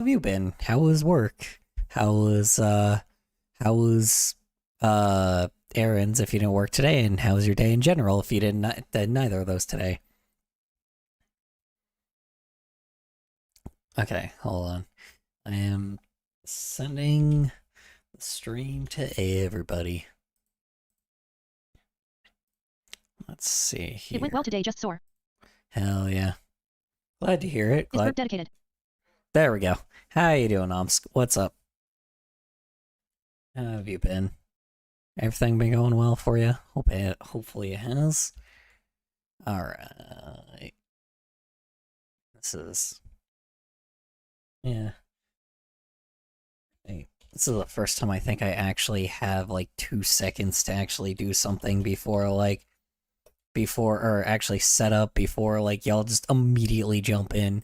Have you been? How was work? How was errands if you didn't work today, and how was your day in general if you did neither of those today? Okay, hold on. I am sending the stream to everybody. Let's see here. It went well today, just sore. Hell yeah. Glad to hear it. Is verb dedicated. There we go. How you doing, Omsk? What's up? How have you been? Everything been going well for you? Hopefully it has. Alright. Yeah. This is the first time I think I actually have, like, 2 seconds to actually do something before, or actually set up before, like, y'all just immediately jump in.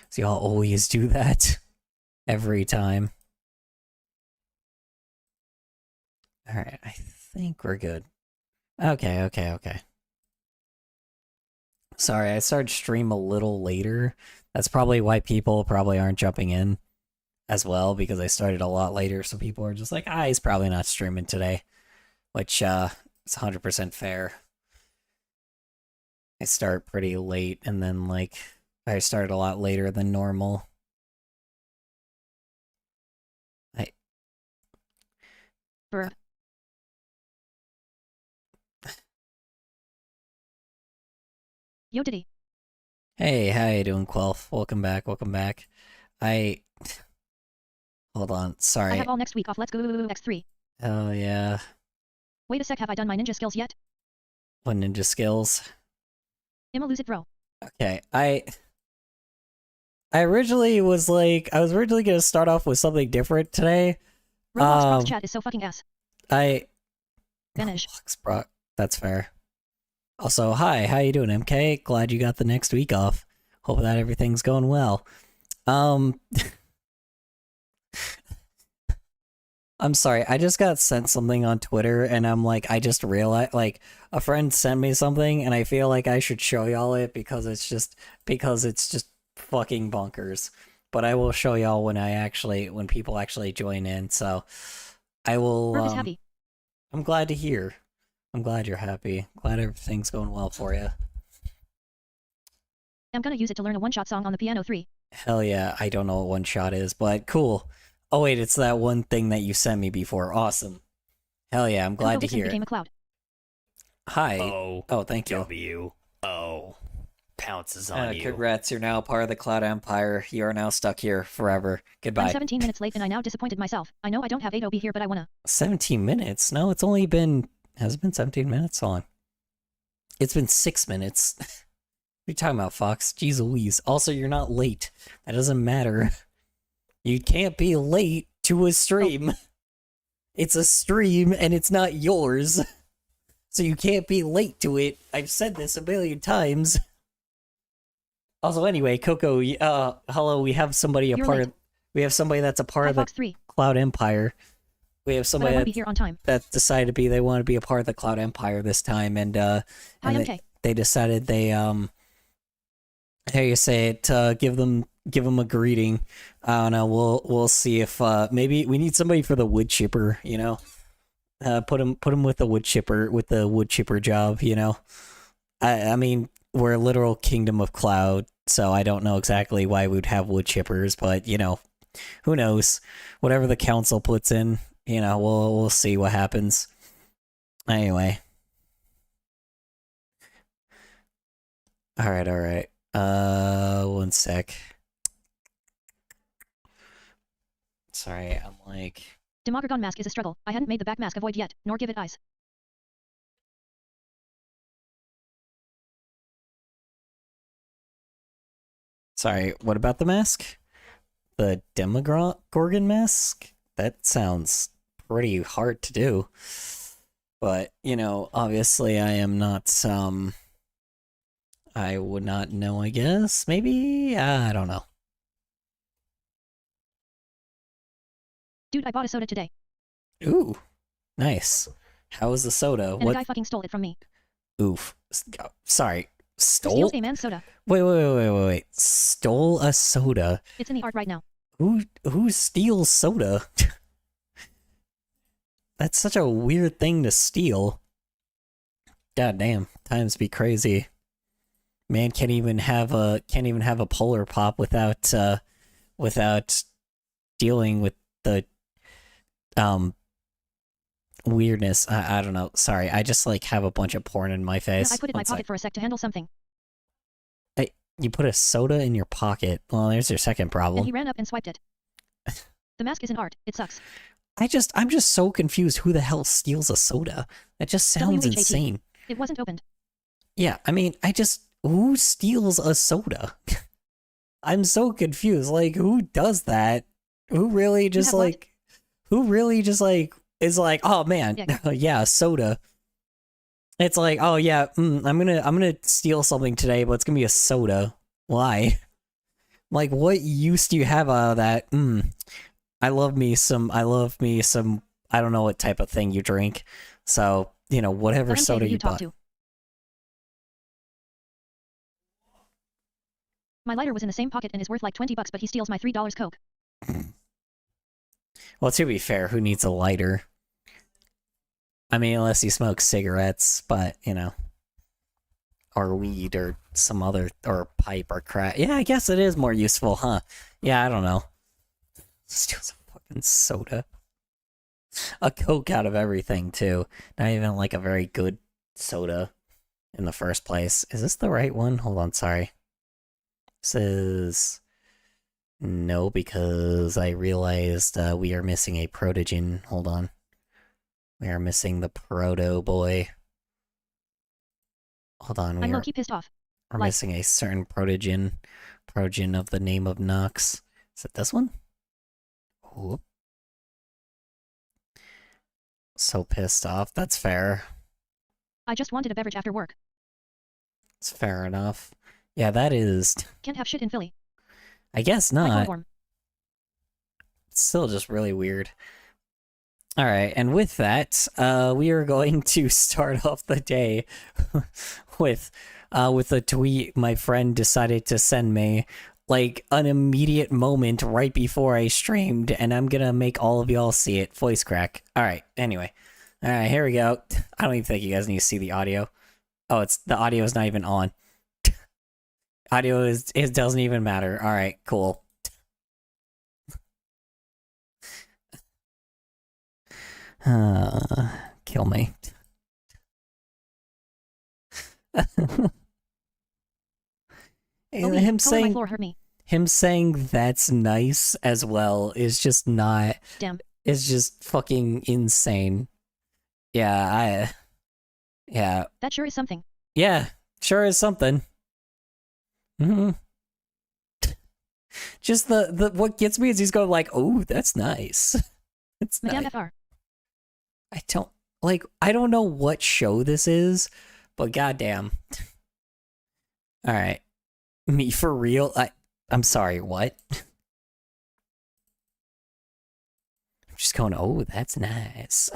So y'all always do that. Every time. Alright, I think we're good. Okay. Sorry, I started stream a little later. That's probably why people probably aren't jumping in as well, because I started a lot later, so people are just like, he's probably not streaming today. Which, is 100% fair. I start pretty late, and then, like, I started a lot later than normal. Verb. Yo Diddy. Hey, how you doing, Quelf? Welcome back. Hold on, sorry. I have all next week off. Let's go X3. Oh, yeah. Wait a sec, have I done my ninja skills yet? What ninja skills? I'ma lose it, bro. Okay, I originally was like, I was originally gonna start off with something different today. Roblox Brock's chat is so fucking ass. Finish. Roblox Brock, that's fair. Also, hi, how you doing, MK? Glad you got the next week off. Hope that everything's going well. I'm sorry, I just got sent something on Twitter, and I'm like, I just realized, like, a friend sent me something, and I feel like I should show y'all it because it's just fucking bonkers. But I will show y'all when people actually join in, so I will, Verb is happy. I'm glad to hear. I'm glad you're happy. Glad everything's going well for you. I'm gonna use it to learn a one-shot song on the piano 3. Hell yeah, I don't know what one shot is, but cool. Oh wait, it's that one thing that you sent me before. Awesome. Hell yeah, I'm glad to hear it. Became a cloud. Hi. Oh, thank you. W-O pounces on you. Congrats, you're now part of the Cloud Empire. You are now stuck here forever. Goodbye. I'm 17 minutes late and I now disappointed myself. I know I don't have Adobe here, but I wanna. 17 minutes? No, it's only been... Has it been 17 minutes? Hold on. It's been 6 minutes. What are you talking about, Fox? Jeez Louise. Also, you're not late. That doesn't matter. You can't be late to a stream. Oh. It's a stream, and it's not yours. So you can't be late to it. I've said this a million times. Also, anyway, Coco, hello, we have somebody we have somebody that's a part of the Cloud Empire. We have somebody be here on time. that decided they want to be a part of the Cloud Empire this time, and they decided they how you say it, give them a greeting. I don't know. We'll see if maybe we need somebody for the wood chipper. You know, put him with the wood chipper job. You know, I mean, we're a literal kingdom of Cloud, so I don't know exactly why we'd have wood chippers, but you know, who knows? Whatever the council puts in. You know, we'll see what happens. Anyway. Alright. One sec. Sorry, I'm like... Demogorgon mask is a struggle. I hadn't made the back mask avoid yet, nor give it eyes. Sorry, what about the mask? The Demogorgon mask? That sounds pretty hard to do. But, you know, obviously I am not, I would not know, I guess? Maybe? I don't know. Dude, I bought a soda today. Ooh, nice. How was the soda? And a guy fucking stole it from me. Oof. Sorry. Stole? Steals a man's soda. Wait. Stole a soda? It's in the art right now. Who steals soda? That's such a weird thing to steal. God damn, times be crazy. Man can't even have a Polar Pop without dealing with the weirdness. I don't know. Sorry, I just like have a bunch of porn in my face. Yeah, I put it in my pocket for a sec to handle something. You put a soda in your pocket. Well, there's your second problem. And he ran up and swiped it. The mask isn't art. It sucks. I'm just so confused. Who the hell steals a soda? That just sounds YCH. insane. It wasn't opened. Yeah, I mean, who steals a soda? I'm so confused. Like, who does that? Who really just like, is like, oh man, yeah, soda. It's like, oh yeah, I'm gonna steal something today, but it's gonna be a soda. Why? Like, what use do you have out of that? I love me some, I don't know what type of thing you drink. So, you know, whatever soda you buy. My lighter was in the same pocket and is worth like $20, but he steals my $3 Coke. Well, to be fair, who needs a lighter? I mean, unless you smoke cigarettes, but, you know. Or weed, or some other, or pipe, or crack. Yeah, I guess it is more useful, huh? Yeah, I don't know. Steal some fucking soda. A Coke out of everything, too. Not even, like, a very good soda in the first place. Is this the right one? Hold on, sorry. This is... No, because I realized we are missing a protogen. Hold on. We are missing the proto boy. Hold on, I'm low-key pissed off. We're missing a certain protogen of the name of Nox. Is it this one? Whoop. So pissed off. That's fair. I just wanted a beverage after work. It's fair enough. Yeah, that is... Can't have shit in Philly. I guess not. It's still just really weird. Alright, and with that, we are going to start off the day with a tweet my friend decided to send me, like, an immediate moment right before I streamed, and I'm gonna make all of y'all see it. Voice crack. Alright, anyway. Alright, here we go. I don't even think you guys need to see the audio. Oh, the audio is not even on. It doesn't even matter. Alright, cool. Kill me. And him saying that's nice as well is just not... Damn. Is just fucking insane. Yeah, yeah. That sure is something. Yeah, sure is something. Just what gets me is he's going like, oh, that's nice. It's Madame nice. FR. I don't know what show this is, but goddamn. Alright. Me for real? I'm sorry, what? I'm just going, oh, that's nice.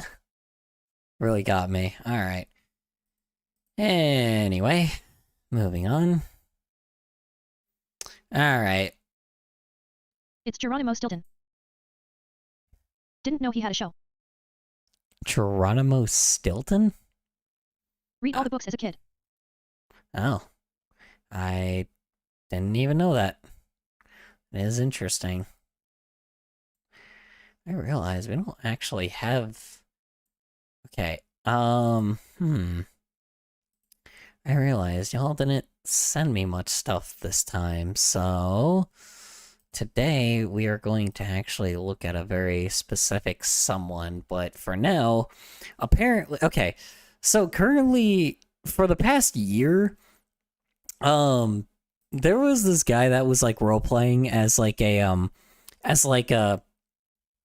Really got me. Alright. Anyway, moving on. Alright. It's Geronimo Stilton. Didn't know he had a show. Geronimo Stilton? Read all the books as a kid. Oh. I didn't even know that. It is interesting. I realize we don't actually have... Okay, I realized y'all didn't send me much stuff this time, so... Today, we are going to actually look at a very specific someone, but for now, apparently... Okay, so currently, for the past year, there was this guy that was, like, role-playing as, like, And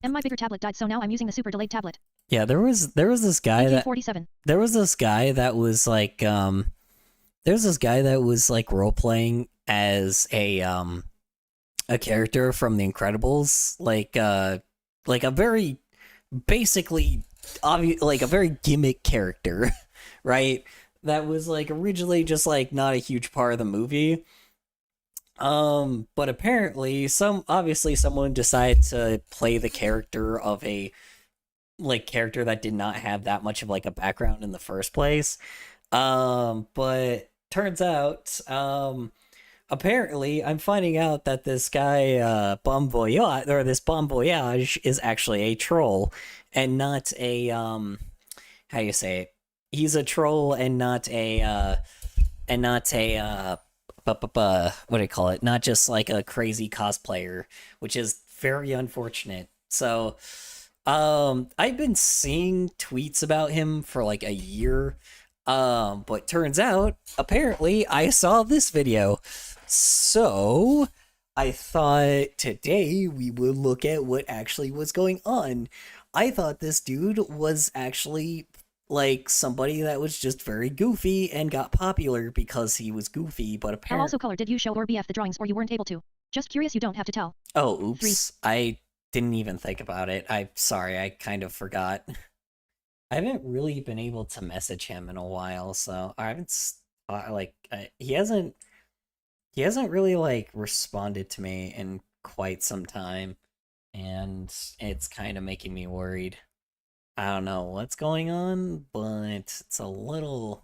my bigger tablet died, so now I'm using the super delayed tablet. Yeah, there was this guy that... 47. There was this guy that was, like, There's this guy that was, like, role-playing as a character from The Incredibles, like a very, basically, like a very gimmick character, right? That was, like, originally just, like, not a huge part of the movie. But apparently obviously someone decided to play the character of a character that did not have that much of like a background in the first place. But turns out, apparently I'm finding out that this guy, this Bon Voyage is actually a troll and not a, how do you say it? He's a troll and not a, what do you call it? Not just like a crazy cosplayer, which is very unfortunate. So, I've been seeing tweets about him for like a year. But turns out, apparently, I saw this video. So, I thought today we would look at what actually was going on. I thought this dude was actually like somebody that was just very goofy and got popular because he was goofy, but apparently... How also color did you show or BF the drawings or you weren't able to? Just curious, you don't have to tell. Oh, oops. I didn't even think about it. I'm sorry, I kind of forgot. I haven't really been able to message him in a while, so I haven't, he hasn't really, like, responded to me in quite some time, and it's kind of making me worried. I don't know what's going on, but it's a little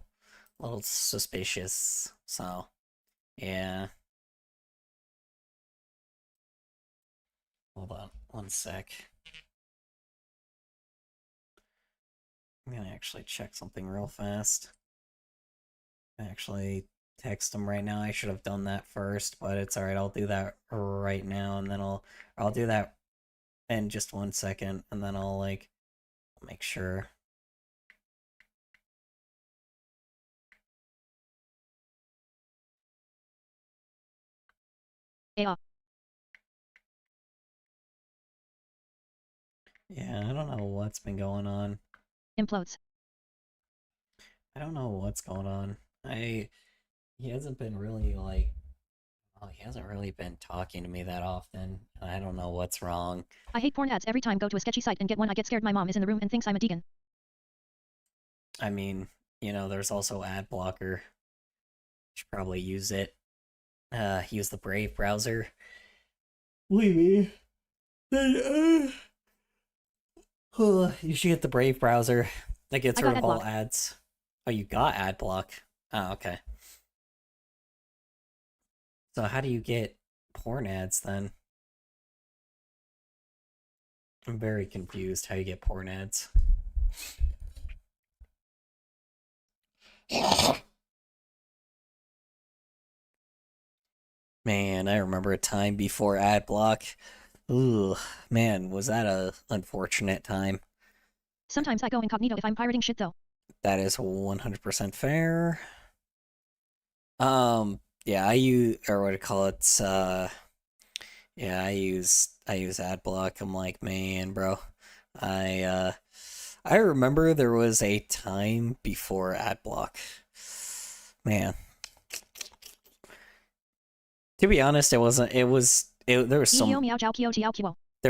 suspicious, so, yeah. Hold on, one sec. I'm gonna actually check something real fast. Actually text him right now. I should have done that first, but it's alright, I'll do that right now, and then I'll do that in just 1 second, and then I'll, like, make sure. Yeah. Yeah, I don't know what's been going on. Implodes. I don't know what's going on. He hasn't been really, like, well, he hasn't really been talking to me that often. I don't know what's wrong. I hate porn ads every time go to a sketchy site and get one. I get scared my mom is in the room and thinks I'm a deacon. I mean, you know, there's also ad blocker. Should probably use it. Use the Brave browser. Believe me. Then, you should get the Brave browser. That gets rid of all ads. Oh, you got ad block. Oh, okay. So how do you get porn ads then? I'm very confused how you get porn ads. Man, I remember a time before ad block. Ooh, man, was that a unfortunate time. Sometimes I go incognito if I'm pirating shit though. That is 100% fair. Yeah, I use, or what do you call it, yeah, I use ad block. I'm like, man, bro, I remember there was a time before ad block. Man. To be honest, there was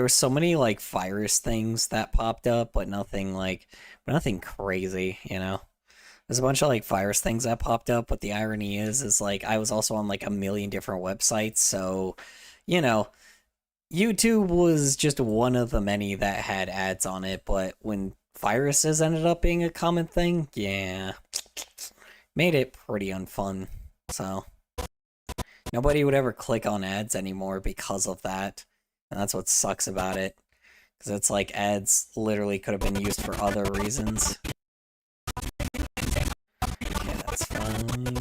so many like virus things that popped up, but nothing crazy, you know. There's a bunch of like virus things that popped up, but the irony is like I was also on like a million different websites, so you know, YouTube was just one of the many that had ads on it, but when viruses ended up being a common thing, yeah, made it pretty unfun. So nobody would ever click on ads anymore because of that. And that's what sucks about it. Because it's like ads literally could have been used for other reasons. Okay, that's fine.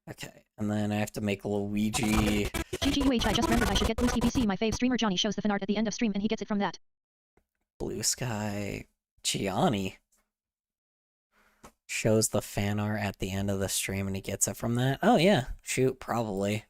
Okay, and then I have to make Luigi. GGUH, I just remembered I should get Blue Sky BC. My fave streamer Johnny shows the fan art at the end of stream and he gets it from that. Blue Sky Gianni shows the fan art at the end of the stream and he gets it from that? Oh yeah, shoot, probably.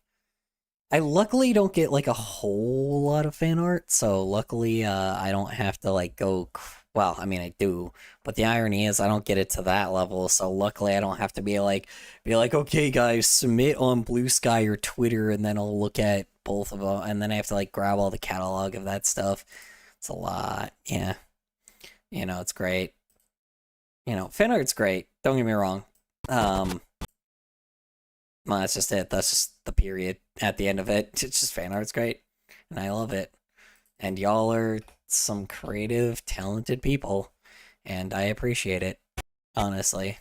I luckily don't get like a whole lot of fan art, so luckily I don't have to like go, well, I mean I do, but the irony is I don't get it to that level, so luckily I don't have to be like, okay guys, submit on Blue Sky or Twitter, and then I'll look at both of them, and then I have to like grab all the catalog of that stuff. It's a lot, yeah. You know, it's great. You know, fan art's great, don't get me wrong. Well, that's just it. That's just the period at the end of it. It's just fan art's great, and I love it. And y'all are some creative, talented people, and I appreciate it, honestly.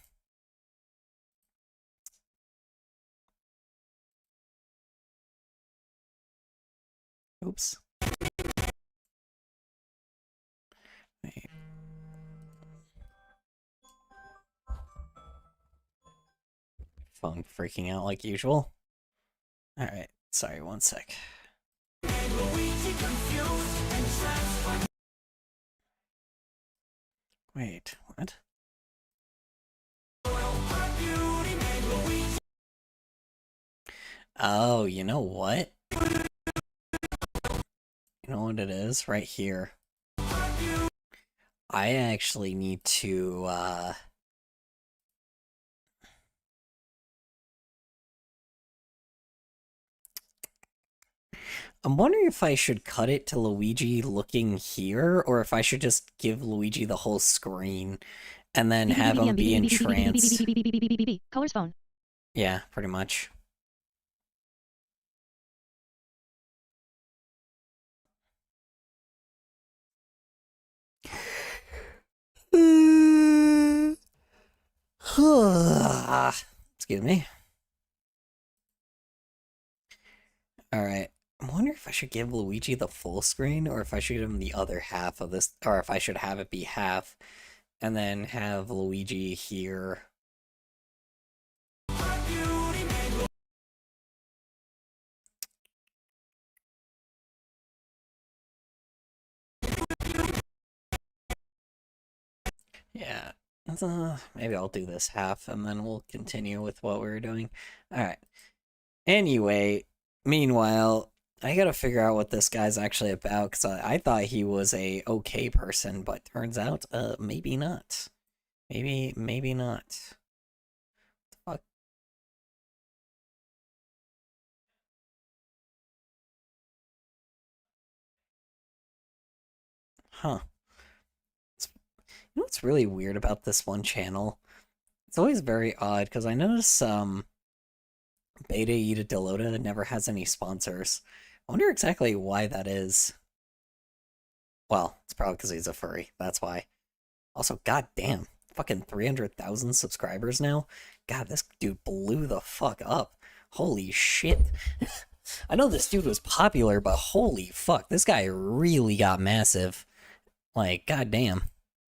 Oops. Wait. Phone freaking out like usual. Alright, sorry, one sec. Wait, what? Oh, you know what? You know what it is? Right here. I actually need to, I'm wondering if I should cut it to Luigi looking here, or if I should just give Luigi the whole screen, and then have him be in trance. Colors phone. Yeah, pretty much. Excuse me. Alright. I'm wondering if I should give Luigi the full screen, or if I should give him the other half of this, or if I should have it be half, and then have Luigi here. Yeah. Maybe I'll do this half, and then we'll continue with what we were doing. Alright. Anyway, meanwhile, I gotta figure out what this guy's actually about, because I thought he was a okay person, but turns out, maybe not. Maybe not. Fuck. Huh. You know what's really weird about this one channel? It's always very odd, because I notice, Beta Ida Delota never has any sponsors. I wonder exactly why that is. Well, it's probably because he's a furry, that's why. Also, goddamn, fucking 300,000 subscribers now? God, this dude blew the fuck up. Holy shit. I know this dude was popular, but holy fuck, this guy really got massive. Like, goddamn.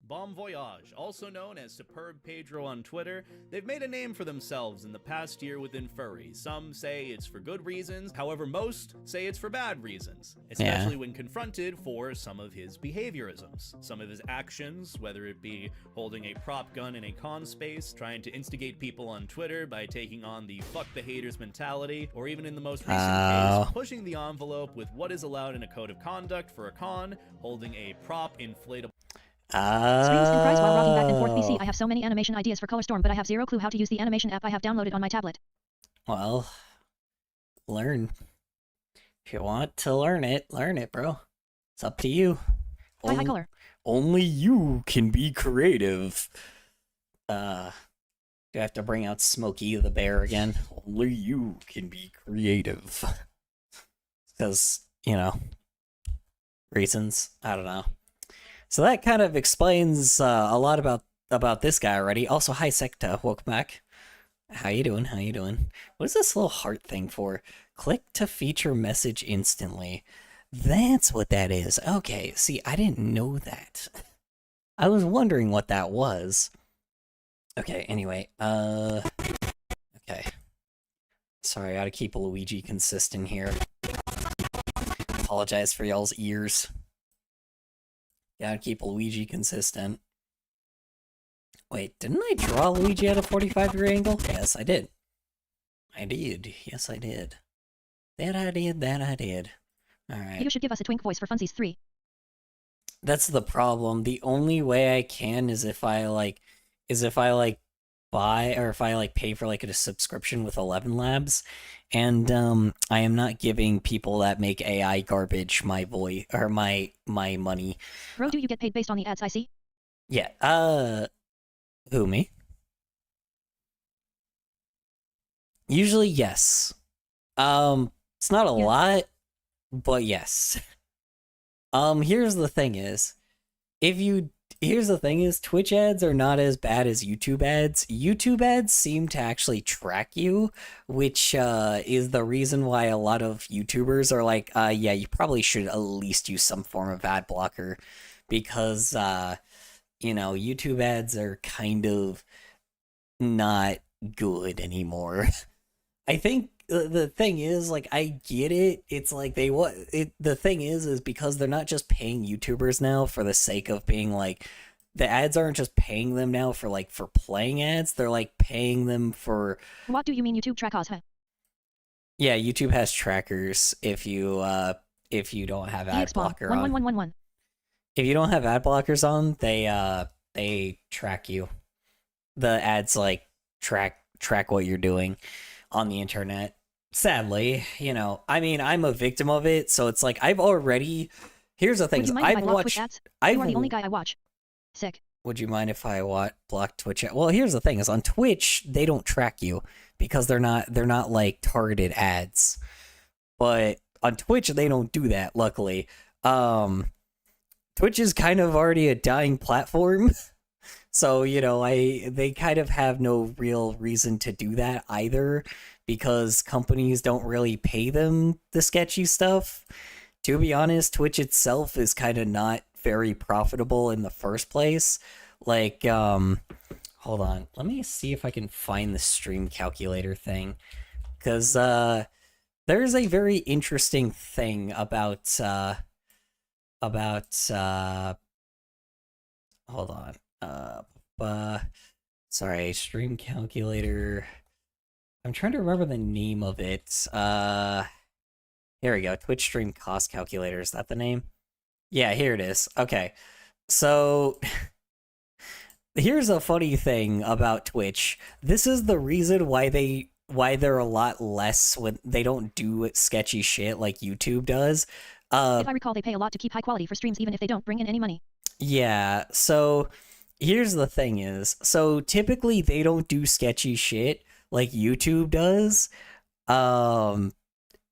Bon Voyage, also known as Superb Pedro on Twitter, they've made a name for themselves in the past year within furry. Some say it's for good reasons, however most say it's for bad reasons, especially when confronted for some of his behaviorisms. Some of his actions, whether it be holding a prop gun in a con space, trying to instigate people on Twitter by taking on the fuck the haters mentality, or even in the most recent case, pushing the envelope with what is allowed in a code of conduct for a con, holding a prop inflatable Screams and cries while rocking back and forth. BC, I have so many animation ideas for Color Storm, but I have zero clue how to use the animation app I have downloaded on my tablet. Well, learn. If you want to learn it, bro. It's up to you. Hi, Color. Only you can be creative. Do I have to bring out Smokey the Bear again? Only you can be creative. Because, you know, reasons. I don't know. So that kind of explains a lot about this guy already. Also, hi Sekta, welcome back. How you doing? What is this little heart thing for? Click to feature message instantly. That's what that is. Okay, see, I didn't know that. I was wondering what that was. Okay, anyway, okay. Sorry, I gotta keep Luigi consistent here. Apologize for y'all's ears. Gotta keep Luigi consistent. Wait, didn't I draw Luigi at a 45-degree angle? Yes, I did. Yes, I did. That I did. Alright. You should give us a twink voice for funsies 3. That's the problem. The only way I can is if I buy, or if I pay for a subscription with 11 Labs, and I am not giving people that make AI garbage my voice or my money. Bro, do you get paid based on the ads I see? Yeah. Who, me? Usually, yes. It's not a lot, but yes. Here's the thing is, Twitch ads are not as bad as YouTube ads. YouTube ads seem to actually track you, which is the reason why a lot of YouTubers are like, yeah, you probably should at least use some form of ad blocker, because YouTube ads are kind of not good anymore. I think the thing is, like, I get it. It's like the thing is because they're not just paying YouTubers now for the sake of being like, the ads aren't just paying them now for playing ads. They're like paying them for. What do you mean YouTube trackers? Huh? Yeah, YouTube has trackers if you don't have ad blocker on. 11111. If you don't have ad blockers on, they track you. The ads track what you're doing on the internet. Sadly, I mean, I'm a victim of it, so it's like here's the thing. Would you mind if I block Twitch ads? You are the only guy I watch. Sick. Would you mind if I block Twitch ads? Well, here's the thing is on Twitch, they don't track you because they're not like targeted ads. But on Twitch, they don't do that, luckily. Twitch is kind of already a dying platform. So, they kind of have no real reason to do that either, because companies don't really pay them the sketchy stuff. To be honest, Twitch itself is kind of not very profitable in the first place. Like, hold on. Let me see if I can find the stream calculator thing. Because, there's a very interesting thing about, hold on. Sorry, stream calculator. I'm trying to remember the name of it. Here we go. Twitch stream cost calculator. Is that the name? Yeah, here it is. Okay. So here's a funny thing about Twitch. This is the reason why they're a lot less when they don't do sketchy shit like YouTube does. If I recall, they pay a lot to keep high quality for streams even if they don't bring in any money. Yeah, so here's the thing is, so typically they don't do sketchy shit like YouTube does. And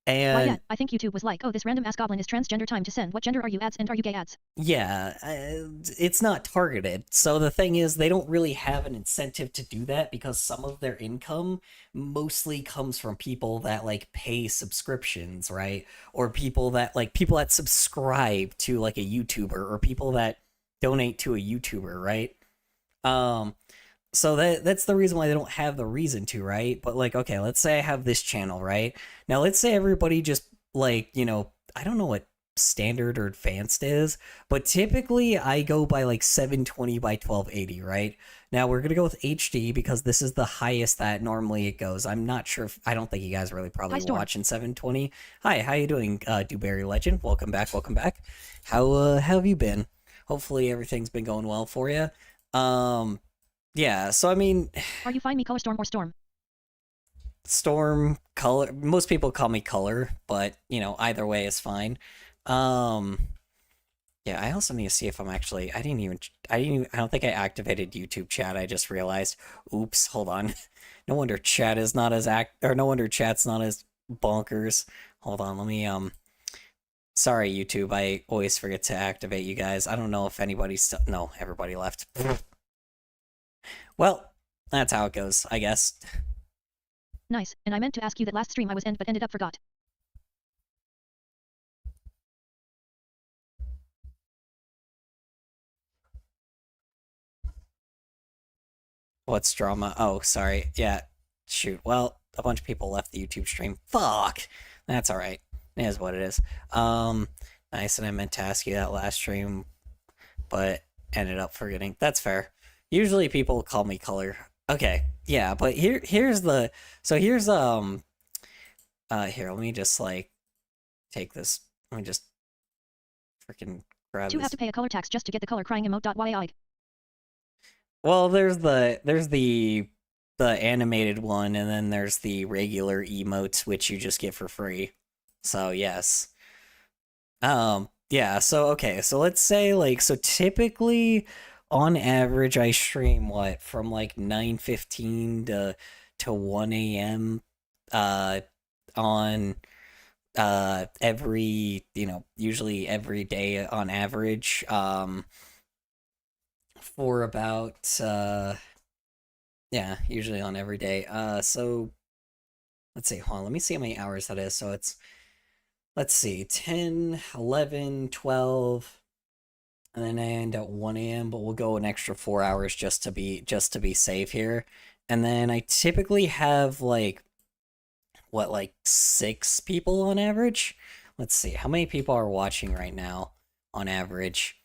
Why not? I think YouTube was like, oh, this random ass goblin is transgender, time to send. What gender are you ads, and are you gay ads? Yeah, it's not targeted. So the thing is, they don't really have an incentive to do that because some of their income mostly comes from people that pay subscriptions, right? Or people that subscribe to a YouTuber, or people that donate to a YouTuber, right? So that's the reason why they don't have the reason to, right? But okay, let's say I have this channel, right? Now let's say everybody just I don't know what standard or advanced is, but typically I go by 720 by 1280, right? Now we're gonna go with HD because this is the highest that normally it goes. I'm not sure I don't think you guys really probably watch in 720. Hi, how you doing, Dewberry Legend? Welcome back. How have you been? Hopefully everything's been going well for you. Yeah, so I mean... Are you fine me color Storm or Storm? Storm, color... Most people call me color, but, either way is fine. Yeah, I also need to see if I'm actually... I don't think I activated YouTube chat, I just realized. Oops, hold on. No wonder chat's not as bonkers. Hold on, let me, Sorry, YouTube, I always forget to activate you guys. I don't know if anybody's still... No, everybody left. Well, that's how it goes, I guess. Nice, and I meant to ask you that last stream I was in but ended up forgot. What's drama? Oh, sorry. Yeah, shoot. Well, a bunch of people left the YouTube stream. Fuck! That's alright. It is what it is. Nice, and I meant to ask you that last stream, but ended up forgetting. That's fair. Usually people call me color. Okay, yeah, but here's here, let me just take this. Let me just freaking grab You this. have to pay a color tax just to get the color crying emote.yig. Well, there's the animated one, and then there's the regular emotes, which you just get for free. So yes. Yeah, so okay, so let's say so typically on average I stream from 9:15 to 1 a.m. on every, usually every day on average, for about yeah, usually on every day. So let's see, hold on, let me see how many hours that is. So it's, let's see, 10, 11, 12, and then I end at 1 a.m., but we'll go an extra 4 hours just to be safe here. And then I typically have like 6 people on average? Let's see, how many people are watching right now on average?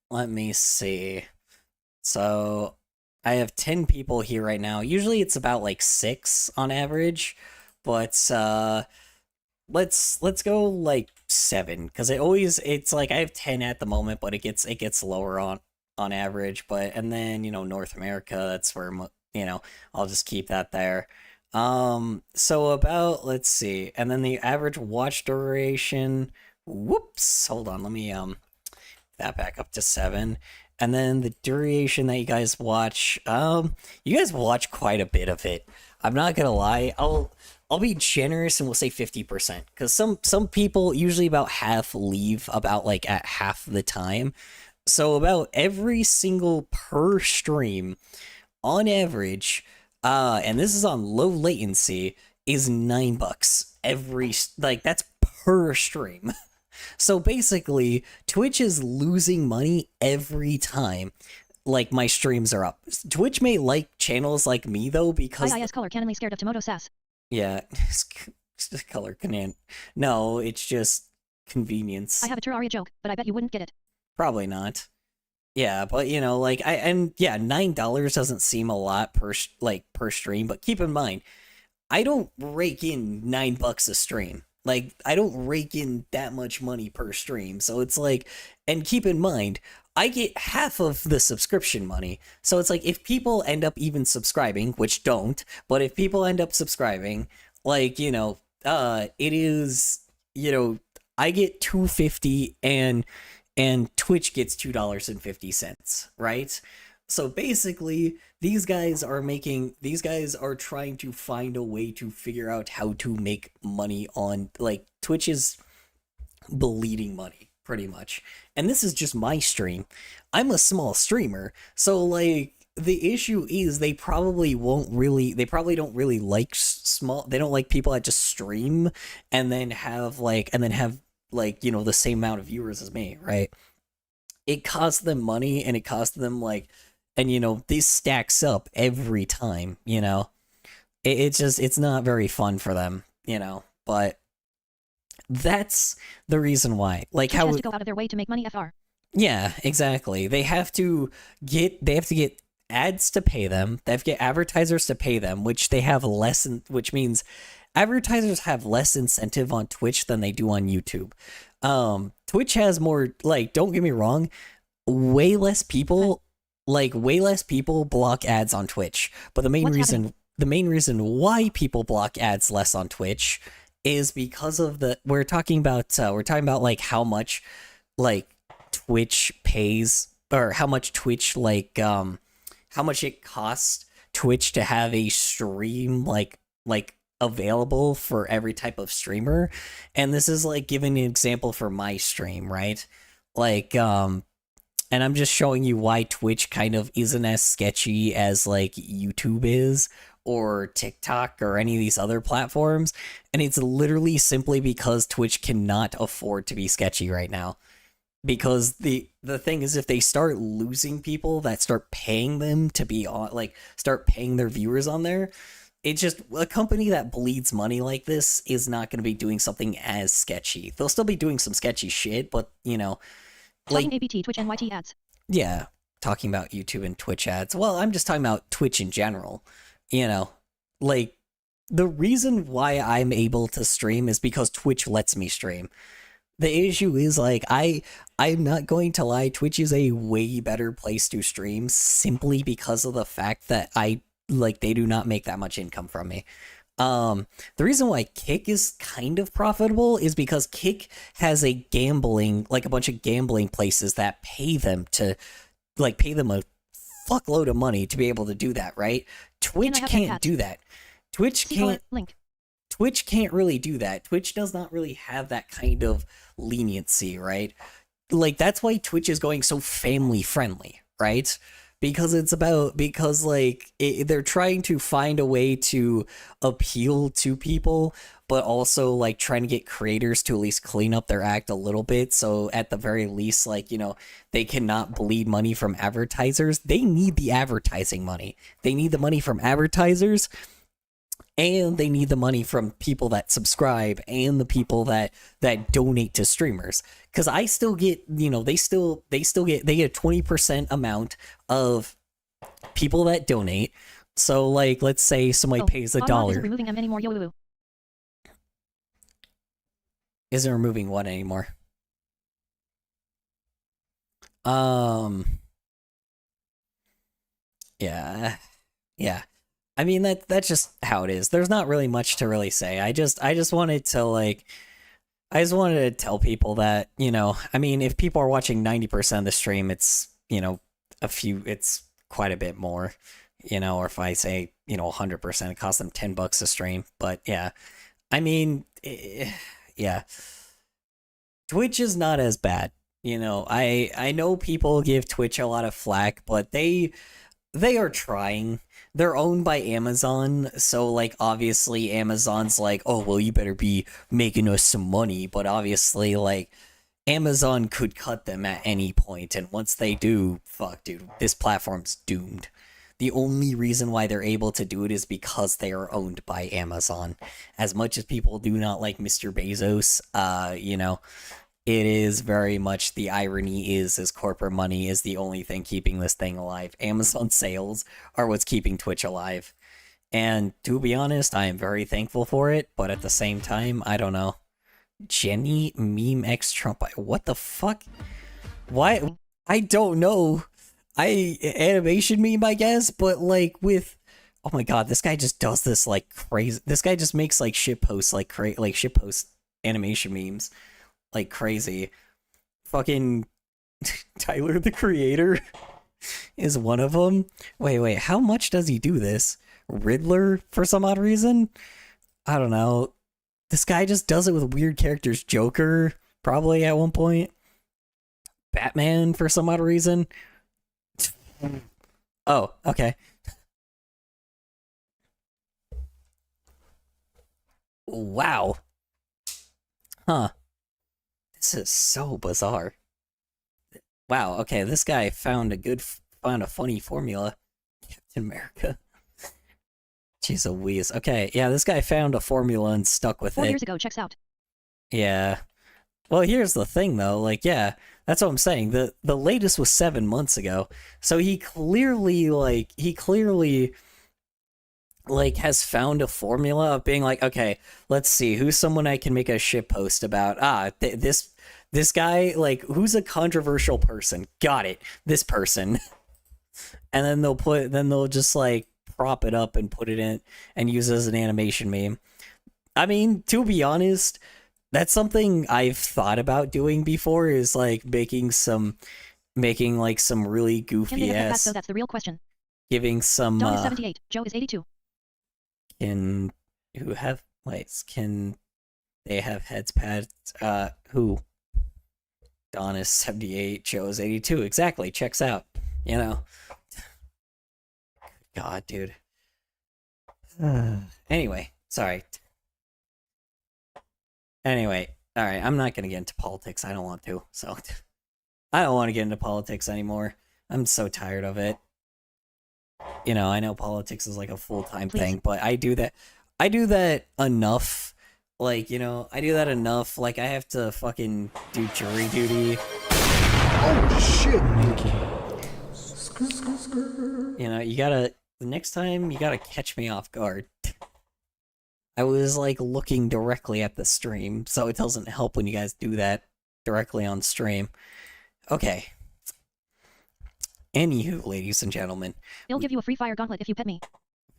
Let me see. So I have 10 people here right now. Usually it's about like 6 on average, but let's go like 7, because it's like I have 10 at the moment, but it gets lower on average. But and then North America, that's where I'll just keep that there. So about, let's see, and then the average watch duration. Whoops, hold on, let me that back up to 7. And then the duration that you guys watch, you guys watch quite a bit of it. I'm not gonna lie, I'll be generous and we'll say 50%, because some people, usually about half, leave about like at half the time. So about every single per stream, on average, and this is on low latency, is $9 every, like, that's per stream. So basically, Twitch is losing money every time, like, my streams are up. Twitch may like channels like me, though, because... IIS color cannonly scared of Tomoto sass. Yeah, color canon. No, it's just convenience. I have a Terraria joke, but I bet you wouldn't get it. Probably not. Yeah, but like, $9 doesn't seem a lot per stream, but keep in mind, I don't rake in $9 a stream. Like, I don't rake in that much money per stream. So it's like, and keep in mind, I get half of the subscription money. So it's like, if people end up even subscribing, which don't, but if people end up subscribing, like, it is, I get $2.50 and Twitch gets $2.50, right? So basically, these guys are trying to find a way to figure out how to make money on, like, Twitch is bleeding money, pretty much. And this is just my stream. I'm a small streamer, so, like, the issue is they probably don't really like they don't like people that just stream and then have the same amount of viewers as me, right? It costs them money, and it costs them, like, and this stacks up every time, it's not very fun for them, but that's the reason why. Like, Twitch how has to go out of their way to make money, FR. Yeah, exactly. They have to get ads to pay them. They have to get advertisers to pay them, which which means advertisers have less incentive on Twitch than they do on YouTube. Twitch has more, like, don't get me wrong, way less people block ads on Twitch. But the main reason why people block ads less on Twitch is because of we're talking about like how much, like, Twitch pays, or how much Twitch, like, how much it costs Twitch to have a stream like available for every type of streamer. And this is, like, giving an example for my stream, right? Like, and I'm just showing you why Twitch kind of isn't as sketchy as, like, YouTube is, or TikTok, or any of these other platforms. And it's literally simply because Twitch cannot afford to be sketchy right now. Because the thing is, if they start losing people that start paying them to be on, like, start paying their viewers on there, it's just, a company that bleeds money like this is not going to be doing something as sketchy. They'll still be doing some sketchy shit, but, like, talking ABT, Twitch, and YT ads. Yeah, talking about YouTube and Twitch ads. Well, I'm just talking about Twitch in general. Like, the reason why I'm able to stream is because Twitch lets me stream. The issue is, like, I'm not going to lie, Twitch is a way better place to stream simply because of the fact that they do not make that much income from me. The reason why Kick is kind of profitable is because Kick has a bunch of gambling places that pay them a fuckload of money to be able to do that, right? Twitch can't do that. Twitch can't link. Twitch can't really do that. Twitch does not really have that kind of leniency, right? Like, that's why Twitch is going so family friendly, right? Because they're trying to find a way to appeal to people, but also like trying to get creators to at least clean up their act a little bit. So at the very least, like, you know, they cannot bleed money from advertisers. They need the advertising money. They need the money from advertisers, and they need the money from people that subscribe and the people that donate to streamers. Because I still get, you know, they get a 20% amount of people that donate. So like, let's say somebody pays $1. Isn't removing them anymore, yo. Isn't removing what anymore? Yeah. I mean, that's just how it is. There's not really much to really say. I just wanted to tell people that, you know, I mean, if people are watching 90% of the stream, it's, you know, it's quite a bit more, you know, or if I say, you know, 100%, it costs them $10 a stream. But yeah, I mean, yeah, Twitch is not as bad. You know, I know people give Twitch a lot of flack, but they are trying. They're owned by Amazon, so like obviously Amazon's like, oh well, you better be making us some money, but obviously like Amazon could cut them at any point, and once they do, fuck dude, this platform's doomed. The only reason why they're able to do it is because they are owned by Amazon. As much as people do not like Mr. Bezos, you know, it is very much, the irony is corporate money is the only thing keeping this thing alive. Amazon sales are what's keeping Twitch alive. And to be honest, I am very thankful for it, but at the same time, I don't know. Jenny Meme X Trump. What the fuck? Why? I don't know. Animation meme, I guess, but like with, oh my god, this guy just does this like crazy. This guy just makes like shitposts, like shitpost animation memes. Like crazy. Fucking Tyler the Creator is one of them. Wait, how much does he do this? Riddler, for some odd reason? I don't know. This guy just does it with weird characters. Joker, probably at one point. Batman, for some odd reason. Oh, okay. Wow. Huh. This is so bizarre. Wow, okay, this guy found a funny formula. Captain America. Jeez Louise. Okay, yeah, this guy found a formula and stuck with it. 4 years ago, checks out. Yeah. Well, here's the thing, though. Like, yeah, that's what I'm saying. The latest was 7 months ago. So he clearly has found a formula of being like, okay, let's see, who's someone I can make a shitpost about? This guy, like, who's a controversial person? Got it. This person. And then they'll just like prop it up and put it in and use it as an animation meme. I mean, to be honest, that's something I've thought about doing before, is like making like some really goofy ass. So that's the real question. Giving some. Don is 78. Joe is 82. Can they have heads pads? Who? Don is 78. Joe is 82. Exactly. Checks out. You know. God, dude. Anyway, sorry. Anyway, all right. I'm not gonna get into politics. I don't want to. So, I don't want to get into politics anymore. I'm so tired of it. You know, I know politics is like a full-time thing, but I do that enough. Like, you know, I do that enough. Like, I have to fucking do jury duty. Oh shit! You know, the next time you gotta catch me off guard. I was like looking directly at the stream, so it doesn't help when you guys do that directly on stream. Okay. Anywho, ladies and gentlemen. He'll give you a free fire gauntlet if you pet me.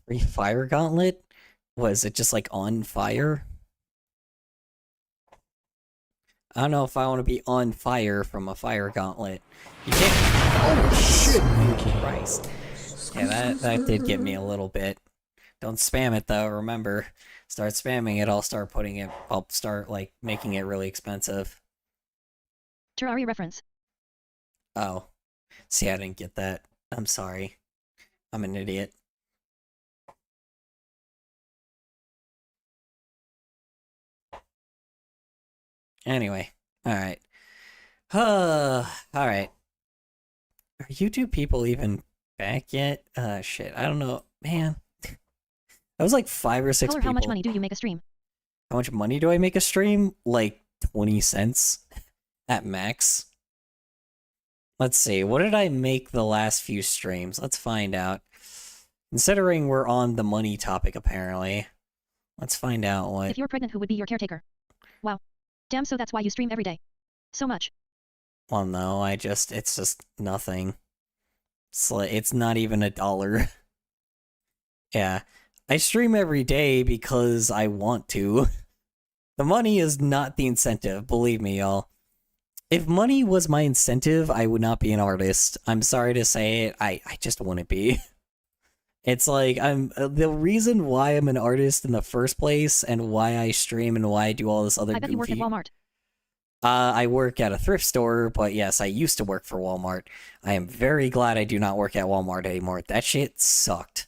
Free fire gauntlet? Was it just like on fire? I don't know if I want to be on fire from a fire gauntlet. You can't. Oh shit! Christ. Yeah, that did get me a little bit. Don't spam it though, remember. Start spamming it, I'll start, like, making it really expensive. Terraria reference. Oh. See, I didn't get that. I'm sorry. I'm an idiot. Anyway, alright. Alright. Are YouTube people even back yet? Shit, I don't know. Man. That was like 5 or 6 Color, people. how much money do you make a stream? How much money do I make a stream? Like 20 cents at max. Let's see, what did I make the last few streams? Let's find out. Considering we're on the money topic, apparently. Let's find out what... If you're pregnant, who would be your caretaker? Wow. Damn, so that's why you stream every day. So much. Well, no, it's just nothing. It's not even $1. Yeah. I stream every day because I want to. The money is not the incentive, believe me, y'all. If money was my incentive, I would not be an artist. I'm sorry to say it, I just wouldn't be. It's like, the reason why I'm an artist in the first place, and why I stream, and why I do all this other I bet you work at Walmart. I work at a thrift store, but yes, I used to work for Walmart. I am very glad I do not work at Walmart anymore. That shit sucked.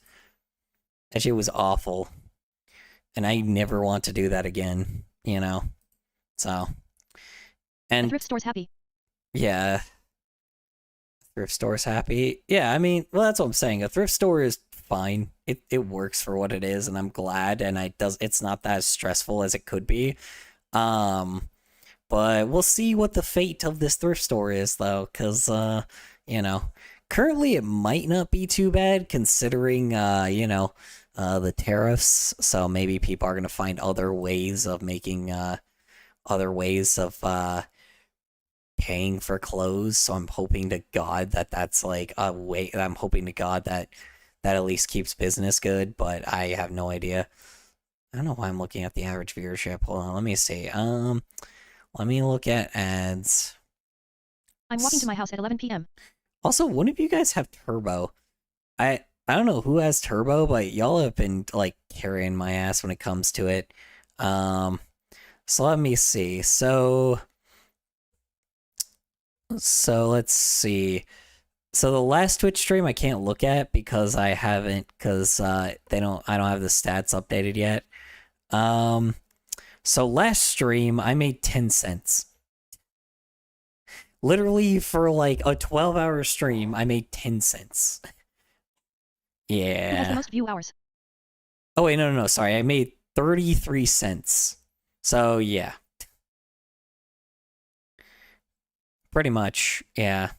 That shit was awful. And I never want to do that again, you know? So. And a thrift store's happy. Yeah. Thrift store's happy. Yeah, I mean, well, that's what I'm saying. A thrift store is fine. It works for what it is, and I'm glad, and it's not that stressful as it could be. But we'll see what the fate of this thrift store is, though, because, you know, currently it might not be too bad, considering, you know, the tariffs, so maybe people are going to find other ways of making, other ways of, paying for clothes, so I'm hoping to God that that's, like, a way, I'm hoping to God that at least keeps business good, but I have no idea. I don't know why I'm looking at the average viewership. Hold on, let me see. Let me look at ads. I'm walking to my house at 11 p.m. Also, one of you guys have Turbo. I don't know who has Turbo, but y'all have been, like, carrying my ass when it comes to it. So let me see. So let's see. So the last Twitch stream I can't look at because I haven't, because I don't have the stats updated yet. So last stream I made 10 cents. Literally for like a 12-hour stream, I made 10 cents. Yeah. Who has the most view hours? Oh wait, no, sorry. I made 33 cents. So yeah. Pretty much, yeah.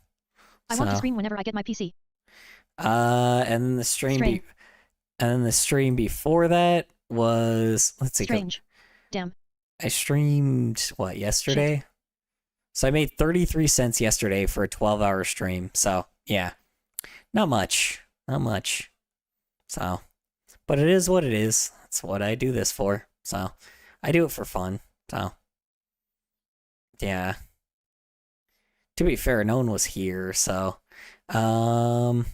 I want to stream whenever I get my PC. And then the stream before that was, let's see. Strange. Damn. I streamed what, yesterday? Shit. So I made 33 cents yesterday for a 12-hour stream. So, yeah. Not much. Not much. So, but it is what it is. That's what I do this for. So, I do it for fun. So, yeah. To be fair, no one was here, so, and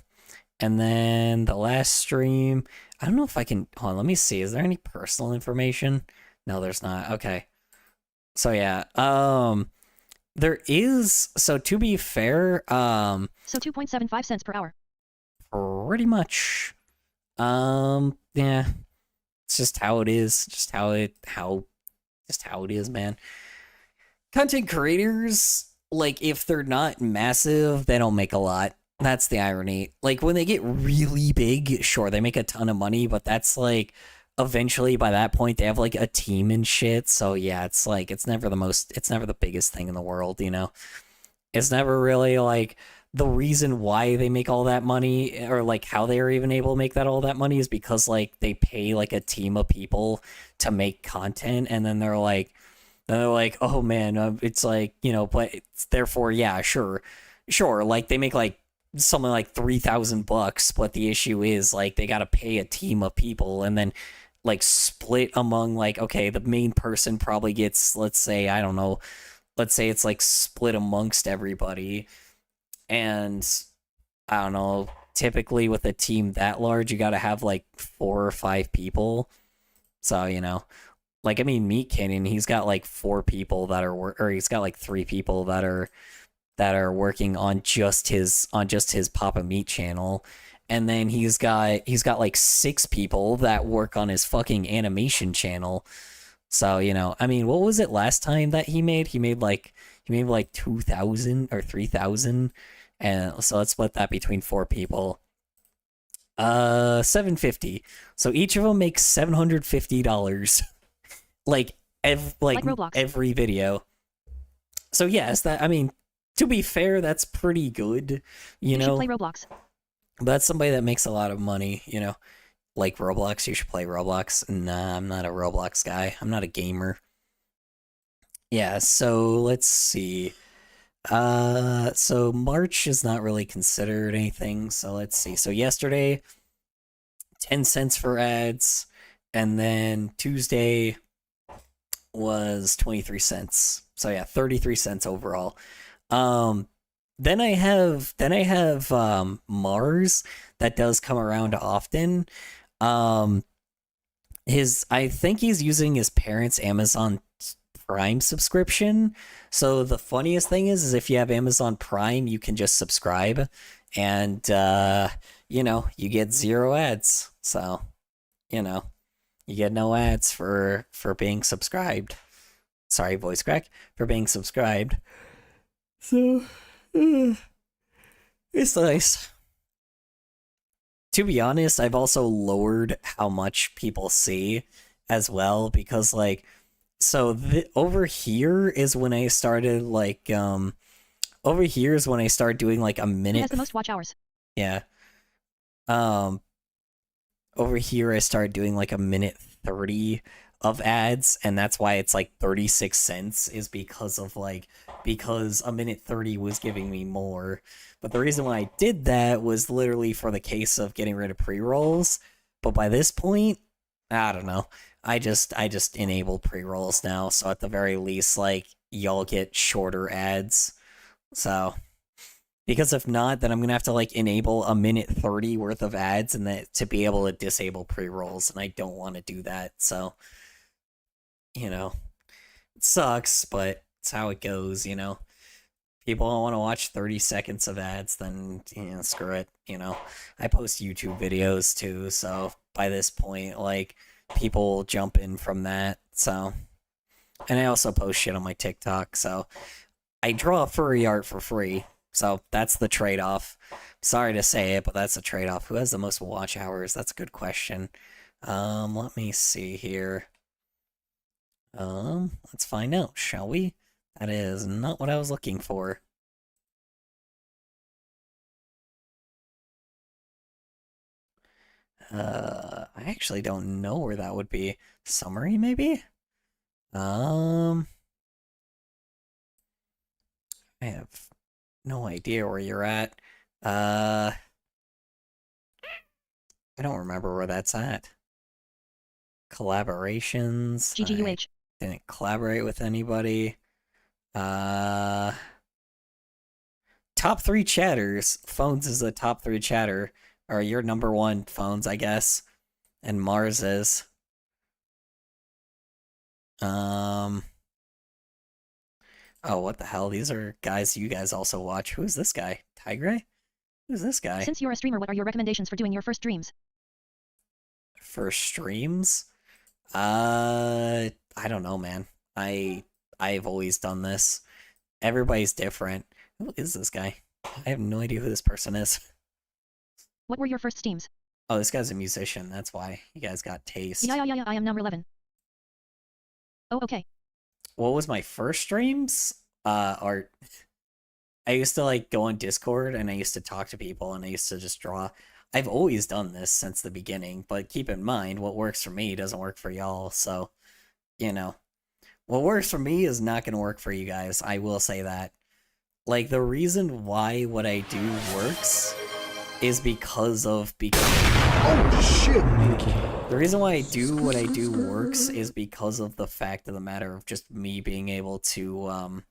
then the last stream, I don't know if I can, hold on, let me see, is there any personal information? No, there's not, okay. So yeah, there is, so to be fair, so 2.75 cents per hour. Pretty much, yeah, it's just how it is, just how it is, man. Content creators, like, if they're not massive, they don't make a lot. That's the irony. Like, when they get really big, sure, they make a ton of money, but that's, like, eventually, by that point, they have, like, a team and shit, so, yeah, it's, like, it's never the biggest thing in the world, you know? It's never really, like, the reason why they make all that money, or, like, how they are even able to make all that money is because, like, they pay, like, a team of people to make content, and then they're like, oh man, it's like, you know, but it's, therefore, yeah, sure, like, they make, like, something like $3,000, but the issue is, like, they gotta pay a team of people, and then, like, split among, like, okay, the main person probably gets, let's say, I don't know, let's say it's, like, split amongst everybody, and, I don't know, typically with a team that large, you gotta have like 4 or 5 people. So, you know, like, I mean, Meat Canyon, he's got like 4 people that are, or he's got like 3 people that are working on just his Papa Meat channel. And then he's got like 6 people that work on his fucking animation channel. So, you know, I mean, what was it last time that he made? He made like 2,000 or 3,000. And so let's split that between 4 people. 750. So each of them makes $750. like every video. So yes, that, I mean, to be fair, that's pretty good, you know. Should play Roblox. But that's somebody that makes a lot of money, you know. Like Roblox, you should play Roblox. Nah, I'm not a Roblox guy. I'm not a gamer. Yeah, so let's see. So March is not really considered anything, so let's see. So yesterday, 10 cents for ads, and then Tuesday was 23 cents. So yeah, 33 cents overall. Then I have Mars that does come around often. I think he's using his parents' Amazon Prime subscription. So the funniest thing is if you have Amazon Prime, you can just subscribe, and you know, you get 0 ads. So, you know, you get no ads for being subscribed. Sorry, voice crack, for being subscribed. So it's nice. To be honest, I've also lowered how much people see as well, because like, so over here is when I started like over here is when I started doing like a minute. Who has the most watch hours? Yeah. Over here I started doing like a minute 30 of ads, and that's why it's like 36 cents, is because a minute 30 was giving me more. But the reason why I did that was literally for the case of getting rid of pre-rolls. But by this point, I don't know. I just enabled pre-rolls now, so at the very least, like, y'all get shorter ads. So, because if not, then I'm gonna have to like enable a minute 30 worth of ads and that to be able to disable pre-rolls, and I don't want to do that. So, you know, it sucks, but it's how it goes, you know. People don't want to watch 30 seconds of ads, then, you know, screw it, you know. I post YouTube videos too, so by this point, like, people jump in from that, so. And I also post shit on my TikTok, so. I draw furry art for free, so that's the trade-off. Sorry to say it, but that's a trade-off. Who has the most watch hours? That's a good question. Let me see here. Let's find out, shall we? That is not what I was looking for. I actually don't know where that would be. Summary, maybe? I have no idea where you're at. I don't remember where that's at. Collaborations. GGUH. I didn't collaborate with anybody. Top 3 chatters. Phones is the top 3 chatter. Or your number 1 phones, I guess. And Mars is. Oh, what the hell? These are guys you guys also watch. Who is this guy? Tigray? Who's this guy? Since you're a streamer, what are your recommendations for doing your first streams? For streams? I don't know, man. I've always done this. Everybody's different. Who is this guy? I have no idea who this person is. What were your first streams? Oh, this guy's a musician. That's why. You guys got taste. Yeah, I am number 11. Oh, okay. What was my first streams? Art. I used to like go on Discord and I used to talk to people and I used to just draw. I've always done this since the beginning, but keep in mind what works for me doesn't work for y'all, so, you know. What works for me is not going to work for you guys, I will say that. Like, the reason why what I do works is because of... Oh, shit! The reason why I do what I do works is because of the fact of the matter of just me being able to,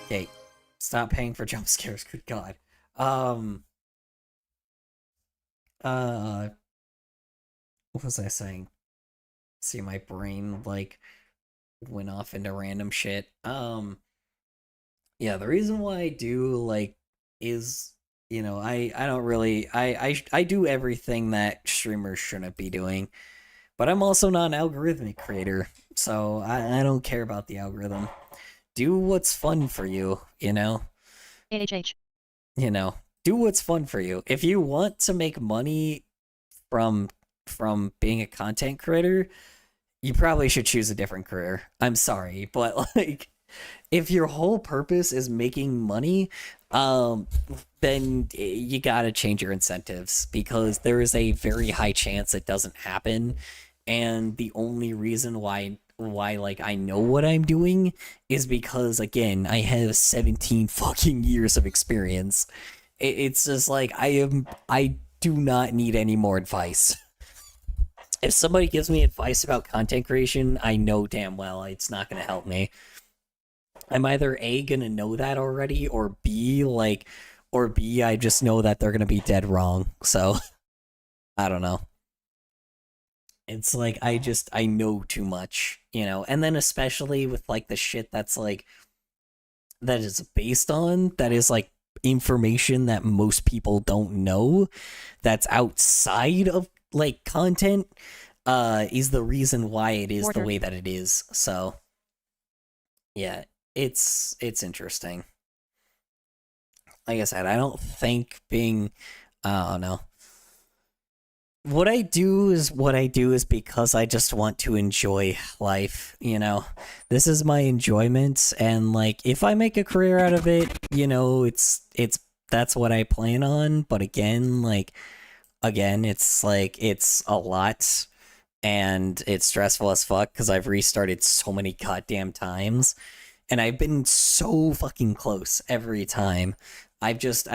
Hey, stop paying for jump scares, good god. Um. What was I saying? See, my brain like went off into random shit. Yeah, the reason why I do like is I don't really I do everything that streamers shouldn't be doing, but I'm also not an algorithmic creator, so I don't care about the algorithm. Do what's fun for you, ADHD. Do what's fun for you. If you want to make money from being a content creator, you probably should choose a different career. I'm sorry, but like if your whole purpose is making money, then you gotta change your incentives because there is a very high chance it doesn't happen. And the only reason why like I know what I'm doing is because again I have 17 fucking years of experience. It's just like I do not need any more advice. If somebody gives me advice about content creation, I know damn well it's not going to help me. I'm either A, gonna know that already, or B, I just know that they're gonna be dead wrong. So, I don't know. It's like, I know too much, and then especially with like the shit that's like, that is based on, that is like information that most people don't know, that's outside of like content, is the reason why it is the way that it is. So, yeah. It's interesting. Like I said, I don't think being, I don't know. What I do is because I just want to enjoy life, This is my enjoyment, and like if I make a career out of it, it's that's what I plan on. But again, it's like it's a lot, and it's stressful as fuck because I've restarted so many goddamn times. And I've been so fucking close every time. I've just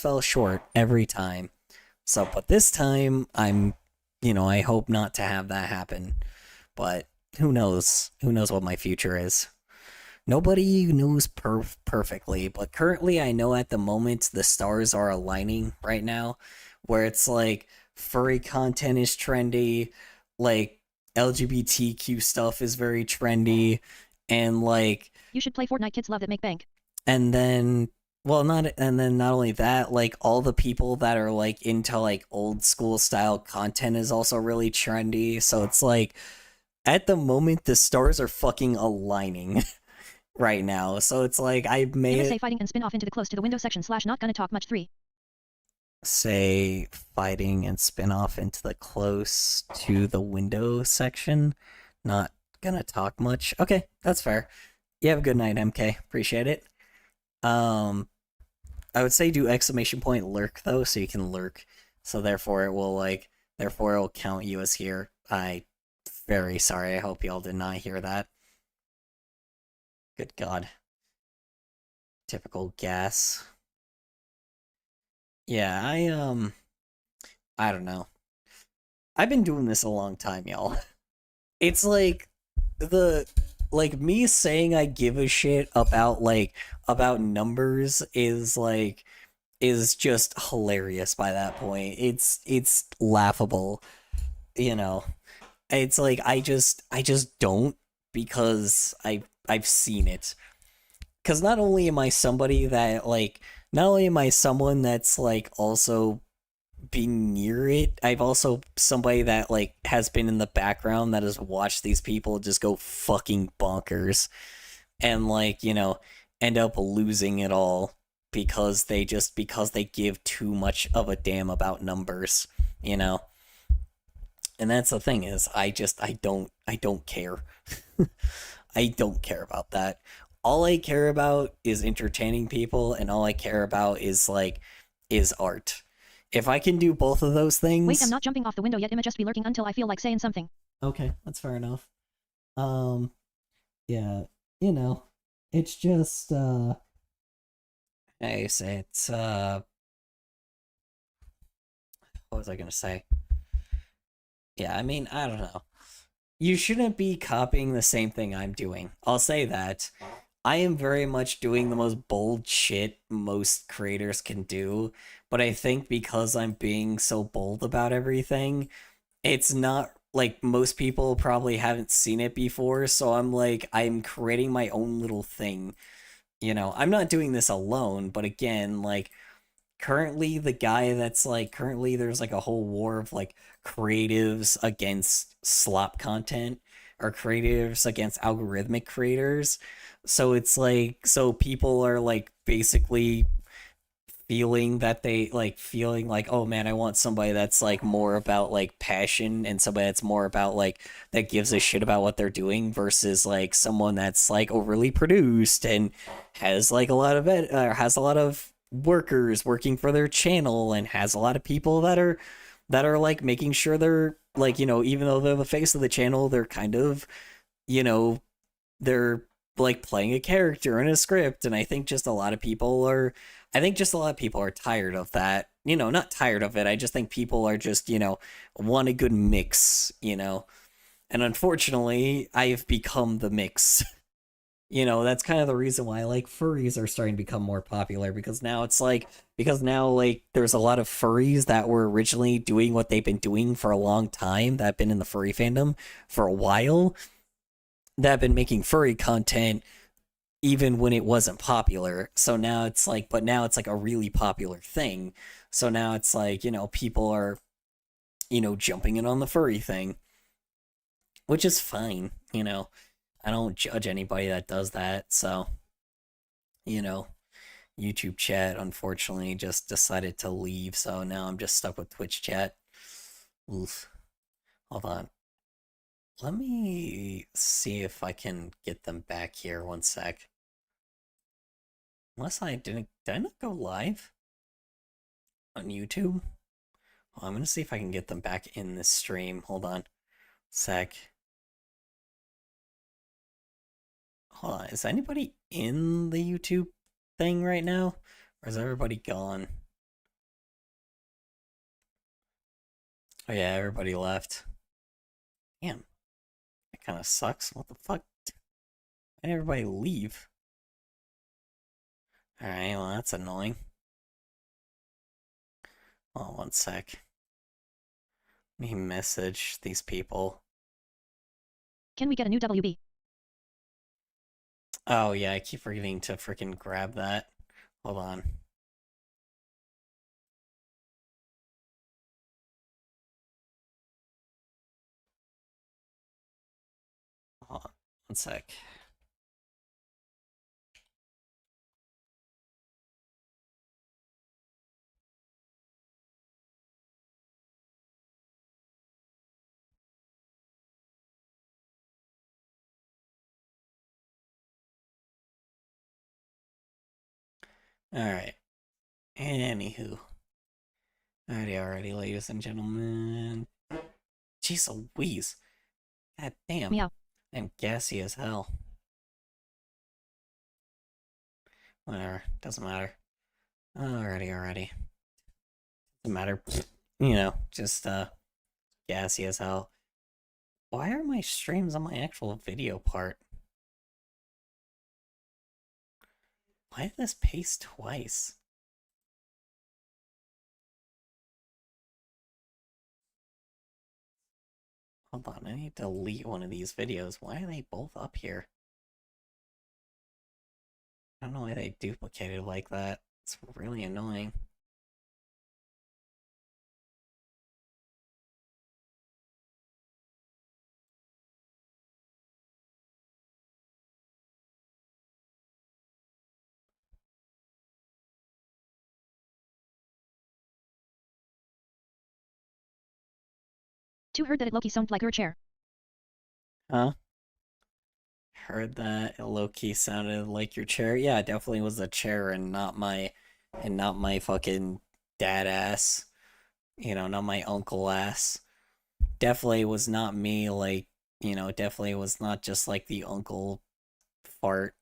fell short every time. So, but this time, I hope not to have that happen. But who knows? Who knows what my future is? Nobody knows perfectly, but currently I know at the moment the stars are aligning right now, where it's like furry content is trendy, like LGBTQ stuff is very trendy, and like you should play Fortnite. Kids love that make bank. And then not only that, like all the people that are like into like old school style content is also really trendy. So it's like at the moment the stars are fucking aligning right now. So it's like I made say fighting and spin off into the close to the window section / not gonna talk much 3. Say fighting and spin off into the close to the window section. Not gonna talk much. Okay, that's fair. You have a good night, MK. Appreciate it. I would say do exclamation point lurk though, so you can lurk. So therefore it will count you as here. I very sorry. I hope y'all did not hear that. Good God. Typical gas. Yeah, I don't know. I've been doing this a long time, y'all. It's like me saying I give a shit about numbers is just hilarious by that point. It's laughable, It's like I just don't, because I've seen it. Cuz not only am I somebody that not only am I someone that's also being near it, I've also somebody that has been in the background that has watched these people just go fucking bonkers and end up losing it all because they give too much of a damn about numbers, And that's the thing is I don't care. I don't care about that. All I care about is entertaining people, and all I care about is art. If I can do both of those things... Wait, I'm not jumping off the window yet. I'ma just be lurking until I feel like saying something. Okay, that's fair enough. Yeah, it's just, I say it's, what was I gonna say? Yeah, I mean, I don't know. You shouldn't be copying the same thing I'm doing. I'll say that. I am very much doing the most bold shit most creators can do, but I think because I'm being so bold about everything, it's not like most people probably haven't seen it before, so I'm like I'm creating my own little thing. I'm not doing this alone, but again, like currently the guy that's like currently there's like a whole war of like creatives against slop content or creatives against algorithmic creators. So it's like so people are like basically feeling like, oh man, I want somebody that's like more about like passion and somebody that's more about like that gives a shit about what they're doing versus like someone that's like overly produced and has like a lot of has a lot of workers working for their channel and has a lot of people that are like making sure they're like, even though they're the face of the channel, they're kind of, you know they're like playing a character in a script. And I think just a lot of people are tired of that. Not tired of it, I just think people are just, want a good mix. And unfortunately I've become the mix. That's kind of the reason why like furries are starting to become more popular, because now like there's a lot of furries that were originally doing what they've been doing for a long time, that have been in the furry fandom for a while, that have been making furry content even when it wasn't popular. So now it's like, but now it's like a really popular thing. So now it's like, people are, jumping in on the furry thing, which is fine. I don't judge anybody that does that. So, you know, YouTube chat unfortunately just decided to leave. So now I'm just stuck with Twitch chat. Oof. Hold on. Let me see if I can get them back here. One sec. Unless did I not go live on YouTube? Well, I'm gonna see if I can get them back in this stream. Hold on. Sec. Hold on. Is anybody in the YouTube thing right now? Or is everybody gone? Oh yeah, everybody left. Damn. That kind of sucks. What the fuck? Why did everybody leave? Alright, well that's annoying. Oh, one sec. Let me message these people. Can we get a new WB? Oh yeah, I keep forgetting to freaking grab that. Hold on. Hold on. One sec. Alright. Anywho. Alrighty, ladies and gentlemen. Jeez Louise. God damn. Meow. I'm gassy as hell. Whatever. Doesn't matter. Alrighty. Doesn't matter. Just, gassy as hell. Why are my streams on my actual video part? Why did this paste twice? Hold on, I need to delete one of these videos. Why are they both up here? I don't know why they duplicated like that. It's really annoying. Two heard that it Loki sounded like your chair. Huh? Heard that it low-key sounded like your chair. Yeah, it definitely was a chair and not my fucking dad ass. Not my uncle ass. Definitely was not me, like, definitely was not just like the uncle fart.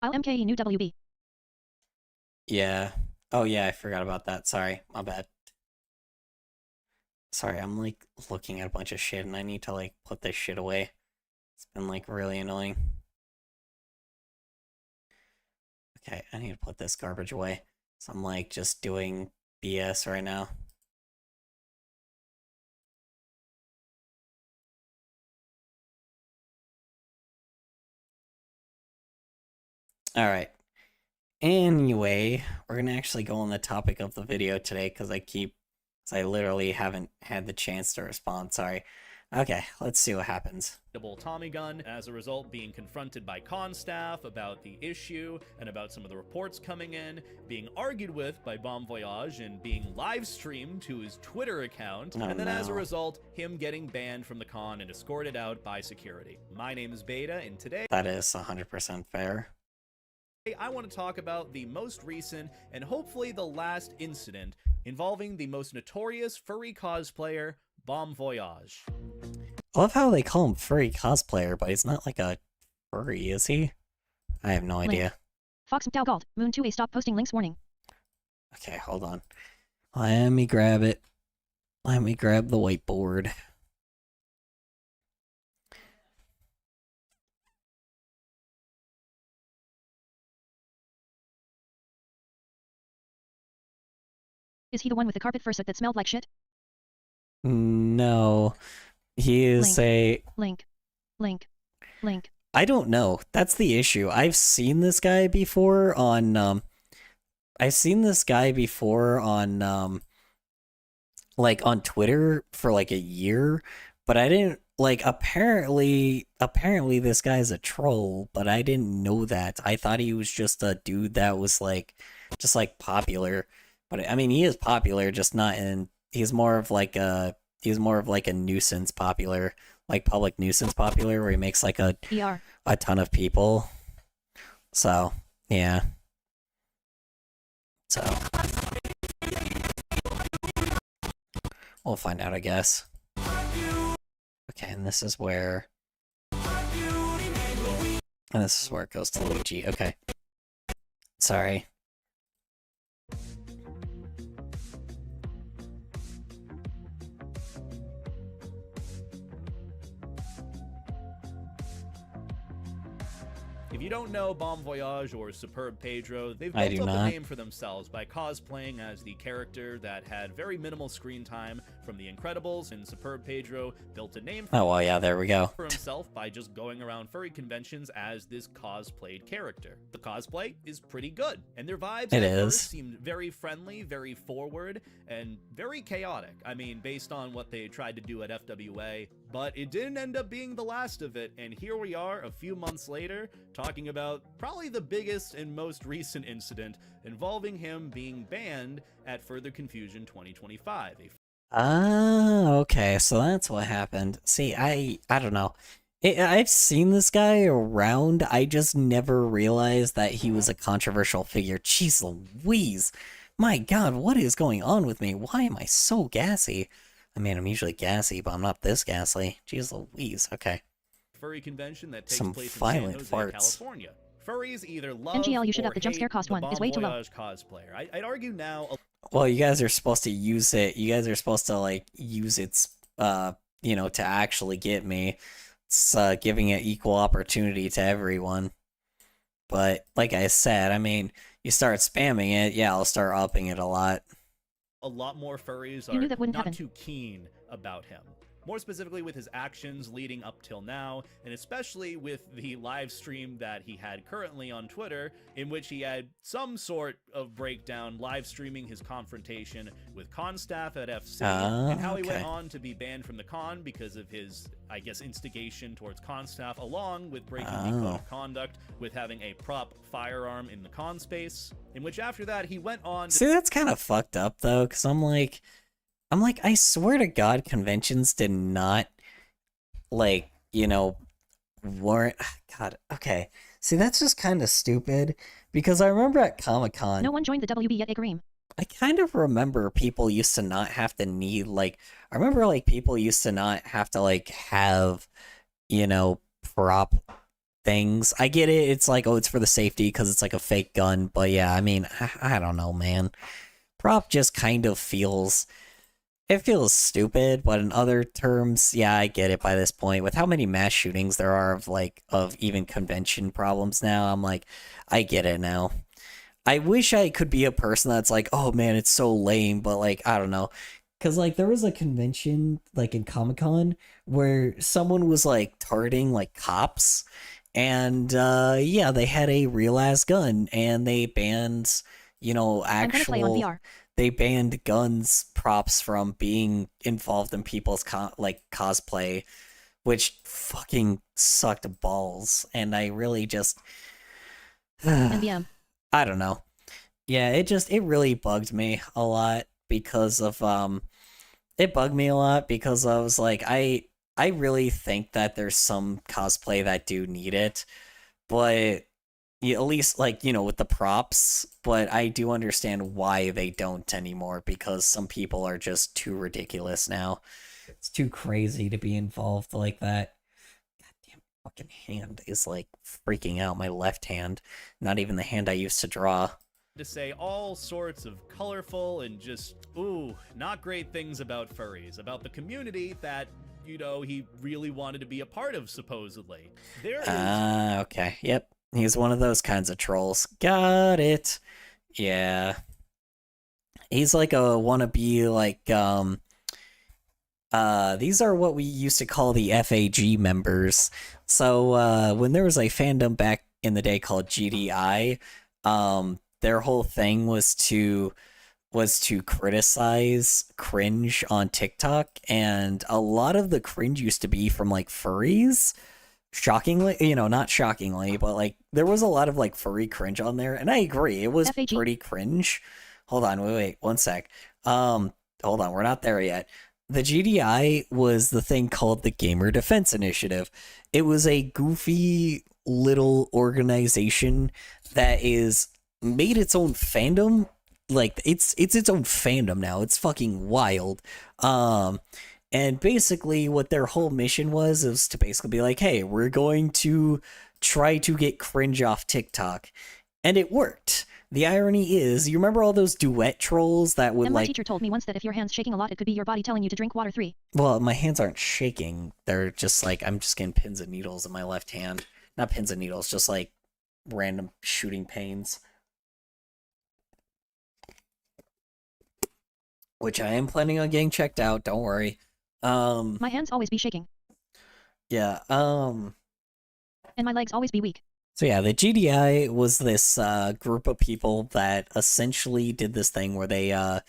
I'll MKE new WB. Yeah, Oh yeah, I forgot about that. Sorry, my bad. Sorry, I'm like looking at a bunch of shit and I need to like put this shit away. It's been like really annoying. Okay, I need to put this garbage away. So I'm like just doing BS right now. Alright. Anyway, we're gonna actually go on the topic of the video today because I literally haven't had the chance to respond, sorry. Okay, let's see what happens. Tommy gun, as a result being confronted by con staff about the issue and about some of the reports coming in, being argued with by Bon Voyage and being live streamed to his Twitter account, and then as a result, him getting banned from the con and escorted out by security. My name is Beta, and today that is 100% fair. I want to talk about the most recent and hopefully the last incident involving the most notorious furry cosplayer, Bon Voyage. I love how they call him furry cosplayer, but he's not like a furry, is he? I have no idea. Fox Dalgalt, Moon 2A stop posting links warning. Okay, hold on. Let me grab it. Let me grab the whiteboard. Is he the one with the carpet fursuit that smelled like shit? No. He is Link. I don't know. That's the issue. I've seen this guy before on like on Twitter for like a year, but I didn't like apparently this guy's a troll, but I didn't know that. I thought he was just a dude that was like just like popular. But I mean, he is popular, just not in he's more of like a nuisance popular, like public nuisance popular, where he makes like a ton of people. So yeah. So we'll find out, I guess. Okay, and this is where it goes to Luigi. Okay. Sorry. If you don't know Bon Voyage or Superb Pedro, they've built up a name for themselves by cosplaying as the character that had very minimal screen time from The Incredibles, and Superb Pedro built a name for himself by just going around furry conventions as this cosplayed character. The cosplay is pretty good, and their vibes at first seemed very friendly, very forward, and very chaotic. I mean, based on what they tried to do at FWA, but it didn't end up being the last of it, and here we are a few months later talking about probably the biggest and most recent incident involving him being banned at Further Confusion 2025. Okay, so that's what happened. See, I don't know. I've seen this guy around, I just never realized that he was a controversial figure. Jeez Louise! My god, what is going on with me? Why am I so gassy? I mean, I'm usually gassy, but I'm not this gassy. Jeez Louise, okay. Furry convention that takes Some place violent in San Jose, farts. California. Furries either love NGL, you should or have the jump scare hate cost the one. Bon Is way too low. Voyage cosplayer. I'd argue now. Well, you guys are supposed to use it. You guys are supposed to like use its, you know, to actually get me. It's giving it equal opportunity to everyone. But like I said, I mean, you start spamming it, yeah, I'll start upping it a lot. A lot more furries are not too keen about him. More specifically with his actions leading up till now, and especially with the live stream that he had currently on Twitter, in which he had some sort of breakdown live streaming his confrontation with con staff at FC, and how he went on to be banned from the con because of his, I guess, instigation towards con staff, along with breaking the code of conduct with having a prop firearm in the con space, in which after that he went on to— See, that's kind of fucked up though, because I'm like, I swear to God, conventions did not, like, you know, weren't, God, okay. See, that's just kind of stupid, because I remember at Comic-Con— No one joined the WB yet, Kareem. I kind of remember people used to not have to need, like, I remember, like, people used to not have to, like, have, you know, prop things. I get it. It's like, oh, it's for the safety because it's like a fake gun. But yeah, I mean, I don't know, man. Prop just kind of feels... It feels stupid, but in other terms, yeah, I get it by this point. With how many mass shootings there are of even convention problems now, I'm like, I get it now. I wish I could be a person that's like, oh man, it's so lame, but like, I don't know. Because like, there was a convention, like in Comic-Con, where someone was like targeting like cops, and yeah, they had a real-ass gun, and they banned, you know, actual... They banned guns props from being involved in people's cosplay, which fucking sucked balls. And I really just, NBM. I don't know. Yeah, it really bugged me a lot because of it bugged me a lot because I was like, I really think that there's some cosplay that do need it, but at least, like, you know, with the props, but I do understand why they don't anymore, because some people are just too ridiculous now. It's too crazy to be involved like that. Goddamn fucking hand is, like, freaking out. My left hand. Not even the hand I used to draw. To say all sorts of colorful and just, ooh, not great things about furries, about the community that, you know, he really wanted to be a part of, supposedly. There is... okay, yep. He's one of those kinds of trolls. Got it. Yeah. He's like a wannabe, like, these are what we used to call the FAG members. So, when there was a fandom back in the day called GDI, their whole thing was to criticize cringe on TikTok, and a lot of the cringe used to be from, like, furries. Shockingly, you know, not shockingly, but like there was a lot of like furry cringe on there, and I agree, it was FAG. pretty cringe. Hold on, wait, 1 sec. Hold on, we're not there yet. The GDI was the thing called the Gamer Defense Initiative. It was a goofy little organization that is made its own fandom. Like it's its own fandom now. It's fucking wild. And basically what their whole mission was to basically be like, hey, we're going to try to get cringe off TikTok. And it worked. The irony is, you remember all those duet trolls that would My teacher told me once that if your hand's shaking a lot, it could be your body telling you to drink water 3. Well, my hands aren't shaking. They're just like, I'm just getting pins and needles in my left hand. Not pins and needles, just like random shooting pains. Which I am planning on getting checked out, don't worry. My hands always be shaking. Yeah, and my legs always be weak. So yeah, the GDI was this group of people that essentially did this thing where they, how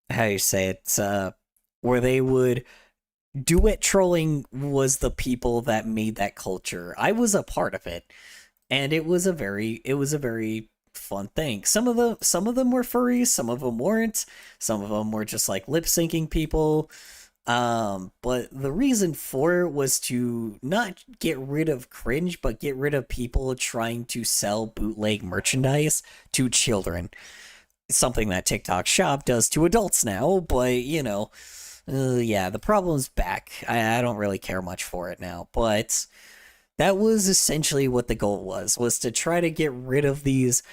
do you say it, where they would, duet trolling was the people that made that culture. I was a part of it, and it was a very fun thing. Some of them were furries, some of them weren't, some of them were just like lip syncing people. But the reason for it was to not get rid of cringe, but get rid of people trying to sell bootleg merchandise to children. It's something that TikTok Shop does to adults now, but you know, yeah, the problem's back. I don't really care much for it now, but that was essentially what the goal was to try to get rid of these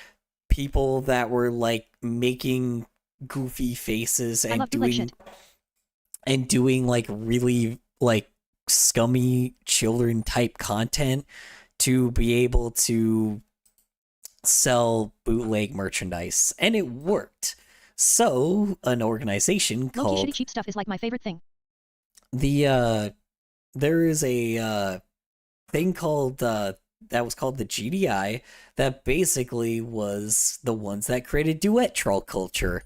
people that were like making goofy faces and doing like really like scummy children type content to be able to sell bootleg merchandise, and it worked. So an organization called shitty cheap stuff is like my favorite thing. There is a thing called that was called the GDI that basically was the ones that created duet troll culture.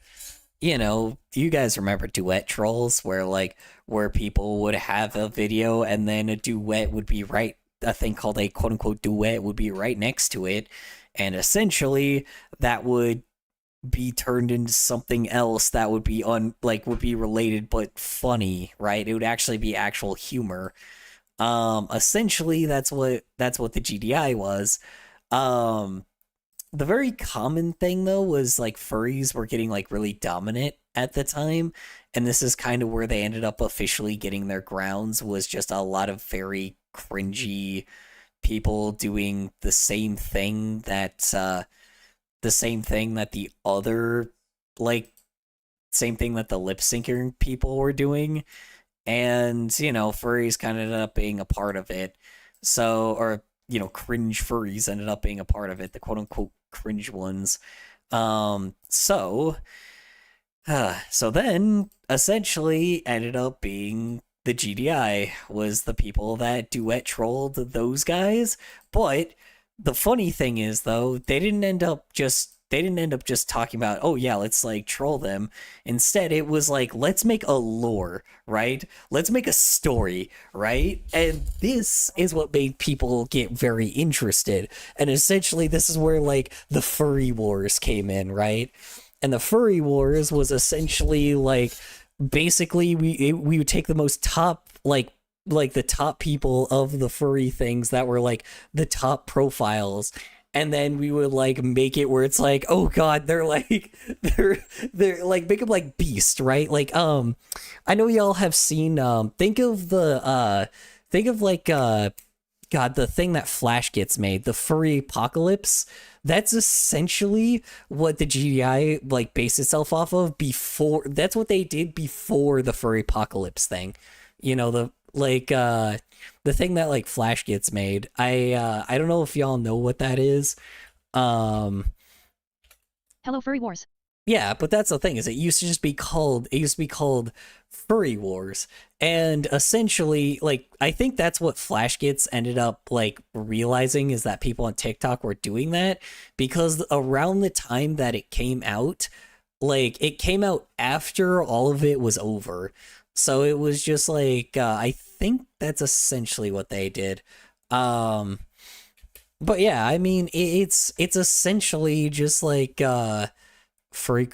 You know, you guys remember duet trolls where people would have a video and then a duet would be a thing called a quote unquote duet would be right next to it, and essentially that would be turned into something else that would be would be related but funny, right? It would actually be actual humor. Essentially that's what the GDI was. The very common thing, though, was, like, furries were getting, like, really dominant at the time, and this is kind of where they ended up officially getting their grounds, was just a lot of very cringy people doing the same thing that the other, like, same thing that the lip syncing people were doing. And, you know, furries kind of ended up being a part of it. So, or, you know, cringe furries ended up being a part of it, the quote unquote cringe ones. So then essentially ended up being the GDI was the people that duet trolled those guys. But the funny thing is, though, they didn't end up just talking about, oh yeah, let's like troll them. Instead, it was like, let's make a lore, right? Let's make a story, right? And this is what made people get very interested. And essentially, this is where like the furry wars came in, right? And the furry wars was essentially like, basically we would take the most top, like the top people of the furry things that were like the top profiles, and then we would like make it where it's like, oh god, they're like they're like, make them like beast, right? Like I know y'all have seen think of like god, the thing that Flash gets made, the furry apocalypse. That's essentially what the GDI like based itself off of before. That's what they did before the furry apocalypse thing. You know, the like the thing that like Flash gets made. I don't know if y'all know what that is. Hello, Furry Wars. Yeah, but that's the thing, is it used to be called Furry Wars. And essentially, like, I think that's what Flash Gets ended up like realizing, is that people on TikTok were doing that, because around the time that it came out, like, it came out after all of it was over. So it was just like, I think that's essentially what they did. But yeah, I mean, it's essentially just like furry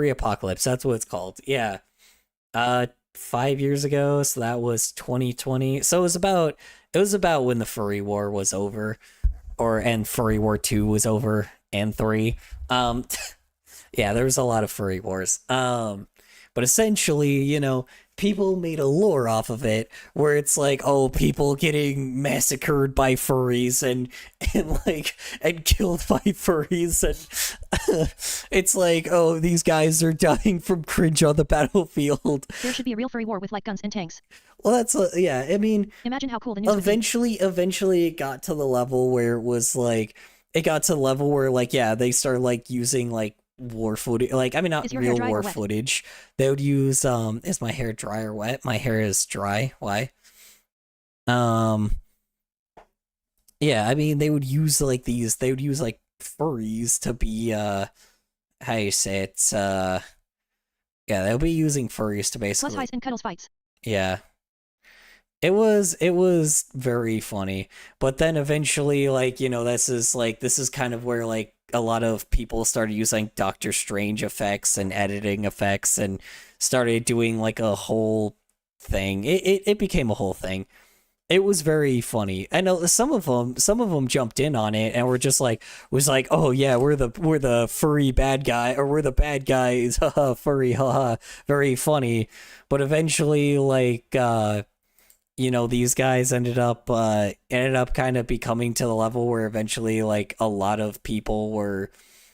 apocalypse. That's what it's called. Yeah. 5 years ago, so that was 2020. So it was about when the furry war was over, and furry war 2 was over, and 3. Yeah, there was a lot of furry wars. But essentially, you know, people made a lore off of it where it's like, oh, people getting massacred by furries and killed by furries, and it's like, oh, these guys are dying from cringe on the battlefield. There should be a real furry war with like guns and tanks. Well, that's yeah. I mean, imagine how cool the news eventually it got to the level where yeah, they started like using like war footage, like, I mean, not real war footage. They would use is my hair dry or wet? My hair is dry. Why? Yeah, I mean, they would use like furries to be how you say it, yeah, they'll be using furries to basically plus heist and cuddles fights. Yeah. It was very funny. But then eventually, like, you know, this is kind of where like a lot of people started using Doctor Strange effects and editing effects and started doing like a whole thing. It became a whole thing. It was very funny. I know some of them jumped in on it and was like, oh yeah, we're the furry bad guy, or we're the bad guys, haha, furry, haha, very funny. But eventually, like, you know, these guys ended up kind of becoming to the level where eventually, like, a lot of people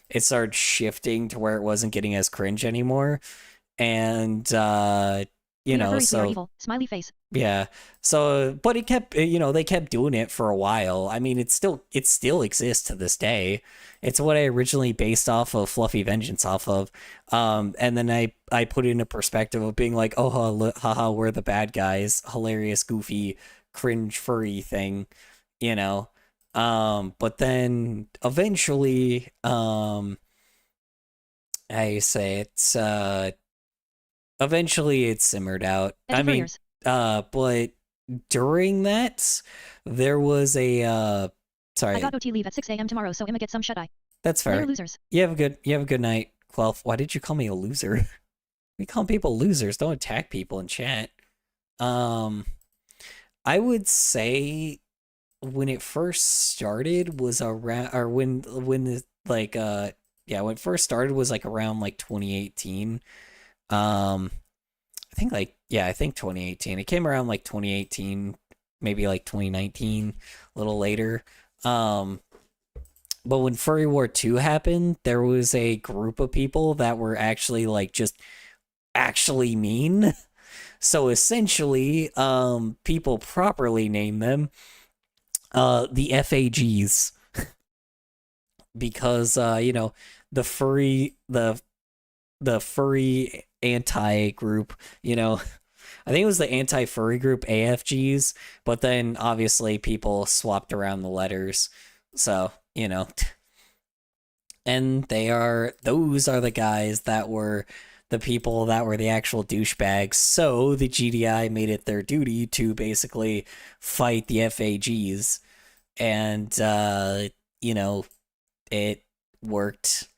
it started shifting to where it wasn't getting as cringe anymore. And you know, so evil. Smiley face. Yeah. So, but it kept, you know, they kept doing it for a while. I mean, it still exists to this day. It's what I originally based off of Fluffy Vengeance off of. And then I put it in a perspective of being like, oh, haha, we're the bad guys. Hilarious, goofy, cringe, furry thing, you know. But then eventually, I say it's, eventually it simmered out. I mean, but during that, there was a sorry. I got OT leave at 6 a.m. tomorrow, so I'ma get some shut-eye. That's fair. Later, losers. You have a good night, Quelf. Why did you call me a loser? We call people losers. Don't attack people in chat. I would say when it first started was around, or when the like yeah, when it first started was like around like 2018. I think 2018. It came around like 2018 maybe like 2019, a little later. But when Furry War 2 happened, there was a group of people that were actually like just actually mean. So essentially, people properly name them the FAGs. Because the furry anti group, I think it was the anti-furry group AFGs, but then obviously people swapped around the letters. So, and those are the guys that were the people that were the actual douchebags. So the GDI made it their duty to basically fight the FAGs. And, it worked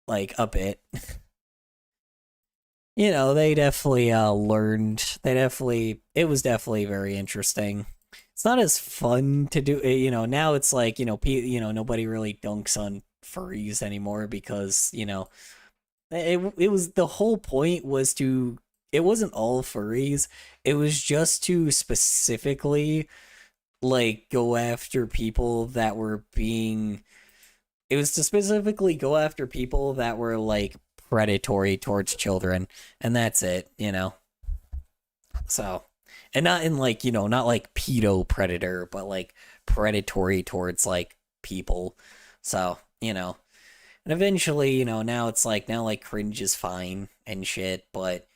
like a bit. They definitely learned. It was definitely very interesting. It's not as fun to do. Now it's like nobody really dunks on furries anymore because it was, the whole point was to. It wasn't all furries. It was just to specifically like go after people that were being. It was to specifically go after people that were like predatory towards children, and that's it, So, and not in like, not like pedo predator, but like predatory towards like people. So, and eventually, now it's like, cringe is fine and shit, but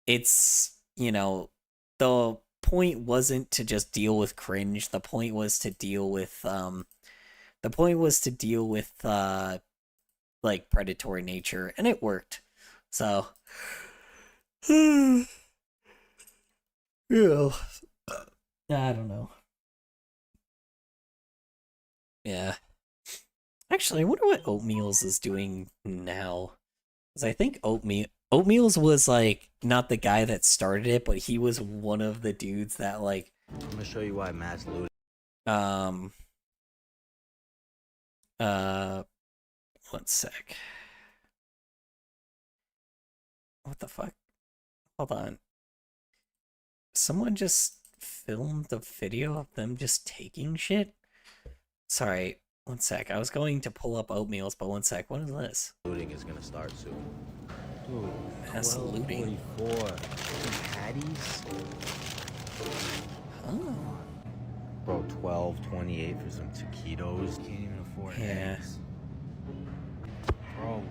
it's, the point wasn't to just deal with cringe. The point was to deal with, like predatory nature, and it worked. So, I don't know. Yeah. Actually, I wonder what Oatmeals is doing now. Because I think Oatmeals was like not the guy that started it, but he was one of the dudes that like. I'm gonna show you why mass looting. One sec. What the fuck? Hold on. Someone just filmed a video of them just taking shit? Sorry, one sec. I was going to pull up Oatmeals, but one sec. What is this? Looting is gonna start soon. Dude, that's looting. 44 patties? Oh. Bro, 12.28 for some taquitos. Can't even afford eggs. Bro,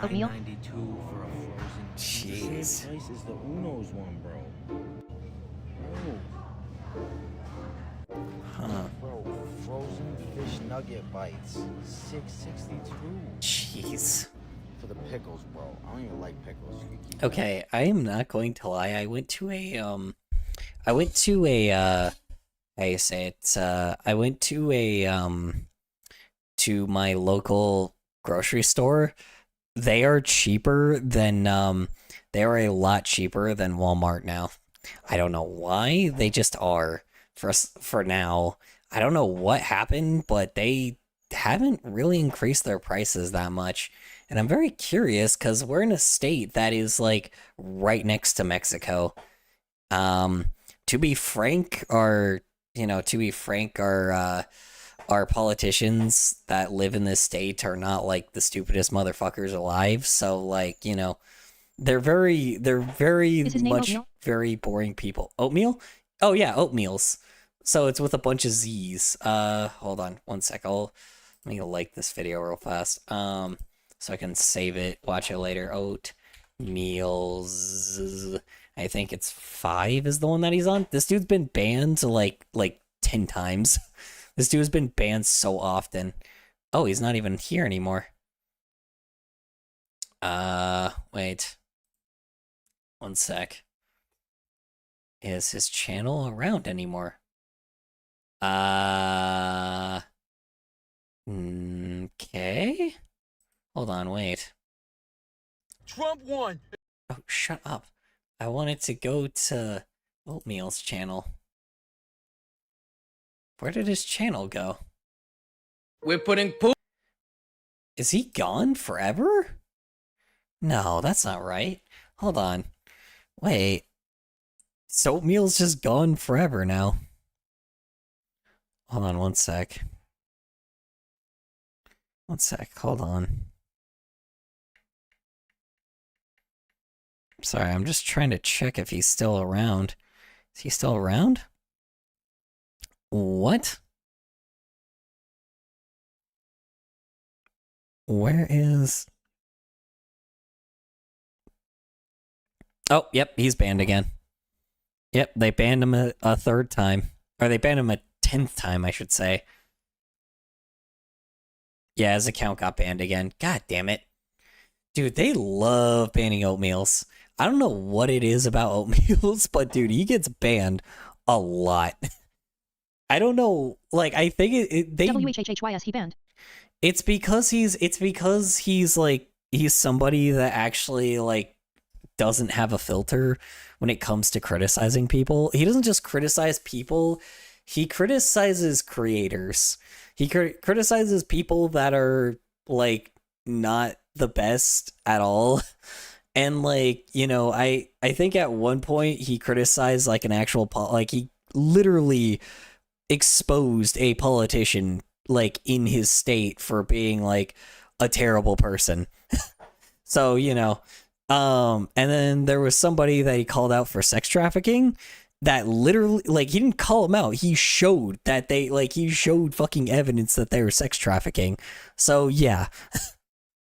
Oatmeal? $9.92 for a frozen. Jeez. The same price as the Uno's one, bro. Huh. Bro, frozen fish nugget bites, $6.62. Jeez. For the pickles, bro. I don't even like pickles. Okay, I am not going to lie. I went to a how you say it? I went to to my local grocery store. They are cheaper than they are a lot cheaper than Walmart now. I don't know why. They just are for now. I don't know what happened, but they haven't really increased their prices that much. And I'm very curious because we're in a state that is like right next to Mexico. To be frank, our politicians that live in this state are not like the stupidest motherfuckers alive. So like, they're very much very boring people. Oatmeal? Oh yeah, Oatmeals. So it's with a bunch of Z's. Hold on one sec. Let me like this video real fast. So I can save it, watch it later. Oatmeals. I think it's 5 is the one that he's on. This dude's been banned like 10 times. This dude's been banned so often. Oh, he's not even here anymore. Wait. One sec. Is his channel around anymore? Okay. Hold on, wait. Trump won. Oh, shut up. I wanted to go to Oatmeal's channel. Where did his channel go? We're putting poop. Is he gone forever? No, that's not right. Hold on. Wait. So Oatmeal's just gone forever now. Hold on one sec. One sec, hold on. Sorry, I'm just trying to check if he's still around. Is he still around? What? Where is... Oh, yep, he's banned again. Yep, they banned him a third time. Or they banned him a 10th time, I should say. Yeah, his account got banned again. God damn it. Dude, they love banning oatmeals. I don't know what it is about oatmeals, but dude, he gets banned a lot. I don't know, like, I think they... WHHHYS, he banned. It's because he's like, he's somebody that actually, like, doesn't have a filter when it comes to criticizing people. He doesn't just criticize people, he criticizes creators. He criticizes people that are, like, not the best at all. And, like, you know, I think at one point he criticized, like, an actual, like, he literally exposed a politician, like, in his state for being, like, a terrible person. So, you know, and then there was somebody that he called out for sex trafficking that literally, like, he didn't call them out. He showed that he showed fucking evidence that they were sex trafficking. So, yeah.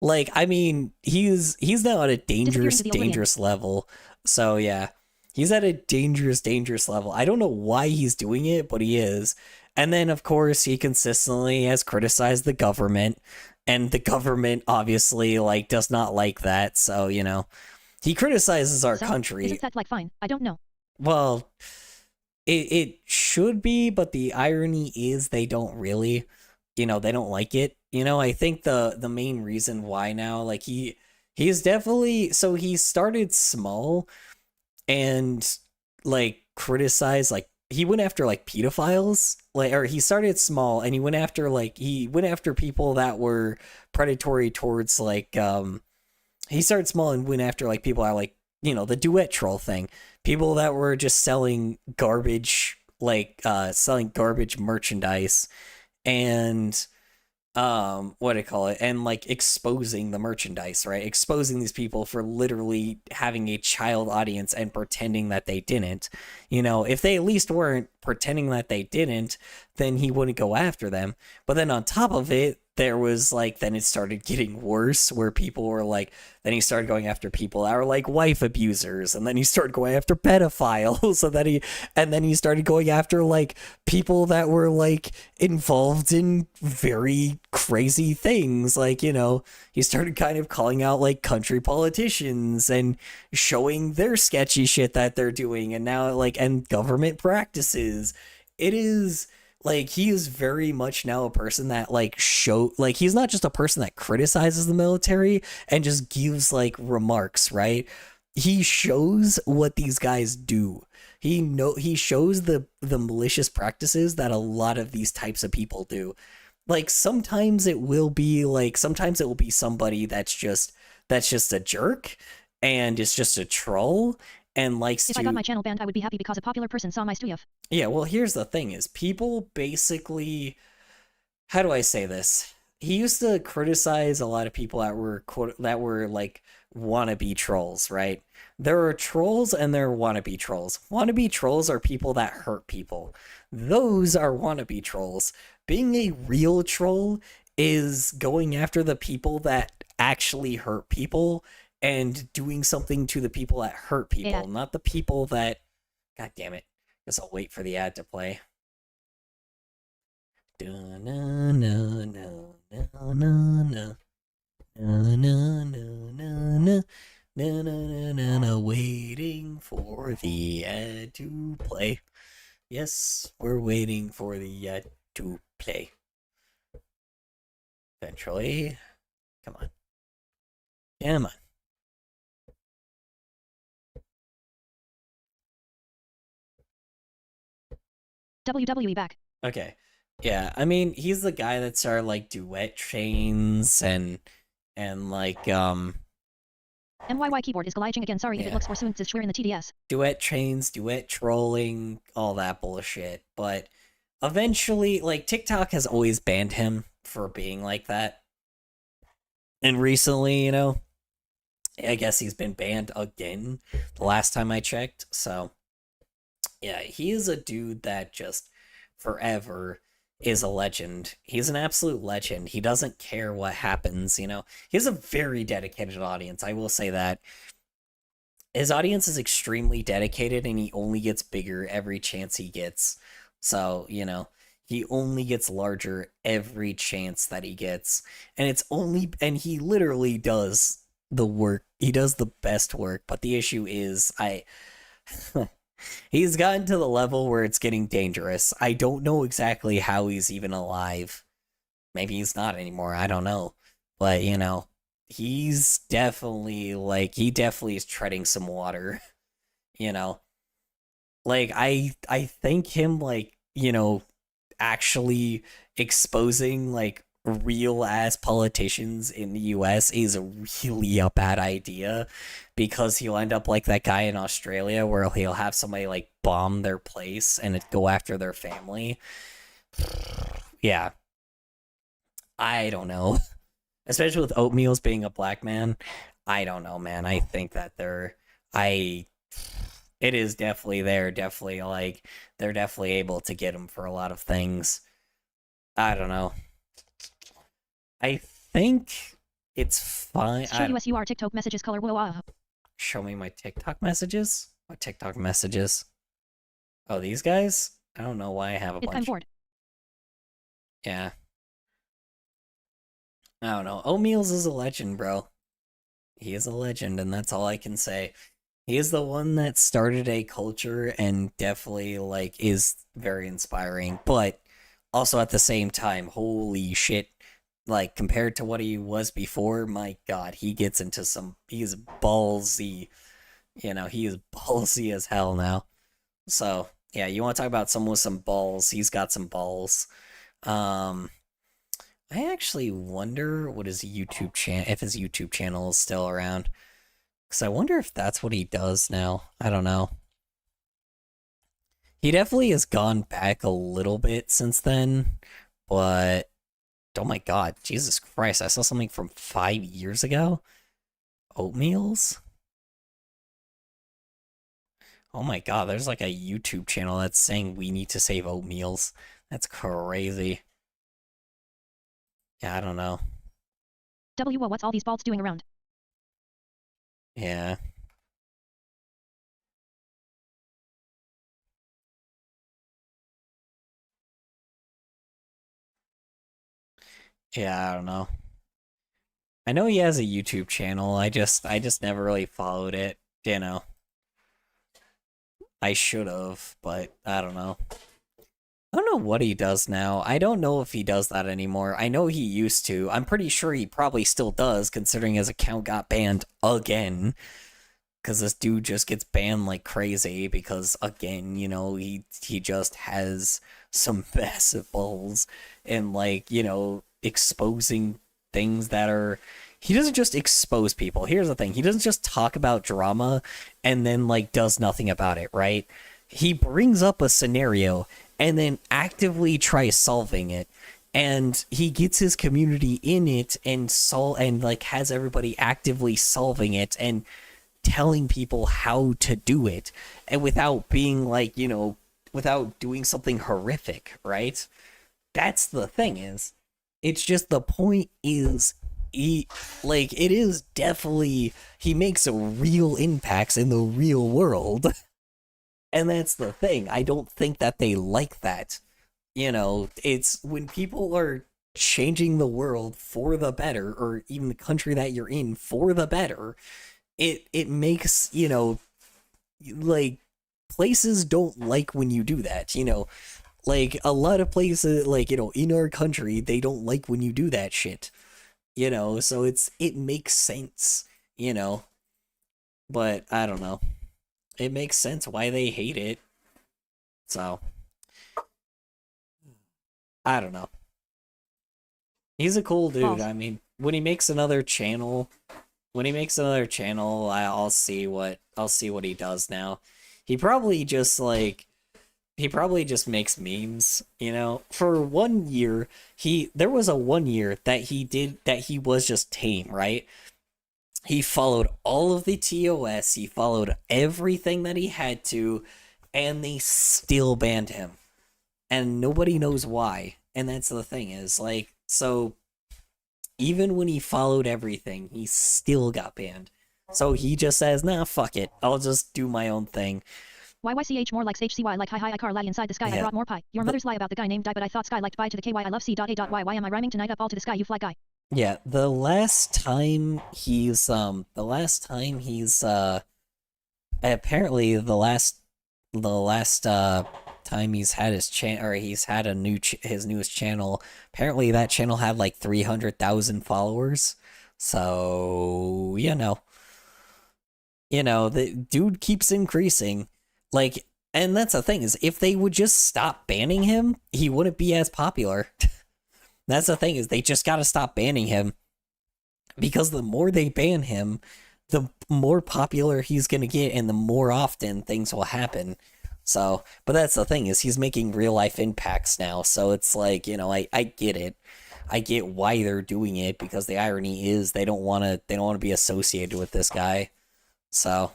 Like, I mean, he's now at a dangerous level. So, yeah. He's at a dangerous level. I don't know why he's doing it, but he is. And then, of course, he consistently has criticized the government. And the government, obviously, like, does not like that. So, you know, he criticizes our country. Isn't that, like, fine? I don't know. Well, it should be, but the irony is they don't really, you know, they don't like it. You know, I think the main reason why now, like, he's definitely, so he started small and, like, criticized, like, he went after, like, pedophiles, like, or he started small and he went after people that were predatory towards, like, he started small and went after, like, people that are, like, you know, the duet troll thing, people that were just selling garbage, like, selling garbage merchandise and, what do you call it? And, like, exposing the merchandise, right? Exposing these people for literally having a child audience and pretending that they didn't. You know, if they at least weren't pretending that they didn't, then he wouldn't go after them. But then on top of it, there was, like, then it started getting worse where people were like, then he started going after people that were, like, wife abusers, and then he started going after pedophiles, and then he started going after, like, people that were, like, involved in very crazy things. Like, you know, he started kind of calling out, like, country politicians and showing their sketchy shit that they're doing, and now, like, and government practices. It is... like, he is very much now a person that, like, he's not just a person that criticizes the military and just gives, like, remarks, right? He shows what these guys do. He shows the malicious practices that a lot of these types of people do. Like, sometimes it will be somebody that's just a jerk and is just a troll and likes If I got my channel banned, I would be happy because a popular person saw my stuff. Yeah, well, here's the thing is people basically, how do I say this? He used to criticize a lot of people that were like wannabe trolls, right? There are trolls and there are wannabe trolls. Wannabe trolls are people that hurt people. Those are wannabe trolls. Being a real troll is going after the people that actually hurt people and doing something to the people that hurt people, not the people that... God damn it. Guess I'll wait for the ad to play. Waiting for the ad to play. Yes, we're waiting for the ad to play. Eventually. Come on. Come on. WWE back. Okay. Yeah, I mean, he's the guy that started, like, duet trains and like, MYY keyboard is glitching again. Sorry if it looks for soon. Is in the TDS. Duet trains, duet trolling, all that bullshit. But eventually, like, TikTok has always banned him for being like that. And recently, I guess he's been banned again the last time I checked. So, yeah, he is a dude that just forever is a legend. He's an absolute legend. He doesn't care what happens, He has a very dedicated audience, I will say that. His audience is extremely dedicated, and he only gets bigger every chance he gets. So, he only gets larger every chance that he gets. And he literally does the work. He does the best work, but the issue is he's gotten to the level where it's getting dangerous. I don't know exactly how he's even alive. Maybe he's not anymore, I don't know. But, he's definitely, he definitely is treading some water, Like, I think him, actually exposing, real-ass politicians in the US is really a bad idea, because he'll end up like that guy in Australia where he'll have somebody, bomb their place and go after their family. Yeah. I don't know. Especially with Oatmeals being a black man. I don't know, man. I think that it is definitely they're definitely able to get him for a lot of things. I don't know. I think it's fine. Show USUR TikTok messages color. Whoa. Show me my TikTok messages? What TikTok messages? Oh, these guys? I don't know why I have a bunch. I'm bored. Yeah. I don't know. Oatmeals is a legend, bro. He is a legend, and that's all I can say. He is the one that started a culture and definitely, is very inspiring. But also at the same time, holy shit. Compared to what he was before, my god, he gets into he is ballsy. He is ballsy as hell now. So, yeah, you want to talk about someone with some balls, he's got some balls. I actually wonder what his YouTube channel, if his YouTube channel is still around. Because I wonder if that's what he does now. I don't know. He definitely has gone back a little bit since then, but oh my god, Jesus Christ, I saw something from 5 years ago? Oatmeals? Oh my god, there's a YouTube channel that's saying we need to save Oatmeals. That's crazy. Yeah, I don't know. What's all these balls doing around? Yeah. Yeah, I don't know. I know he has a YouTube channel. I just never really followed it, I should have, but I don't know. I don't know what he does now. I don't know if he does that anymore. I know he used to. I'm pretty sure he probably still does, considering his account got banned again. Because this dude just gets banned like crazy, because, again, he just has some massive balls. And, exposing things that are... He doesn't just expose people. Here's the thing. He doesn't just talk about drama and then, does nothing about it, right? He brings up a scenario and then actively tries solving it, and he gets his community in it and has everybody actively solving it and telling people how to do it, and without being without doing something horrific, right? That's the thing. It's just the point is it is definitely, he makes a real impacts in the real world. And that's the thing. I don't think that they like that. It's when people are changing the world for the better, or even the country that you're in for the better, it makes, places don't like when you do that, a lot of places, in our country, they don't like when you do that shit, so it makes sense, but I don't know. It makes sense why they hate it. So, I don't know. He's a cool dude. False. I mean, when he makes another channel, I'll see what he does now. He probably just He probably just makes memes, you know. For 1 year, there was a 1 year that he was just tame, right? He followed all of the TOS, he followed everything that he had to, and they still banned him. And nobody knows why. And that's the thing is, like, so even when he followed everything, he still got banned. So he just says, nah, fuck it. I'll just do my own thing. YYCH more like HCY like hi I car lie inside the sky I brought more pie. Your mother's lie about the guy named Die but I thought Sky liked bye to the KY I love C.A.Y. Why am I rhyming tonight up all to the sky you fly guy? Yeah, the last time he's apparently the last time he's had his he's had his newest channel, apparently that channel had like 300,000 followers. So, the dude keeps increasing. Like, and that's the thing is, if they would just stop banning him, he wouldn't be as popular. That's the thing is, they just gotta stop banning him. Because the more they ban him, the more popular he's gonna get and the more often things will happen. So, but that's the thing is, he's making real life impacts now. So it's like, I get it. I get why they're doing it, because the irony is they don't want to be associated with this guy. So,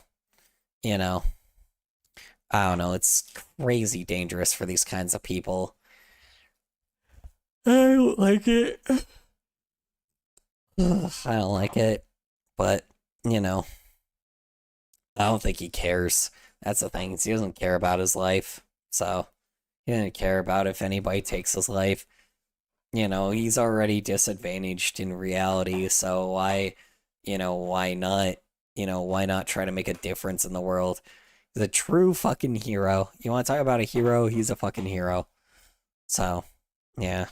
I don't know, it's crazy dangerous for these kinds of people. I don't like it. I don't like it, but, I don't think he cares. That's the thing, he doesn't care about his life, so he doesn't care about if anybody takes his life. He's already disadvantaged in reality, so why not? Why not try to make a difference in the world? He's a true fucking hero. You want to talk about a hero? He's a fucking hero. So, yeah.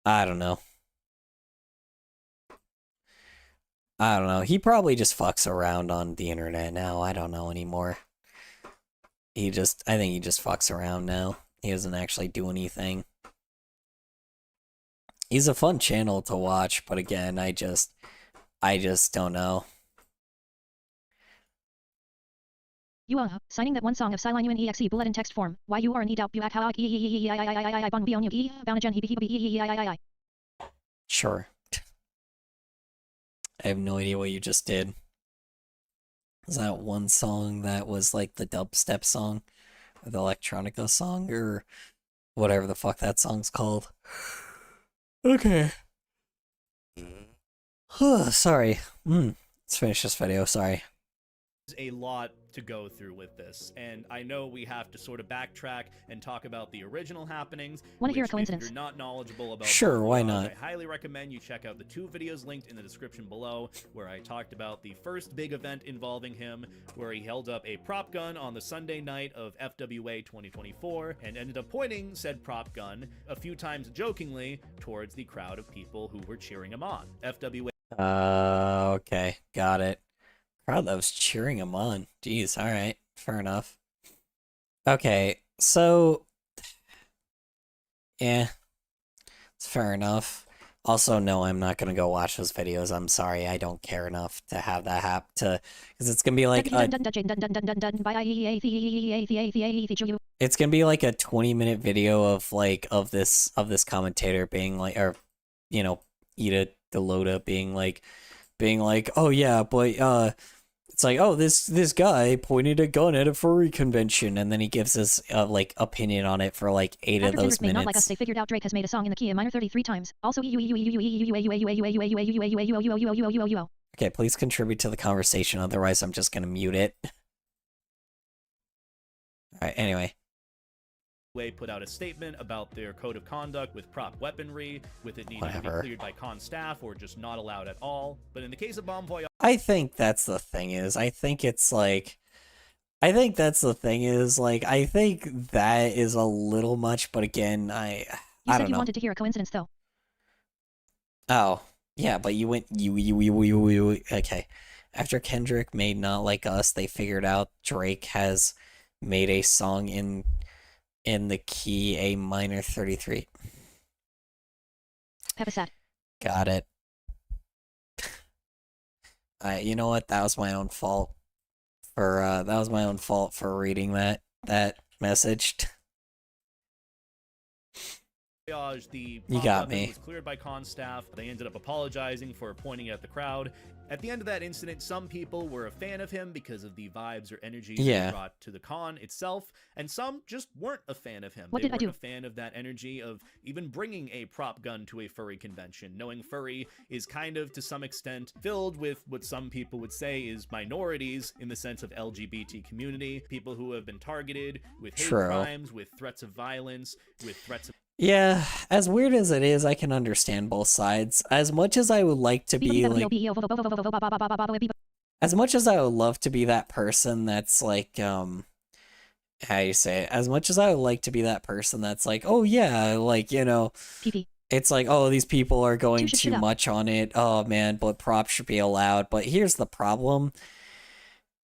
I don't know. He probably just fucks around on the internet now. I don't know anymore. I think he just fucks around now. He doesn't actually do anything. He's a fun channel to watch, but again, I just don't know. Signing that one song of Siline UNEXE bullet in text form. Why you are an doubt you act how I Sure. I have no idea what you just did. Is that one song that was like the dubstep song? Or the electronica song? Or whatever the fuck that song's called? Okay. Sorry. Let's finish this video, sorry. A lot to go through with this, and I know we have to sort of backtrack and talk about the original happenings. Want to hear a coincidence? If you're not knowledgeable about sure, why not? I highly recommend you check out the 2 videos linked in the description below, where I talked about the first big event involving him, where he held up a prop gun on the Sunday night of FWA 2024 and ended up pointing said prop gun a few times jokingly towards the crowd of people who were cheering him on. FWA. Okay, got it. Crowd that was cheering him on. Jeez, alright. Fair enough. Okay, so... yeah. It's fair enough. Also, no, I'm not gonna go watch those videos. I'm sorry, I don't care enough to have that happen to... Because it's gonna be like it's gonna be like a 20-minute video of, like, of this commentator being like... Or, Ida Delota being like, oh yeah, but, it's like, oh, this guy pointed a gun at a furry convention, and then he gives his, like, opinion on it for, like, 8 of those minutes. Not like us, they figured out Drake has made a song in the key of minor 33 times. Also, okay, please contribute to the conversation, otherwise I'm just gonna mute it. Alright, anyway. Put out a statement about their code of conduct with prop weaponry, with it needing to be cleared by con staff or just not allowed at all. But in the case of Bon Voyage, I think that's the thing is, I think that is a little much, but again, I don't know. You wanted to hear a coincidence, though. Oh, yeah, but you went, okay. After Kendrick made Not Like Us, they figured out Drake has made a song in the key A minor 33. Episode. Got it. You know what? That was my own fault for reading that messaged. The You got me. was cleared by con staff. They ended up apologizing for pointing at the crowd. At the end of that incident, some people were a fan of him because of the vibes or energy he brought to the con itself, and some just weren't a fan of him. They weren't a fan of that energy of even bringing a prop gun to a furry convention, knowing furry is kind of, to some extent, filled with what some people would say is minorities in the sense of LGBT community, people who have been targeted with hate crimes, with threats of violence, with threats of... Yeah, as weird as it is, I can understand both sides. As much as I would like to be like, as much as I would love to be that person that's like, how you say it? As much as I would like to be that person that's like, oh yeah, like, you know, it's like, oh, these people are going too much on it. Oh man, but props should be allowed. But here's the problem.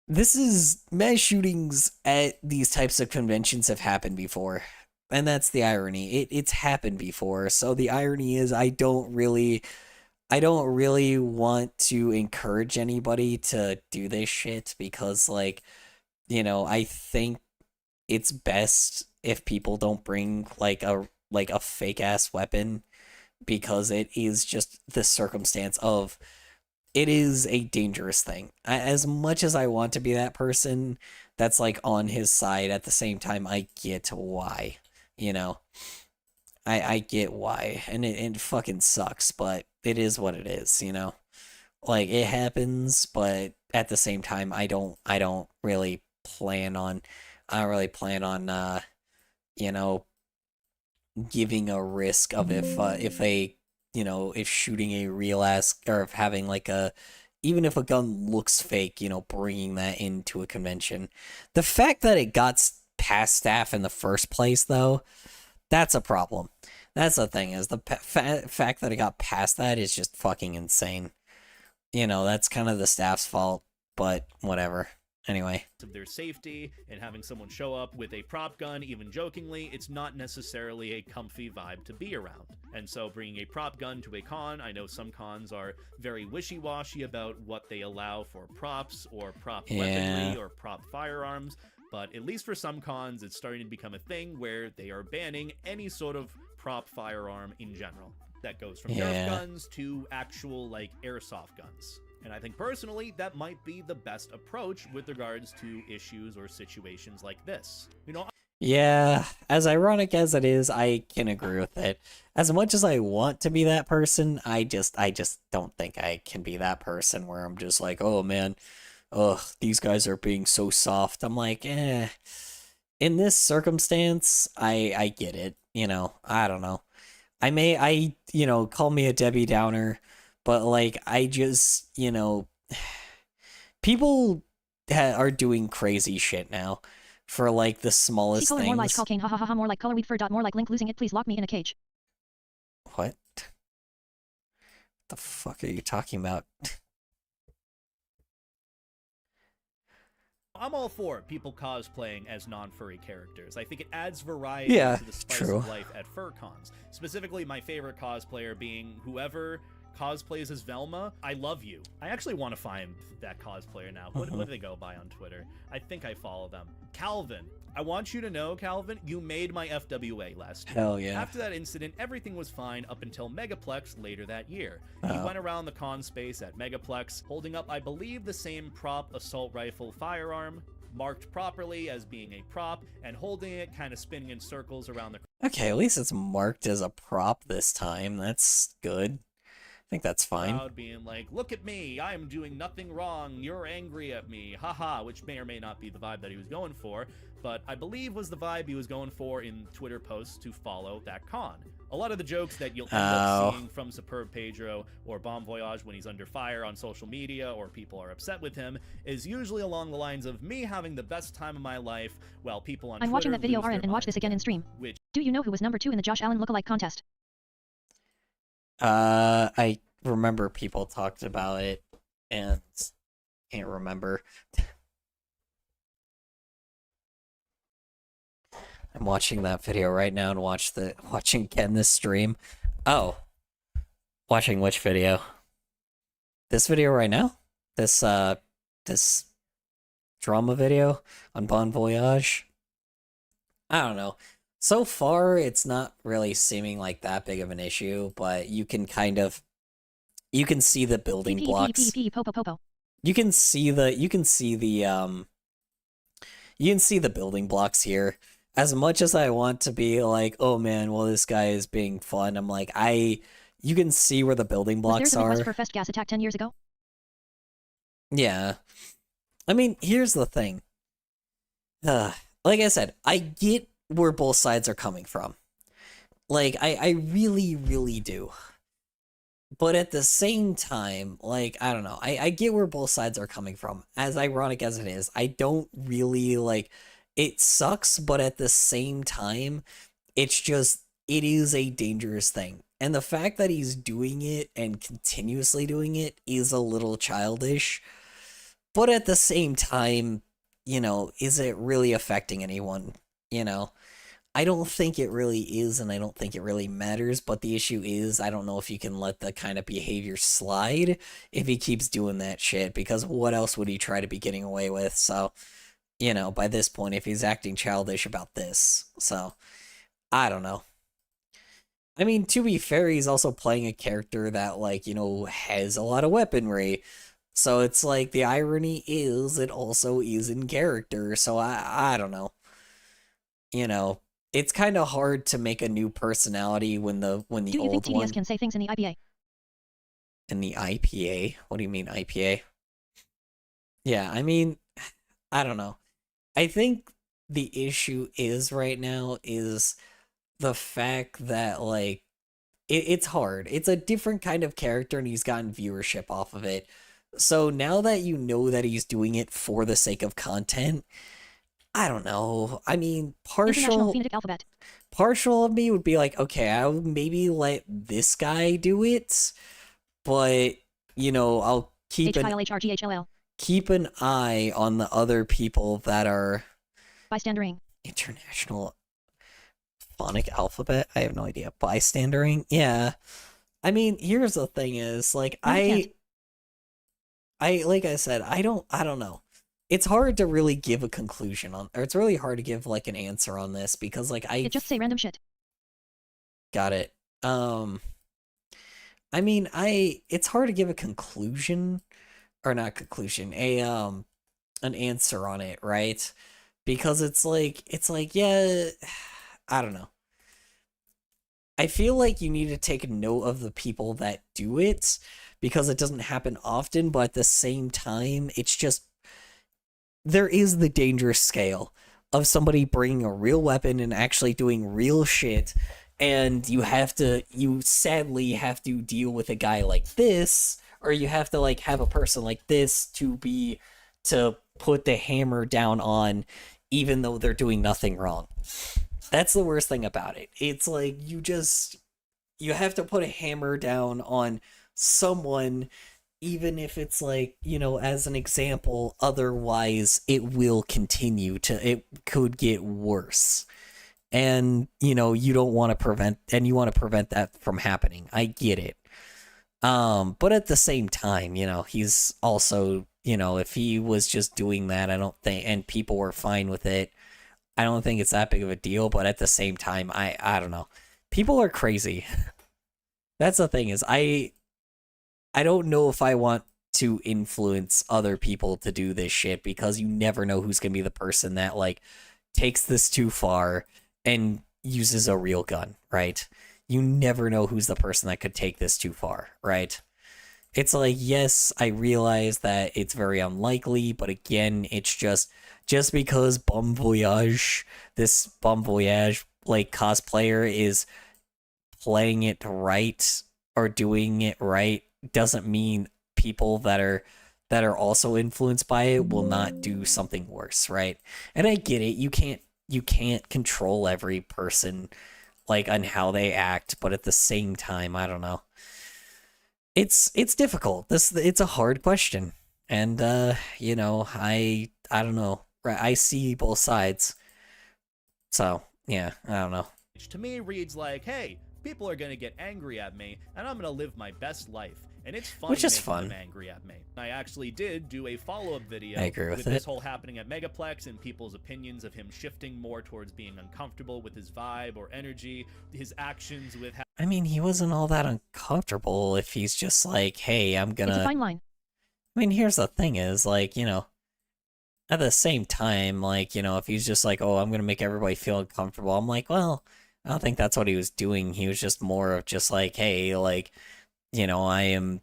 This is, mass shootings at these types of conventions have happened before. And that's the irony. It's happened before. So the irony is I don't really want to encourage anybody to do this shit because, like, you know, I think it's best if people don't bring like a fake ass weapon because it is just the circumstance of it is a dangerous thing. As much as I want to be that person that's like on his side, at the same time I get why. You know, I get why, and it fucking sucks, but it is what it is, you know? Like, it happens, but at the same time, I don't really plan on, you know, giving a risk of if shooting a real ass, or if having like even if a gun looks fake, you know, bringing that into a convention. The fact that it got past staff in the first place, though, that's a problem. That's the thing, is the fact that it got past that is just fucking insane. You know, that's kind of the staff's fault, but whatever. Anyway. Of their safety, and having someone show up with a prop gun, even jokingly, it's not necessarily a comfy vibe to be around. And so bringing a prop gun to a con, I know some cons are very wishy-washy about what they allow for props, or prop weaponry, or prop firearms, but at least for some cons, it's starting to become a thing where they are banning any sort of prop firearm in general. That goes from Nerf guns to actual, like, airsoft guns. And I think personally, that might be the best approach with regards to issues or situations like this. You know, yeah, as ironic as it is, I can agree with it. As much as I want to be that person, I just don't think I can be that person where I'm just like, oh man, ugh, these guys are being so soft. I'm like, in this circumstance, I get it. You know, I don't know. You know, call me a Debbie Downer, but like, I just, you know, people are doing crazy shit now for like the smallest things. More like cocaine, ha ha ha, more like color weed fur. More like link losing it. Please lock me in a cage. What? The fuck are you talking about? I'm all for people cosplaying as non-furry characters. I think it adds variety to the spice of life at fur cons. Specifically, my favorite cosplayer being whoever cosplays as Velma. I love you. I actually want to find that cosplayer now. What do they go by on Twitter? I think I follow them. Calvin. I want you to know, Calvin, you made my FWA last year. Hell yeah. After that incident, everything was fine up until Megaplex later that year. He went around the con space at Megaplex, holding up, I believe, the same prop assault rifle firearm, marked properly as being a prop, and holding it, kind of spinning in circles around the... Okay, at least it's marked as a prop this time. That's good. I think that's fine. Crowd being like, look at me, I'm doing nothing wrong, you're angry at me, haha, which may or may not be the vibe that he was going for, but I believe was the vibe he was going for in Twitter posts to follow that con. A lot of the jokes that you'll end up seeing from Superb Pedro or Bon Voyage when he's under fire on social media or people are upset with him is usually along the lines of me having the best time of my life while people on Twitter watching that video and watch this again in stream. Do you know who was number 2 in the Josh Allen lookalike contest? I remember people talked about it and can't remember. I'm watching that video right now and watching again this stream. Oh. Watching which video? This video right now? This drama video on Bon Voyage? I don't know. So far, it's not really seeming like that big of an issue, but you can see the building blocks. You can see the building blocks here. As much as I want to be like, oh man, well this guy is being fun, I'm like, you can see where the building blocks are. Was there the request for Fest gas attack 10 years ago? Yeah. I mean, here's the thing. Like I said, I get where both sides are coming from. Like, I really, really do. But at the same time, like, I don't know. I get where both sides are coming from. As ironic as it is, I don't really, like, it sucks, but at the same time, it's just, it is a dangerous thing. And the fact that he's doing it and continuously doing it is a little childish. But at the same time, you know, is it really affecting anyone? You know, I don't think it really is, and I don't think it really matters, but the issue is, I don't know if you can let the kind of behavior slide if he keeps doing that shit, because what else would he try to be getting away with? So, you know, by this point, if he's acting childish about this, so, I don't know. I mean, to be fair, he's also playing a character that, like, you know, has a lot of weaponry. So it's like, the irony is, it also is in character, so I don't know. You know, it's kind of hard to make a new personality when the old one... Do you think TDS can say things in the IPA? In the IPA? What do you mean, IPA? Yeah, I mean, I don't know. I think the issue is right now is the fact that, like, it's hard. It's a different kind of character, and he's gotten viewership off of it. So now that you know that he's doing it for the sake of content, I don't know. I mean, partial of me would be like, okay, I'll maybe let this guy do it, but, you know, I'll keep an eye on the other people that are bystandering. International phonic alphabet? I have no idea. Bystandering? Yeah. I mean, here's the thing is, like, like I said, I don't know. It's hard to really give a conclusion on, or it's really hard to give, like, an answer on this, because, like, It just say random shit. Got it. I mean, it's hard to give a conclusion, or not conclusion, an answer on it, right? Because it's like, yeah, I don't know. I feel like you need to take note of the people that do it, because it doesn't happen often, but at the same time, it's just, there is the dangerous scale of somebody bringing a real weapon and actually doing real shit, and you sadly have to deal with a guy like this, or you have to, like, have a person like this to put the hammer down on, even though they're doing nothing wrong. That's the worst thing about it. It's like, you have to put a hammer down on someone, even if it's like, you know, as an example, otherwise it will continue it could get worse. And, you know, you want to prevent that from happening. I get it. But at the same time, you know, he's also, you know, if he was just doing that, I don't think, and people were fine with it, I don't think it's that big of a deal. But at the same time, I don't know. People are crazy. That's the thing is, I don't know if I want to influence other people to do this shit, because you never know who's gonna be the person that, like, takes this too far and uses a real gun, right? You never know who's the person that could take this too far, right? It's like, yes, I realize that it's very unlikely, but again, it's just because this Bon Voyage, like, cosplayer is playing it right or doing it right, doesn't mean people that are also influenced by it will not do something worse, right? And I get it, you can't control every person, like, on how they act, but at the same time, I don't know. It's difficult. It's a hard question. And you know, I don't know. I see both sides. So, yeah, I don't know. To me reads like, hey, people are gonna get angry at me, and I'm gonna live my best life. And it's fun which is making fun. them angry at me. I actually did do a follow-up video I agree with this whole happening at Megaplex and people's opinions of him shifting more towards being uncomfortable with his vibe or energy, his actions with I mean, he wasn't all that uncomfortable if he's just like, hey, I'm gonna... It's a fine line. I mean, here's the thing is, like, you know, at the same time, like, you know, if he's just like, oh, I'm gonna make everybody feel uncomfortable, I'm like, well, I don't think that's what he was doing. He was just more of just like, hey, like, you know, I'm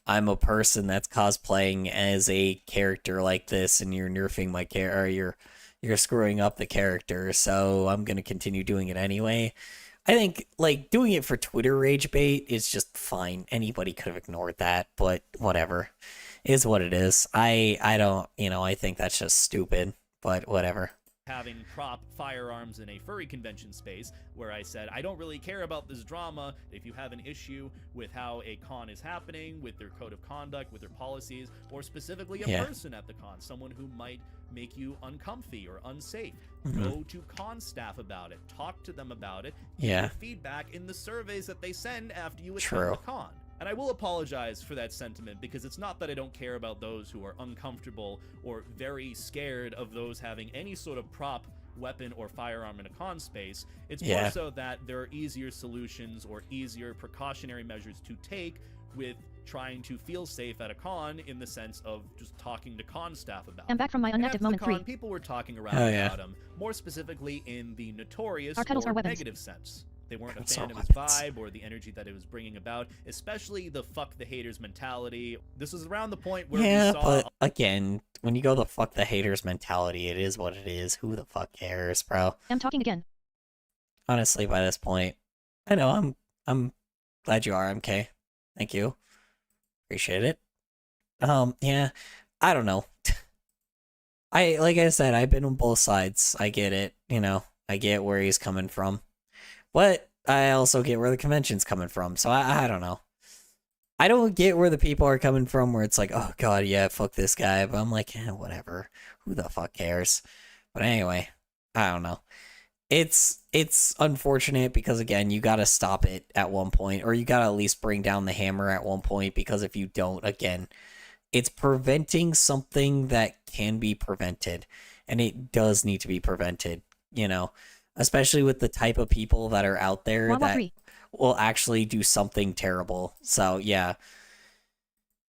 a person that's cosplaying as a character like this, and you're nerfing my character, or you're screwing up the character, so I'm gonna continue doing it anyway. I think, like, doing it for Twitter rage bait is just fine. Anybody could have ignored that, but whatever. Is what it is. I don't, you know, I think that's just stupid, but whatever. having prop firearms in a furry convention space, where I said, I don't really care about this drama. If you have an issue with how a con is happening, with their code of conduct, with their policies, or specifically a person at the con, someone who might make you uncomfy or unsafe, go to con staff about it, talk to them about it, get feedback in the surveys that they send after you attend the con. And I will apologize for that sentiment, because it's not that I don't care about those who are uncomfortable or very scared of those having any sort of prop, weapon, or firearm in a con space. It's more so that there are easier solutions or easier precautionary measures to take with trying to feel safe at a con, in the sense of just talking to con staff about it. I'm back from my unactive moment 3. People were talking around about him, more specifically in the notorious or negative sense. They weren't a fan of his vibe or the energy that it was bringing about, especially the fuck the haters mentality. This was around the point where we saw... but again, when you go the fuck the haters mentality, it is what it is. Who the fuck cares, bro? I'm talking again. Honestly, by this point, I know I'm glad you are, MK. Thank you. Appreciate it. Yeah, I don't know. Like I said, I've been on both sides. I get it, you know. I get where he's coming from. But I also get where the convention's coming from, so I don't know. I don't get where the people are coming from, where it's like, oh god, yeah, fuck this guy, but I'm like, whatever. Who the fuck cares? But anyway, I don't know. It's unfortunate, because again, you gotta stop it at one point, or you gotta at least bring down the hammer at one point, because if you don't, again, it's preventing something that can be prevented, and it does need to be prevented, you know? Especially with the type of people that are out there that will actually do something terrible. So, yeah.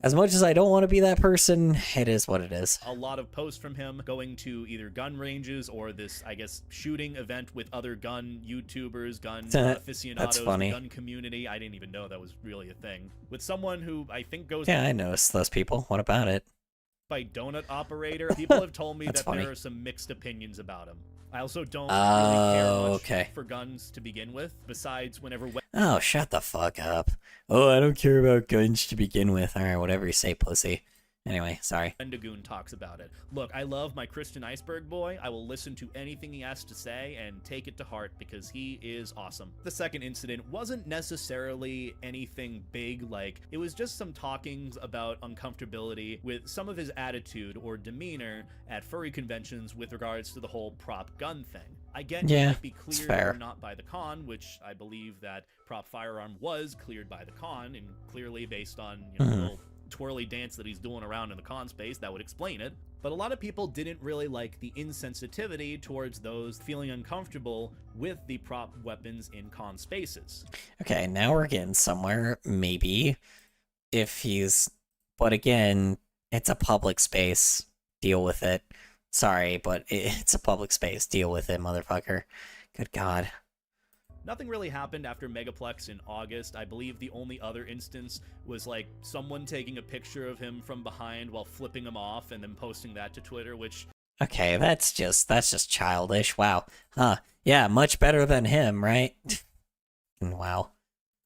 As much as I don't want to be that person, it is what it is. A lot of posts from him going to either gun ranges or this, I guess, shooting event with other gun YouTubers, gun aficionados, the gun community. I didn't even know that was really a thing. With someone who I think goes... Yeah, I noticed those people. What about it? By donut operator. People have told me that there are some mixed opinions about him. I also don't really care much for guns to begin with, besides whenever... Oh, shut the fuck up. Oh, I don't care about guns to begin with. Alright, whatever you say, pussy. Anyway, sorry. Wendigoon talks about it. Look, I love my Christian Iceberg boy. I will listen to anything he has to say and take it to heart, because he is awesome. The second incident wasn't necessarily anything big, like, it was just some talkings about uncomfortability with some of his attitude or demeanor at furry conventions with regards to the whole prop gun thing. I get it might be cleared or not by the con, which I believe that prop firearm was cleared by the con, and clearly based on, you know, the little twirly dance that he's doing around in the con space, that would explain it. But a lot of people didn't really like the insensitivity towards those feeling uncomfortable with the prop weapons in con spaces. Okay, now we're getting somewhere, maybe, if he's... But again, it's a public space. Deal with it. Sorry, but it's a public space. Deal with it, motherfucker. Good God. Nothing really happened after Megaplex in August. I believe the only other instance was like someone taking a picture of him from behind while flipping him off and then posting that to Twitter, which... Okay, that's just childish. Wow. Huh. Yeah, much better than him, right? Wow.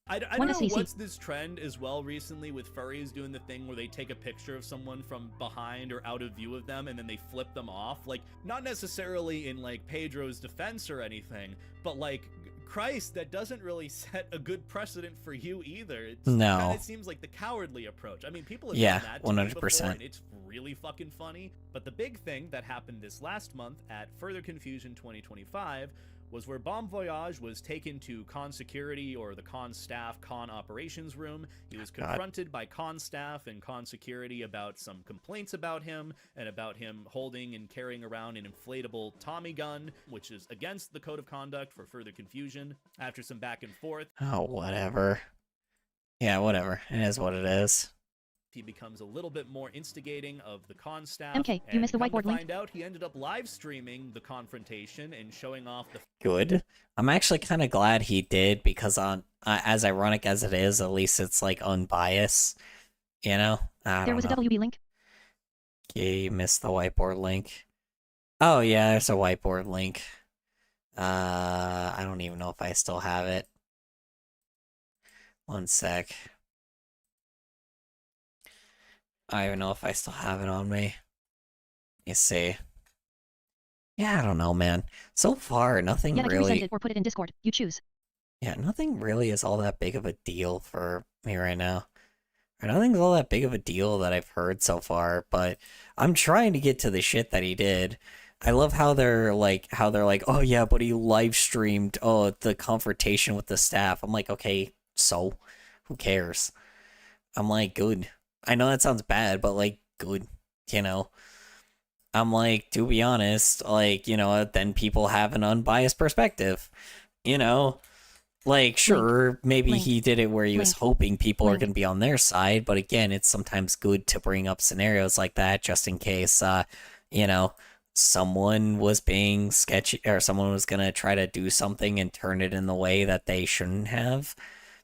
I don't know what's this trend as well recently with furries doing the thing where they take a picture of someone from behind or out of view of them and then they flip them off. Like, not necessarily in, like, Pedro's defense or anything, but, like, Christ, that doesn't really set a good precedent for you either. It kind of seems like the cowardly approach. I mean, people have done that 100%. before, and it's really fucking funny. But the big thing that happened this last month at Further Confusion 2025 was where Bon Voyage was taken to con security, or the con staff con operations room. He was confronted by con staff and con security about some complaints about him, and about him holding and carrying around an inflatable Tommy gun, which is against the code of conduct for further confusion. After some back and forth... Oh, whatever. Yeah, whatever. It is what it is. He becomes a little bit more instigating of the con staff. MK, you missed the whiteboard link. Find out, he ended up live streaming the confrontation and showing off the... Good. I'm actually kind of glad he did, because on as ironic as it is, at least it's like unbiased. You know? There was a WB link. Yeah, you missed the whiteboard link. Oh yeah, there's a whiteboard link. I don't even know if I still have it. One sec. I don't even know if I still have it on me. Let me see. Yeah, I don't know, man. So far, nothing Yeah, really... resend it or put it in Discord. You choose. Yeah, nothing really is all that big of a deal for me right now. Or nothing's all that big of a deal that I've heard so far, but I'm trying to get to the shit that he did. I love how they're like, oh yeah, but he live streamed, the confrontation with the staff. I'm like, okay, so? Who cares? I'm like, good. I know that sounds bad, but like, good, you know? I'm like, to be honest, like, you know, then people have an unbiased perspective, you know? Like, sure, maybe he did it where he was hoping people are going to be on their side, but again, it's sometimes good to bring up scenarios like that just in case, you know, someone was being sketchy, or someone was going to try to do something and turn it in the way that they shouldn't have.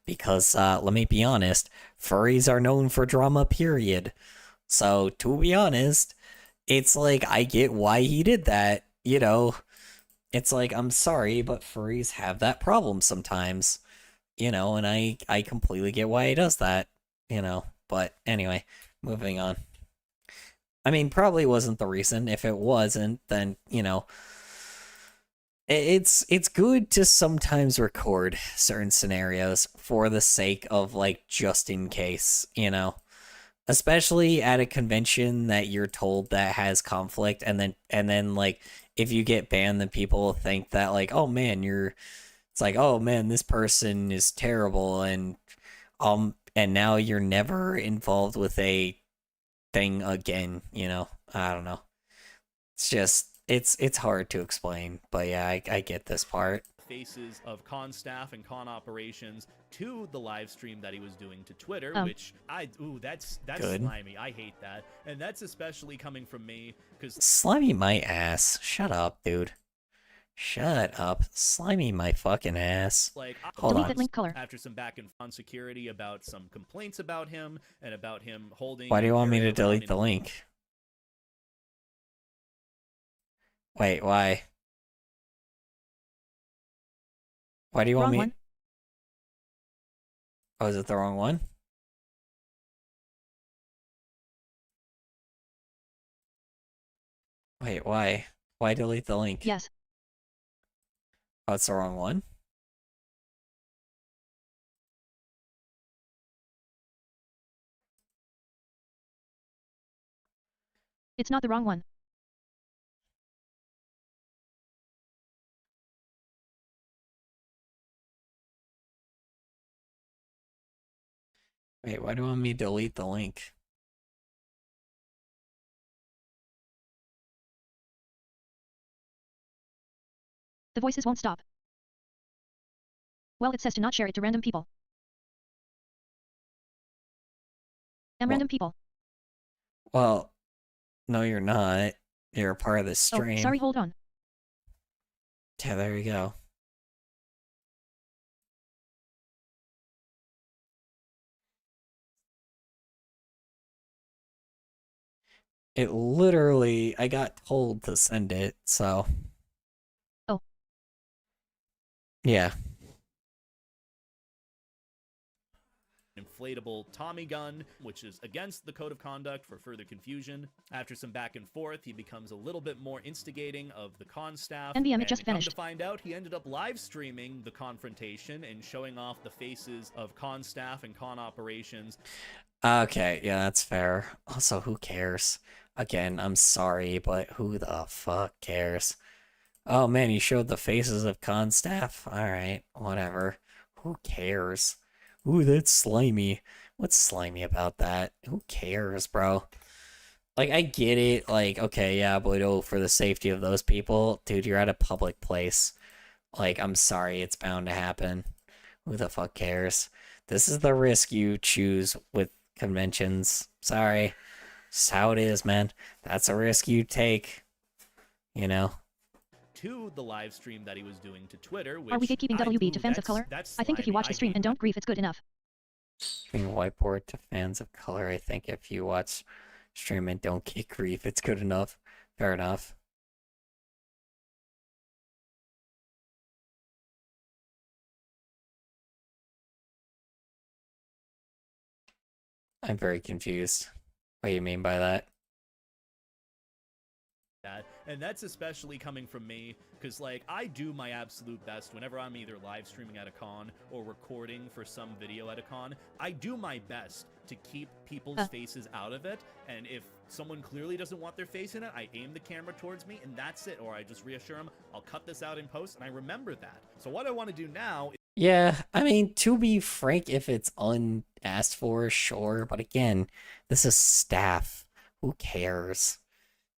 Because, let me be honest, furries are known for drama, period. So, to be honest, it's like, I get why he did that, you know? It's like, I'm sorry, but furries have that problem sometimes, you know, and I completely get why he does that, you know? But, anyway, moving on. I mean, probably wasn't the reason. If it wasn't, then, you know... It's good to sometimes record certain scenarios for the sake of, like, just in case, you know? Especially at a convention that you're told that has conflict, and then like, if you get banned, then people think that, like, oh man, it's like, oh man, this person is terrible, and now you're never involved with a thing again, you know? I don't know. It's just... It's hard to explain, but yeah, I get this part. Faces of con staff and con operations to the live stream that he was doing to Twitter, which that's good. Slimy. I hate that, and that's especially coming from me because Slimy my ass. Shut up, dude. Shut up. Slimy my fucking ass. Like, hold on. That link color. After some back and forth security about some complaints about him and about him holding. Why do you want me to delete the link? Wait, why? Why do you want me? One. Oh, is it the wrong one? Wait, why? Why delete the link? Yes. Oh, it's the wrong one? It's not the wrong one. Wait, why do you want me to delete the link? The voices won't stop. Well, it says to not share it to random people. Random people. Well, no, you're not. You're a part of the stream. Oh, sorry, hold on. Yeah, there you go. It literally, I got told to send it, so. Oh. Yeah. Inflatable Tommy gun, which is against the code of conduct for further confusion. After some back and forth, he becomes a little bit more instigating of the con staff. NBM, it just finished. To find out, he ended up live streaming the confrontation and showing off the faces of con staff and con operations. Okay, yeah, that's fair. Also, who cares? Again, I'm sorry, but who the fuck cares? Oh man, you showed the faces of con staff. Alright, whatever. Who cares? Ooh, that's slimy. What's slimy about that? Who cares, bro? Like, I get it. Like, okay, yeah, but oh, for the safety of those people, dude, you're at a public place. Like, I'm sorry, it's bound to happen. Who the fuck cares? This is the risk you choose with conventions. Sorry. It's how it is, man. That's a risk you take. You know? To the live stream that he was doing to Twitter, which are we gatekeeping WB to fans of color? I think if you watch the stream and don't grief, it's good enough. Being whiteboard to fans of color, I think if you watch stream and don't get grief, it's good enough. Fair enough. I'm very confused. What do you mean by that? And that's especially coming from me, because, like, I do my absolute best whenever I'm either live streaming at a con or recording for some video at a con. I do my best to keep people's faces out of it, and if someone clearly doesn't want their face in it, I aim the camera towards me, and that's it, or I just reassure them, I'll cut this out in post, and I remember that. So what I want to do now is... Yeah, I mean, to be frank, if it's unasked for, sure, but again, this is staff. Who cares?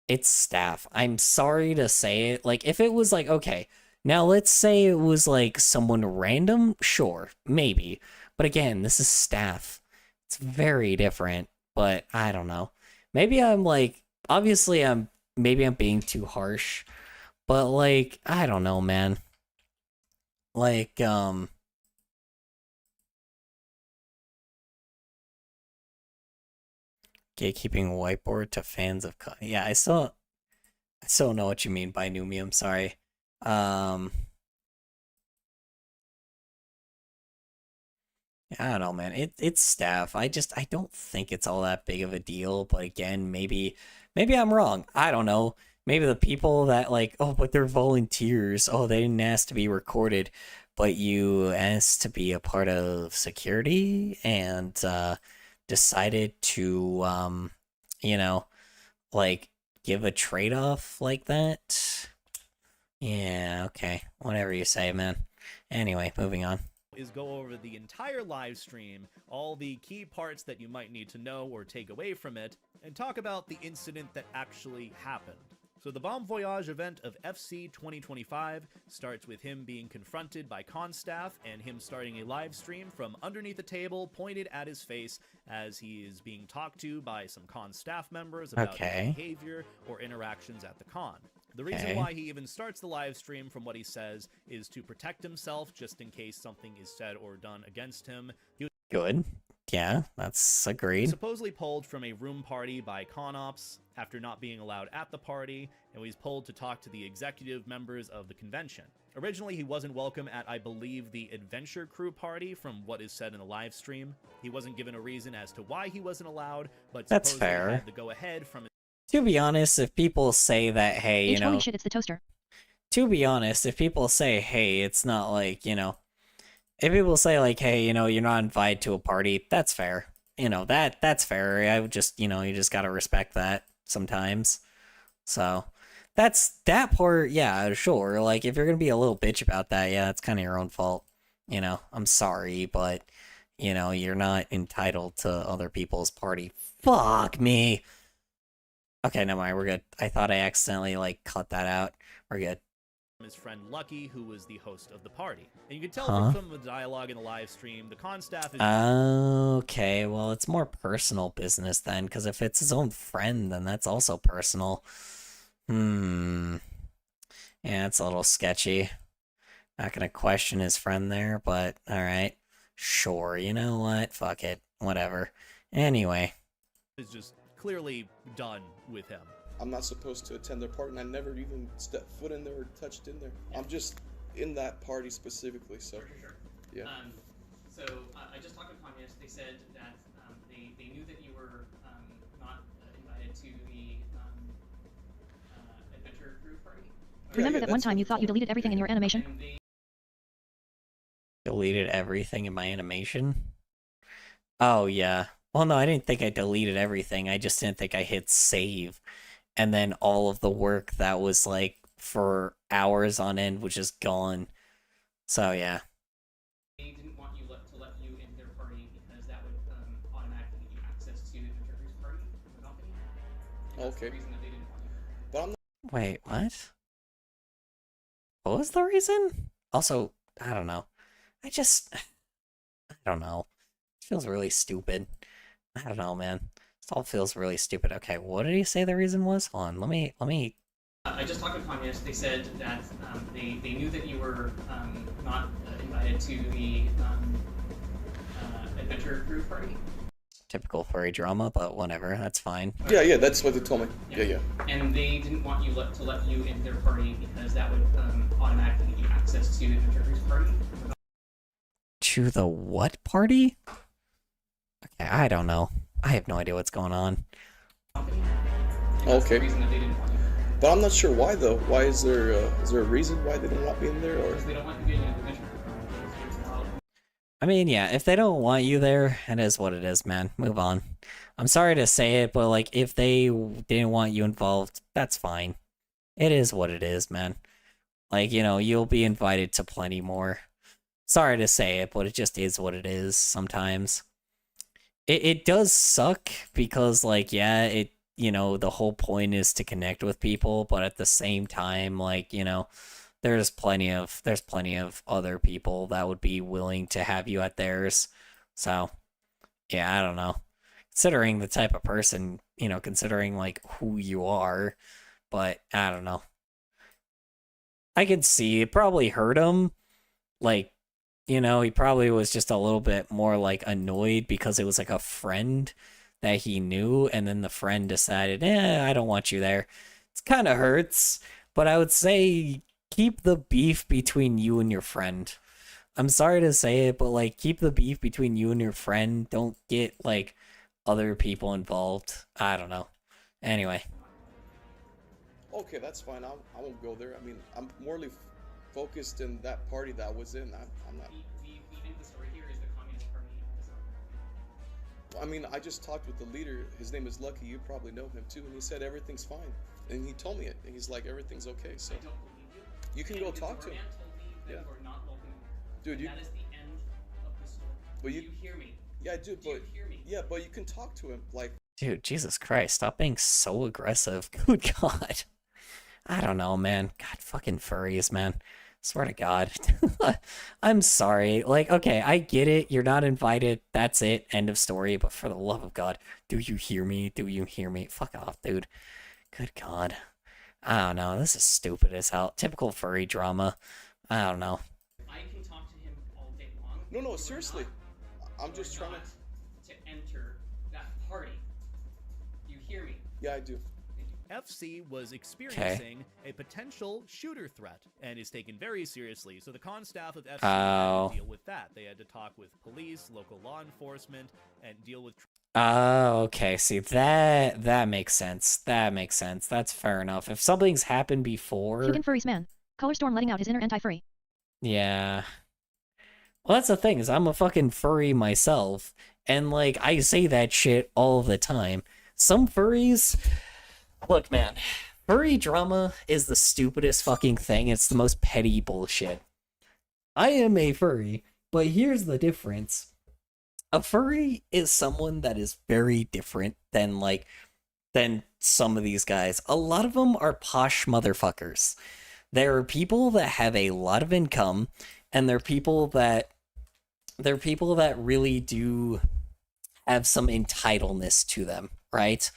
It's staff. I'm sorry to say it. Like, if it was like, okay, now let's say it was like someone random, sure, maybe. But again, this is staff. It's very different, but I don't know. Maybe I'm like, obviously maybe I'm being too harsh, but like, I don't know, man. Like, gatekeeping whiteboard to fans of yeah, I still know what you mean by Numium, sorry. Yeah, I don't know, man. It's staff. I don't think it's all that big of a deal, but again, maybe I'm wrong. I don't know. Maybe the people that like, oh, but they're volunteers. Oh, they didn't ask to be recorded, but you asked to be a part of security and decided to you know, like give a trade-off like that. Yeah, okay. Whatever you say, man. Anyway, moving on. Is go over the entire live stream, all the key parts that you might need to know or take away from it, and talk about the incident that actually happened. So the Bon Voyage event of FC 2025 starts with him being confronted by con staff and him starting a live stream from underneath a table pointed at his face as he is being talked to by some con staff members about his behavior or interactions at the con. The reason why he even starts the live stream, from what he says, is to protect himself just in case something is said or done against him. Good. Yeah, that's agreed. Supposedly pulled from a room party by con ops after not being allowed at the party, and was pulled to talk to the executive members of the convention. Originally, he wasn't welcome at, I believe, the Adventure Crew party, from what is said in the live stream. He wasn't given a reason as to why he wasn't allowed, but that's supposedly fair. had the go-ahead from... To be honest, if people say that, hey, you know... Holy shit, it's the toaster. To be honest, if people say, hey, it's not like, you know... If people say, like, hey, you know, you're not invited to a party, that's fair. You know, that's fair. I would just, you know, you just gotta respect that sometimes. So, that's that part, yeah, sure. Like, if you're gonna be a little bitch about that, yeah, it's kind of your own fault. You know, I'm sorry, but, you know, you're not entitled to other people's party. Fuck me! Okay, never mind, we're good. I thought I accidentally, like, cut that out. We're good. His friend Lucky, who was the host of the party. And you can tell from some of the dialogue in the live stream, the con staff is... Okay, well, it's more personal business then, because if it's his own friend, then that's also personal. Yeah, it's a little sketchy. Not gonna question his friend there, but alright. Sure, you know what? Fuck it. Whatever. Anyway. Is just clearly done with him. I'm not supposed to attend their party, and I never even stepped foot in there or touched in there. Yeah. I'm just in that party specifically, so. Sure. Yeah. So I just talked with communists. They said that they knew that you were not invited to the adventure group party. Remember that one time you thought you deleted everything in your animation? Deleted everything in my animation? Oh, yeah. Well, no, I didn't think I deleted everything. I just didn't think I hit save. And then all of the work that was, like, for hours on end was just gone. So yeah. They didn't want you to let you into their party because that would automatically give you access to the Intergroups party of the company. And that's Okay. the reason that they didn't want you. But I'm not. Wait, what? What was the reason? Also, I don't know. I don't know. It feels really stupid. I don't know, man. This all feels really stupid. Okay, what did he say the reason was? Hold on, let me... I just talked with Communist. They said that they knew that you were not invited to the adventure group party. Typical furry drama, but whatever, that's fine. Yeah, that's what they told me. Yeah. And they didn't want you to let you into their party because that would automatically give you access to the adventure groups party. To the what party? Okay, I don't know. I have no idea what's going on. Okay. The reason that they didn't want you. But I'm not sure why though. Why is there a reason why they don't want me in there? Or Because they don't want you getting into the adventure group party. I mean, yeah, if they don't want you there, it is what it is, man. Move on. I'm sorry to say it, but, like, if they didn't want you involved, that's fine. It is what it is, man. Like, you know, you'll be invited to plenty more. Sorry to say it, but it just is what it is sometimes. It does suck because, like, yeah, you know, the whole point is to connect with people, but at the same time, like, you know, there's plenty of other people that would be willing to have you at theirs. So, yeah, I don't know. Considering the type of person, you know, considering, like, who you are, but I don't know. I could see it probably hurt him. Like, you know, he probably was just a little bit more, like, annoyed because it was, like, a friend that he knew, and then the friend decided, I don't want you there. It kind of hurts, but I would say keep the beef between you and your friend. I'm sorry to say it, but, like, keep the beef between you and your friend. Don't get, like, other people involved. I don't know. Anyway. okay, that's fine. I won't go there. I mean, I'm morely focused in that party that I was in. I'm not. The story here is the Communist Party is not. I mean, I just talked with the leader. His name is Lucky. You probably know him too, and he said everything's fine. And he told me it. And he's like, everything's okay. So I don't believe you. you can go talk to him. Told me that Yeah. you are not welcome Dude, and you. that is the end of the story. But Do you. you hear me? Yeah, I do. Do you But hear me? yeah, but you can talk to him. Like, Dude, Jesus Christ, stop being so aggressive. Good God. I don't know, man. God, fucking furries, man. Swear to God. I'm sorry. Like, okay, I get it. You're not invited. That's it. End of story. But for the love of God, do you hear me? Do you hear me? Fuck off, dude. Good God. I don't know. This is stupid as hell. Typical furry drama. I don't know. I can talk to him all day long. no, You are seriously. not- I'm you just are trying not to. to enter that party. You hear me? Yeah, I do. FC was experiencing a potential shooter threat and is taken very seriously. So the con staff of FC had to deal with that. They had to talk with police, local law enforcement, and deal with. Oh, okay. See, that makes sense. That makes sense. That's fair enough. If something's happened before. Hugan Furry's man. Color Storm letting out his inner anti-furry. Yeah. Well, that's the thing, is I'm a fucking furry myself, and, like, I say that shit all the time. Some furries... Look, man, furry drama is the stupidest fucking thing. It's the most petty bullshit. I am a furry, but here's the difference. A furry is someone that is very different than some of these guys. A lot of them are posh motherfuckers. There are people that have a lot of income, and they're people that really do have some entitledness to them, right?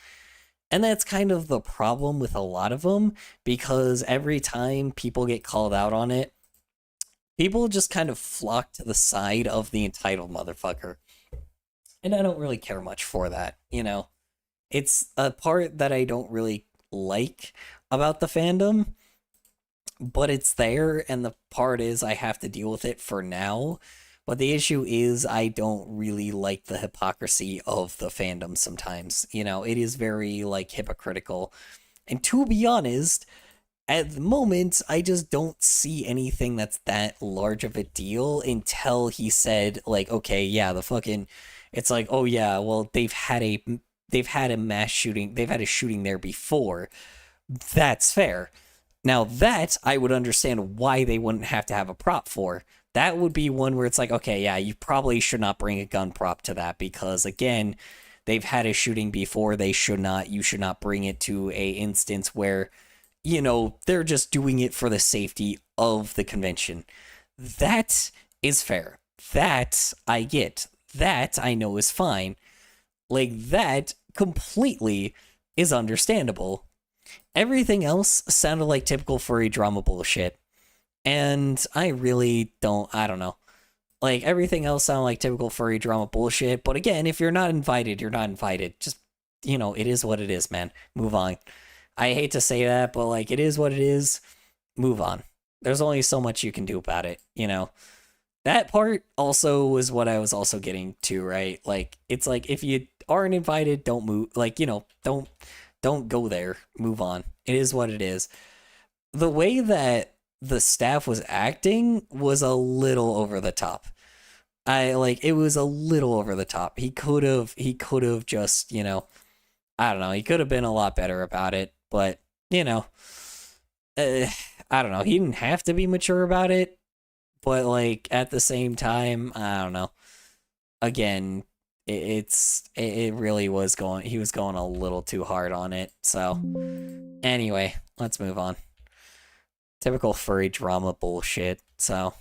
And that's kind of the problem with a lot of them, because every time people get called out on it, people just kind of flock to the side of the entitled motherfucker. And I don't really care much for that, you know? It's a part that I don't really like about the fandom, but it's there, and the part is I have to deal with it for now. But the issue is I don't really like the hypocrisy of the fandom sometimes. You know, it is very, like, hypocritical. And to be honest, at the moment, I just don't see anything that's that large of a deal until he said, like, okay, yeah, it's like, oh yeah, well, they've had a mass shooting, they've had a shooting there before. That's fair. Now that I would understand why they wouldn't have to have a prop for. That would be one where it's like, okay, yeah, you probably should not bring a gun prop to that because, again, they've had a shooting before. You should not bring it to a instance where, you know, they're just doing it for the safety of the convention. That is fair. That I get. That I know is fine. Like, that completely is understandable. Everything else sounded like typical furry drama bullshit. And I don't know. Like, everything else sounded like typical furry drama bullshit. But again, if you're not invited, you're not invited. Just, you know, it is what it is, man. Move on. I hate to say that, but, like, it is what it is. Move on. There's only so much you can do about it, you know? That part also was what I was also getting to, right? Like, it's like, if you aren't invited, don't move. Like, you know, don't go there. Move on. It is what it is. The way that the staff was acting was a little over the top. It was a little over the top. He could have just, you know, I don't know. He could have been a lot better about it, but, you know, I don't know. He didn't have to be mature about it, but, like, at the same time, I don't know. Again, it really was he was going a little too hard on it. So, anyway, let's move on. Typical furry drama bullshit, so.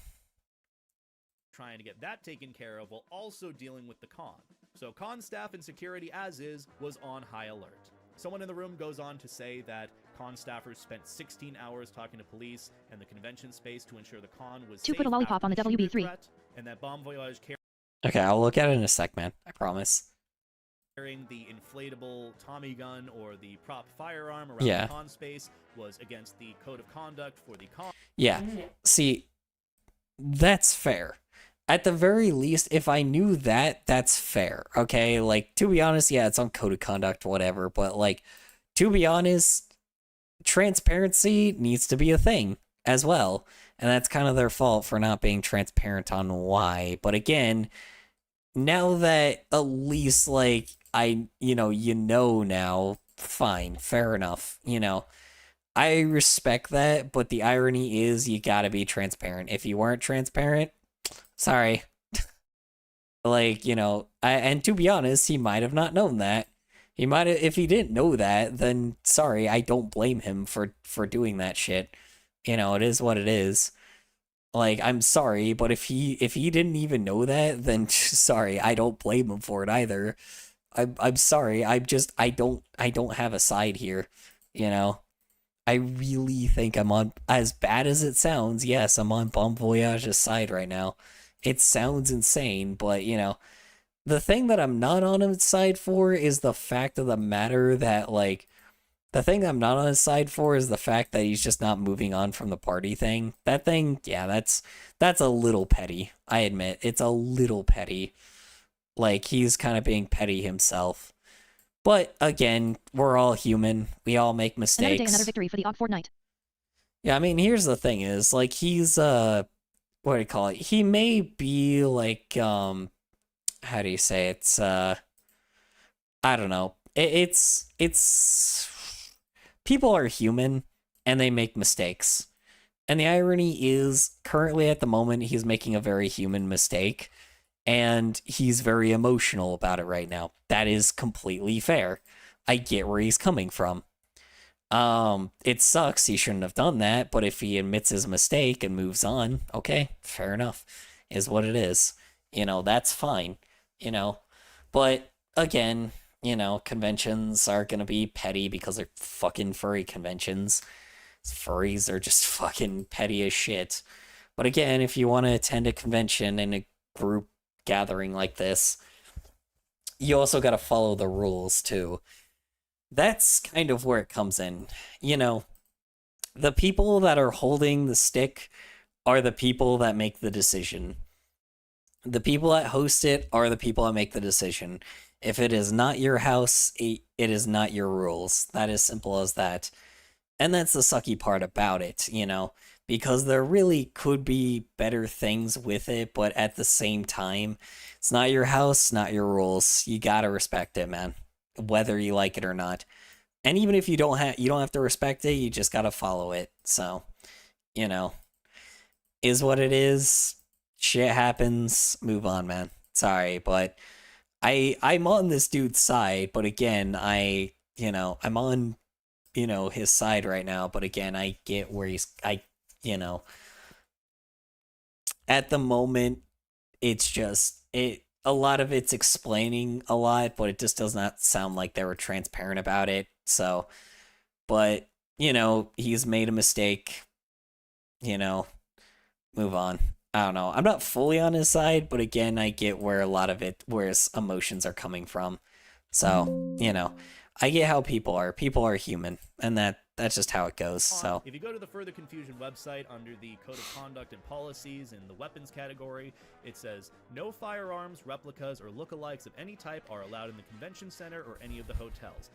Trying to get that taken care of while also dealing with the con. So con staff and security as is was on high alert. Someone in the room goes on to say that con staffers spent 16 hours talking to police and the convention space to ensure the con was safe put a lollipop on the WB3. threat, and that Bon Voyage Okay, I'll look at it in a sec, man. I promise. carrying the inflatable Tommy gun or the prop firearm around the con space was against the code of conduct for the con. Yeah. See, that's fair. At the very least, if I knew that, that's fair. Okay? Like, to be honest, yeah, it's on code of conduct, whatever, but, like, to be honest, transparency needs to be a thing as well. And that's kind of their fault for not being transparent on why. But again, now that at least, like, you know now, fine, fair enough, you know. I respect that, but the irony is you gotta be transparent. If you weren't transparent, sorry. Like, you know, and to be honest, he might have not known that. He might have, if he didn't know that, then sorry, I don't blame him for doing that shit. You know, it is what it is. Like, I'm sorry, but if he didn't even know that, then sorry, I don't blame him for it either. I'm sorry. I don't have a side here, you know. I really think I'm on, as bad as it sounds, yes, I'm on Bon Voyage's side right now. It sounds insane, but, you know, the thing that I'm not on his side for is the fact of the matter that, like, the thing I'm not on his side for is the fact that he's just not moving on from the party thing. That thing, yeah, that's a little petty. I admit, it's a little petty. Like, he's kind of being petty himself. But, again, we're all human. We all make mistakes. Another day, another victory for the Og Fortnite. Yeah, I mean, here's the thing is, like, he's, what do you call it? He may be, like, how do you say it? It's, I don't know. It's, people are human, and they make mistakes. And the irony is, currently at the moment, he's making a very human mistake. And he's very emotional about it right now. That is completely fair. I get where he's coming from. It sucks, he shouldn't have done that, but if he admits his mistake and moves on, okay, fair enough. Is what it is. You know, that's fine. You know. But, again, you know, conventions are gonna be petty because they're fucking furry conventions. Furries are just fucking petty as shit. But again, if you want to attend a convention in a group gathering like this, you also got to follow the rules too. That's kind of where it comes in. You know, the people that are holding the stick are the people that make the decision. The people that host it are the people that make the decision. If it is not your house, it is not your rules. That is simple as that. And that's the sucky part about it, you know, because there really could be better things with it, but at the same time, it's not your house, not your rules. You gotta respect it, man, whether you like it or not. And even if you don't have to respect it, you just gotta follow it. So, you know, is what it is. Shit happens. Move on, man. Sorry, but I'm on this dude's side, but again, I'm on, his side right now, but again, I get where at the moment, it's just, a lot of it's explaining a lot, but it just does not sound like they were transparent about it. So, but, he's made a mistake, move on. I don't know. I'm not fully on his side, but again, I get where a lot of where his emotions are coming from. So, I get how people are. People are human, and that's just how it goes. So, if you go to the Further Confusion website under the Code of Conduct and Policies in the weapons category, it says no firearms, replicas, or lookalikes of any type are allowed in the convention center or any of the hotels.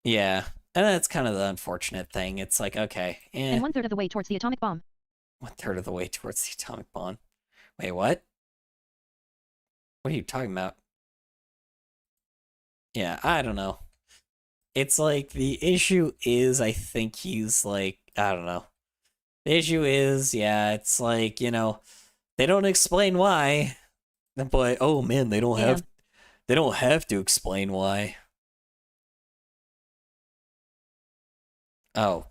Yeah, and that's kind of the unfortunate thing. It's like, okay, and 1/3 of the way towards the atomic bomb. 1/3 of the way towards the atomic bomb. Wait, what? What are you talking about? Yeah, I don't know. It's like, the issue is, I think he's like, I don't know. The issue is, yeah, it's like, they don't explain why, but, oh man, they don't have to explain why. Oh,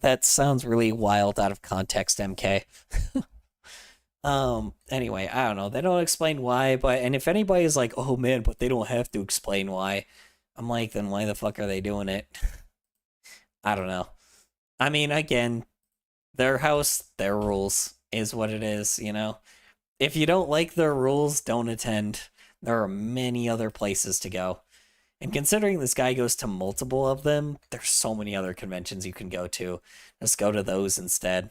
that sounds really wild out of context, MK. Anyway, I don't know. They don't explain why, and if anybody's like, oh man, but they don't have to explain why, I'm like, then why the fuck are they doing it? I don't know. I mean, again, their house, their rules is what it is, If you don't like their rules, don't attend. There are many other places to go. And considering this guy goes to multiple of them, there's so many other conventions you can go to. Just go to those instead.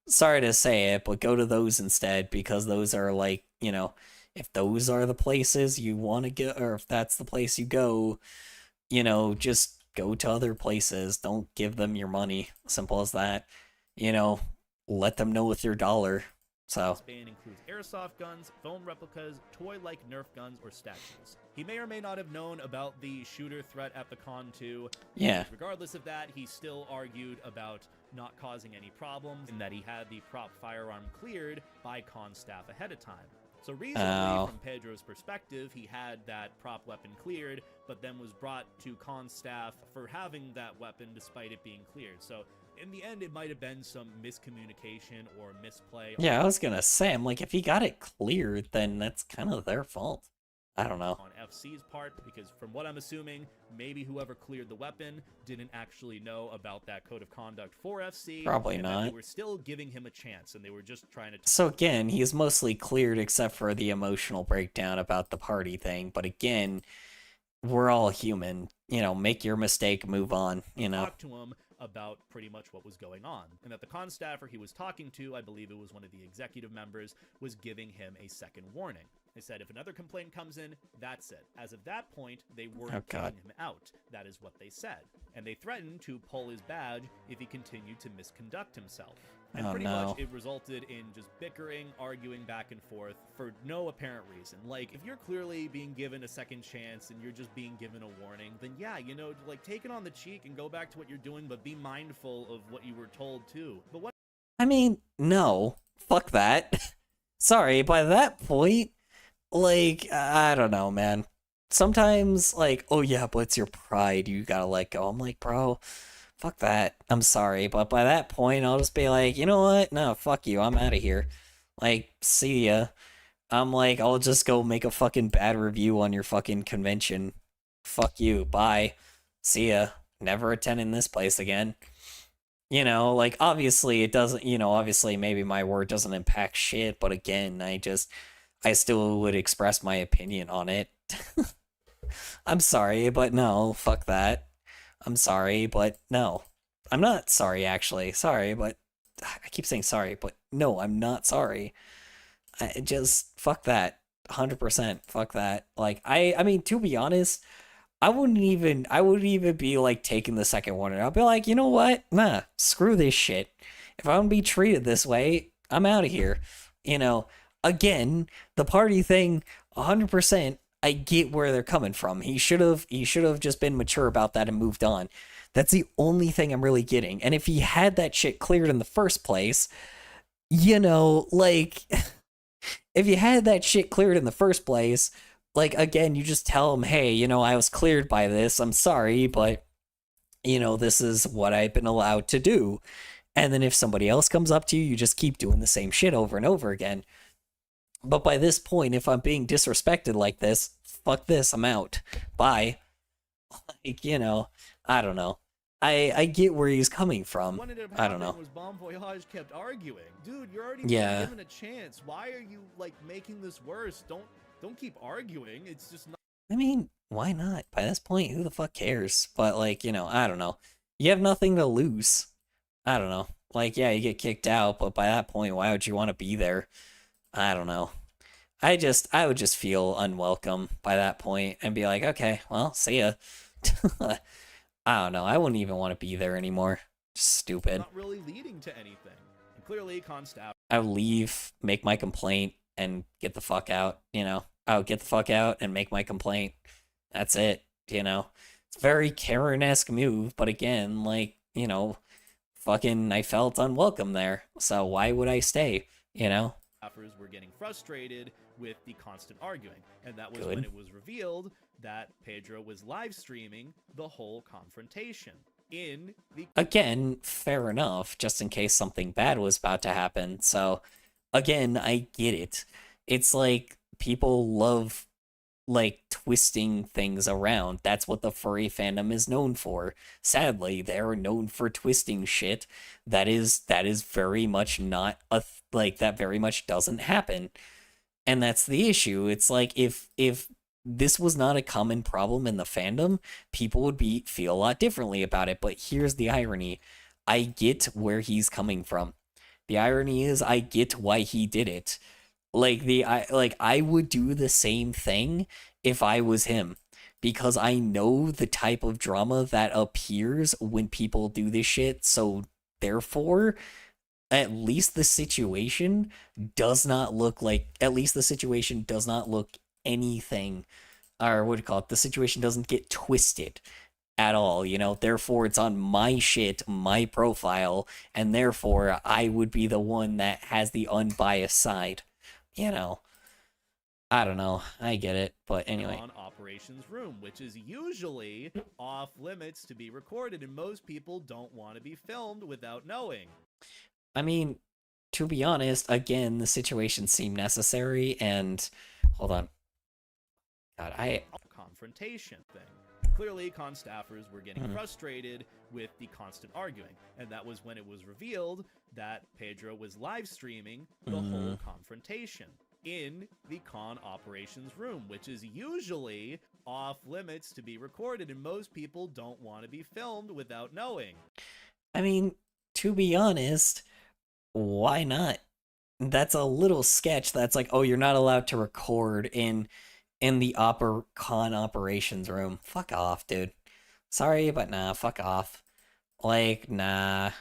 Sorry to say it, but go to those instead, because those are like, if those are the places you want to go, or if that's the place you go, just go to other places. Don't give them your money. Simple as that. Let them know with your dollar. So. This ban includes airsoft guns, foam replicas, toy-like Nerf guns, or statues. He may or may not have known about the shooter threat at the con too. Yeah. Regardless of that, he still argued about not causing any problems and that he had the prop firearm cleared by con staff ahead of time. So reasonably, from Pedro's perspective, he had that prop weapon cleared, but then was brought to con staff for having that weapon despite it being cleared. So in the end, it might have been some miscommunication or misplay. Yeah, I was gonna say, I'm like, if he got it cleared, then that's kind of their fault. I don't know. On FC's part, because from what I'm assuming, maybe whoever cleared the weapon didn't actually know about that code of conduct for FC. Probably not. They were still giving him a chance, and they were just trying to... So again, he's mostly cleared except for the emotional breakdown about the party thing. But again, we're all human. Make your mistake, move on, Talk to him about pretty much what was going on, and that the con staffer he was talking to, I believe it was one of the executive members, was giving him a second warning. They said if another complaint comes in, that's it. As of that point, they weren't kicking him out. That is what they said. And they threatened to pull his badge if he continued to misconduct himself. And pretty much it resulted in just bickering, arguing back and forth for no apparent reason. Like, if you're clearly being given a second chance and you're just being given a warning, then yeah, take it on the cheek and go back to what you're doing, but be mindful of what you were told too. But what? I mean, no. Fuck that. Sorry, by that point, I don't know, man. Sometimes, oh yeah, but it's your pride, you gotta let go. I'm like, bro, fuck that. I'm sorry, but by that point, I'll just be like, you know what? No, fuck you, I'm out of here. See ya. I'm like, I'll just go make a fucking bad review on your fucking convention. Fuck you, bye. See ya. Never attending this place again. Obviously it doesn't, obviously maybe my word doesn't impact shit, but again, I still would express my opinion on it. I'm sorry, but no, fuck that. I'm sorry, but no. I'm not sorry, actually. Sorry, but I keep saying sorry, but no, I'm not sorry. I just, fuck that. 100%, fuck that. I mean, to be honest, I wouldn't even be, taking the second one, and I'll be like, you know what? Nah, screw this shit. If I'm gonna be treated this way, I'm out of here. Again, the party thing, 100%, I get where they're coming from. He should have just been mature about that and moved on. That's the only thing I'm really getting. And if he had that shit cleared in the first place, you know, like, if you had that shit cleared in the first place, like, again, you just tell him, hey, you know, I was cleared by this. I'm sorry, but, you know, this is what I've been allowed to do. And then if somebody else comes up to you, you just keep doing the same shit over and over again. But by this point, if I'm being disrespected like this, fuck this, I'm out. Bye. Like, you know, I don't know. I get where he's coming from. I don't know. Was Bon Voyage kept arguing. Dude, you're already given a chance. Why are you, like, making this worse? Don't keep arguing. It's just not... I mean, why not? By this point, who the fuck cares? But, like, you know, I don't know. You have nothing to lose. I don't know. Like, yeah, you get kicked out, but by that point, why would you want to be there? I don't know. I would just feel unwelcome by that point and be like, okay, well, see ya. I don't know. I wouldn't even want to be there anymore. Just stupid. Not really leading to anything. And clearly, Constaff. I would leave, make my complaint, and get the fuck out, you know? I would get the fuck out and make my complaint. That's it, you know? It's a very Karen-esque move, but again, like, you know, fucking, I felt unwelcome there. So why would I stay, you know? Staffers were getting frustrated with the constant arguing, and that was when it was revealed that Pedro was live streaming the whole confrontation in the... Again, fair enough, just in case something bad was about to happen. So, again, I get it. It's like people love, like, twisting things around. That's what the furry fandom is known for. Sadly, they're known for twisting shit that is very much not that very much doesn't happen. And that's the issue. It's like if this was not a common problem in the fandom, people would feel a lot differently about it. But here's the irony. I get where he's coming from. The irony is I get why he did it. I would do the same thing if I was him, because I know the type of drama that appears when people do this shit. So therefore, at least the situation does not look anything, or what do you call it? The situation doesn't get twisted at all, you know? Therefore, it's on my shit, my profile, and therefore, I would be the one that has the unbiased side, you know? I don't know. I get it, but anyway. On operations room, which is usually off limits to be recorded, and most people don't want to be filmed without knowing. I mean, to be honest, again, the situation seemed necessary, and hold on. God, confrontation thing. Clearly, Constaffers were getting frustrated with the constant arguing, and that was when it was revealed that Pedro was live streaming the whole confrontation in the con operations room, which is usually off limits to be recorded, and most people don't want to be filmed without knowing. I mean, to be honest, why not? That's a little sketch that's like, oh, you're not allowed to record in the con operations room. Fuck off, dude. Sorry, but nah, fuck off. Like, nah,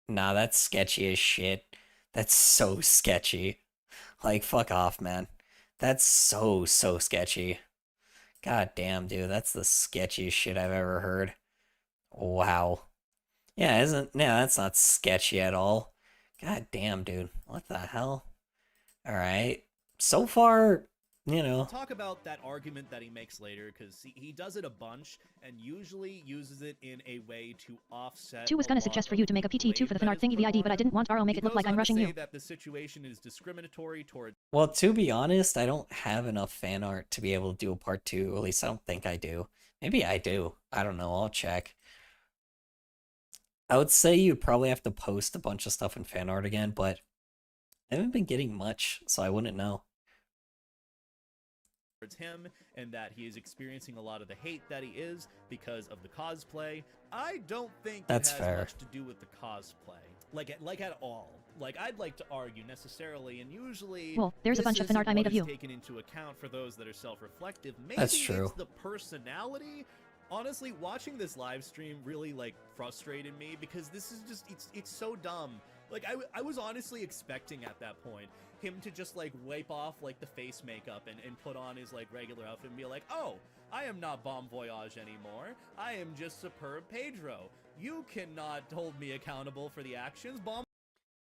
that's sketchy as shit. That's so sketchy. Like, fuck off, man. That's so sketchy. God damn, dude, that's the sketchiest shit I've ever heard. Wow. Yeah, that's not sketchy at all. God damn, dude. What the hell? Alright. So far, you know. We'll talk about that argument that he makes later, because he does it a bunch, and usually uses it in a way to offset... 2 was gonna suggest for you to make a PT2 for the fanart thingy VID, but I didn't want Arlo make it look like I'm rushing you. That the situation is discriminatory toward... Well, to be honest, I don't have enough fan art to be able to do a part 2. At least I don't think I do. Maybe I do. I don't know. I'll check. I would say you'd probably have to post a bunch of stuff in fan art again, but I haven't been getting much, so I wouldn't know. Towards him, and that he is experiencing a lot of the hate that he is because of the cosplay. I don't think that's it has fair. Much to do with the cosplay, like at all. Like, I'd like to argue necessarily, and usually, well, there's a bunch of fan art I made of you. Taken into account for those that are self-reflective. Maybe that's true. It's the personality. Honestly, watching this live stream really, like, frustrated me, because this is just, it's so dumb Like, I was honestly expecting at that point him to just, like, wipe off, like, the face makeup and put on his, like, regular outfit and be like, oh, I am not Bon Voyage anymore. I am just Superb Pedro. You cannot hold me accountable for the actions, Bon.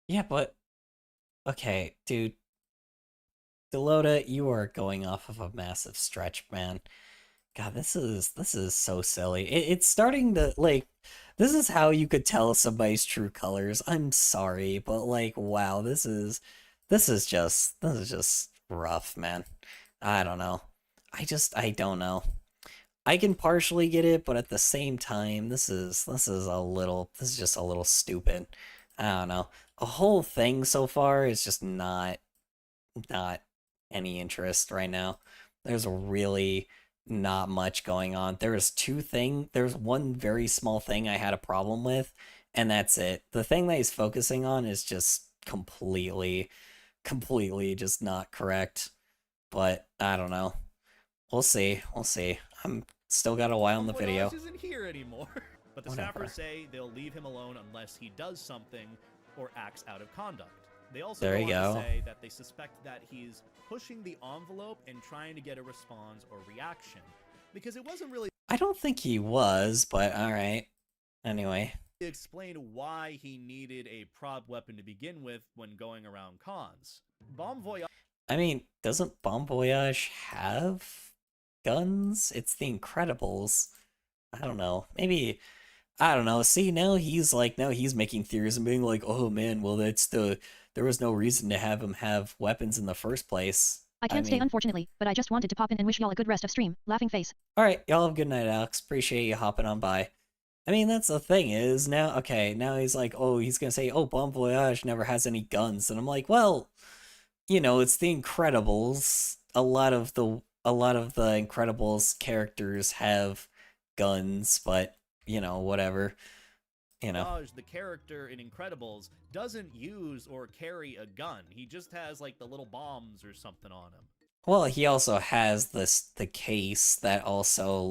Yeah, but... Okay, dude. Delota, you are going off of a massive stretch, man. God, this is so silly. It's starting to, like... This is how you could tell somebody's true colors. I'm sorry, but, like, wow, this is just rough, man. I don't know. I don't know. I can partially get it, but at the same time, this is just a little stupid. I don't know. The whole thing so far is just not any interest right now. There's really not much going on. There's one very small thing I had a problem with, and that's it. The thing that he's focusing on is just completely just not correct. But I don't know. We'll see. I'm still got a while in the video. Isn't here anymore. But the staffers say they'll leave him alone unless he does something or acts out of conduct. They also go on to say that they suspect that he's pushing the envelope and trying to get a response or reaction, because it wasn't really... I don't think he was, but alright. Anyway. Explain why he needed a prop weapon to begin with when going around cons. Bon Voyage... I mean, doesn't Bon Voyage have guns? It's the Incredibles. I don't know. Maybe... I don't know. See, now he's making theories and being like, oh man, well there was no reason to have him have weapons in the first place. I can't stay, unfortunately, but I just wanted to pop in and wish y'all a good rest of stream. Laughing face. Alright, y'all have a good night, Alex. Appreciate you hopping on by. I mean, that's the thing is, now he's like, oh, he's gonna say, oh, Bon Voyage never has any guns. And I'm like, well, you know, it's the Incredibles. A lot of the Incredibles characters have guns, but, you know, whatever. You know. The character in Incredibles doesn't use or carry a gun. He just has, like, the little bombs or something on him. Well, he also has the case that also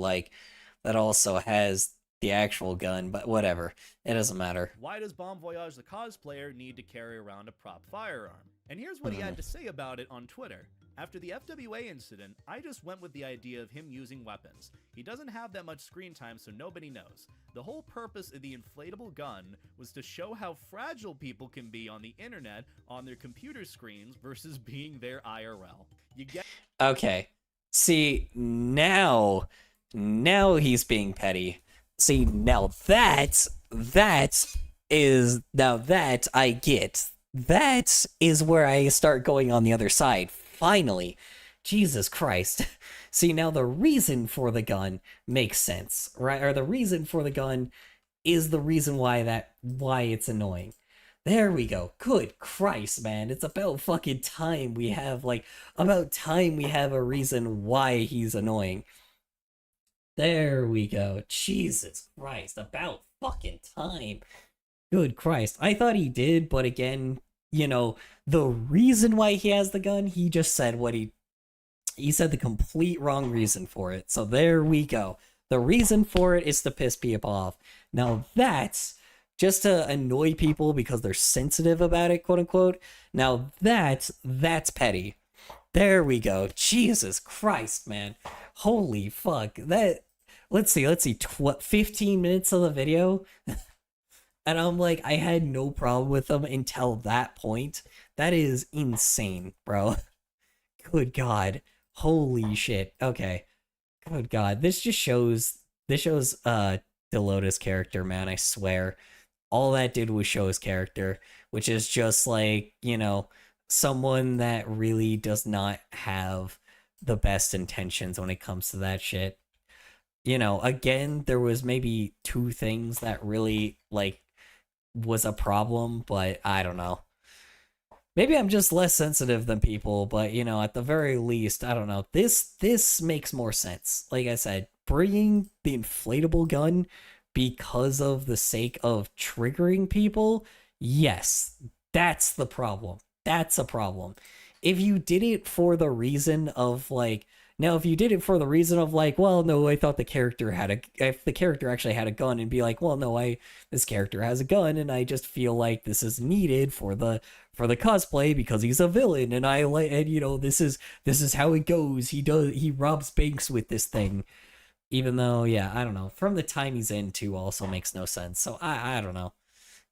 has the actual gun, but whatever. It doesn't matter. Why does Bon Voyage the cosplayer need to carry around a prop firearm? And here's what he had to say about it on Twitter. After the FWA incident, I just went with the idea of him using weapons. He doesn't have that much screen time, so nobody knows. The whole purpose of the inflatable gun was to show how fragile people can be on the internet on their computer screens versus being there IRL. You get... Okay. See, now he's being petty. See, now that I get. That is where I start going on the other side. Finally. Jesus Christ. See, now the reason for the gun makes sense, right? Or the reason for the gun is the reason why it's annoying. There we go. Good Christ, man. It's about fucking time we have a reason why he's annoying. There we go. Jesus Christ. About fucking time. Good Christ. I thought he did, but again, you know, the reason why he has the gun, he just said he said the complete wrong reason for it. So there we go. The reason for it is to piss people off. Now that's just to annoy people because they're sensitive about it, quote unquote. Now that's petty. There we go. Jesus Christ, man. Holy fuck. Let's see, 15 minutes of the video? And I'm like, I had no problem with them until that point. That is insane, bro. Good God. Holy shit. Okay. Good God. This shows Delota's character, man, I swear. All that did was show his character, which is just like, you know, someone that really does not have the best intentions when it comes to that shit. You know, again, there was maybe 2 things that really, like, was a problem, but I don't know. Maybe I'm just less sensitive than people, but, you know, at the very least, I don't know. This makes more sense. Like I said, bringing the inflatable gun because of the sake of triggering people, yes, that's the problem. That's a problem. If you did it for the reason of, like, Now, if you did it for the reason of like, well, no, I thought the character if the character actually had a gun, and be like, well, no, this character has a gun, and I just feel like this is needed for the cosplay because he's a villain, and this is how it goes. He robs banks with this thing, even though, yeah, I don't know. From the time he's in too, also makes no sense. So I don't know.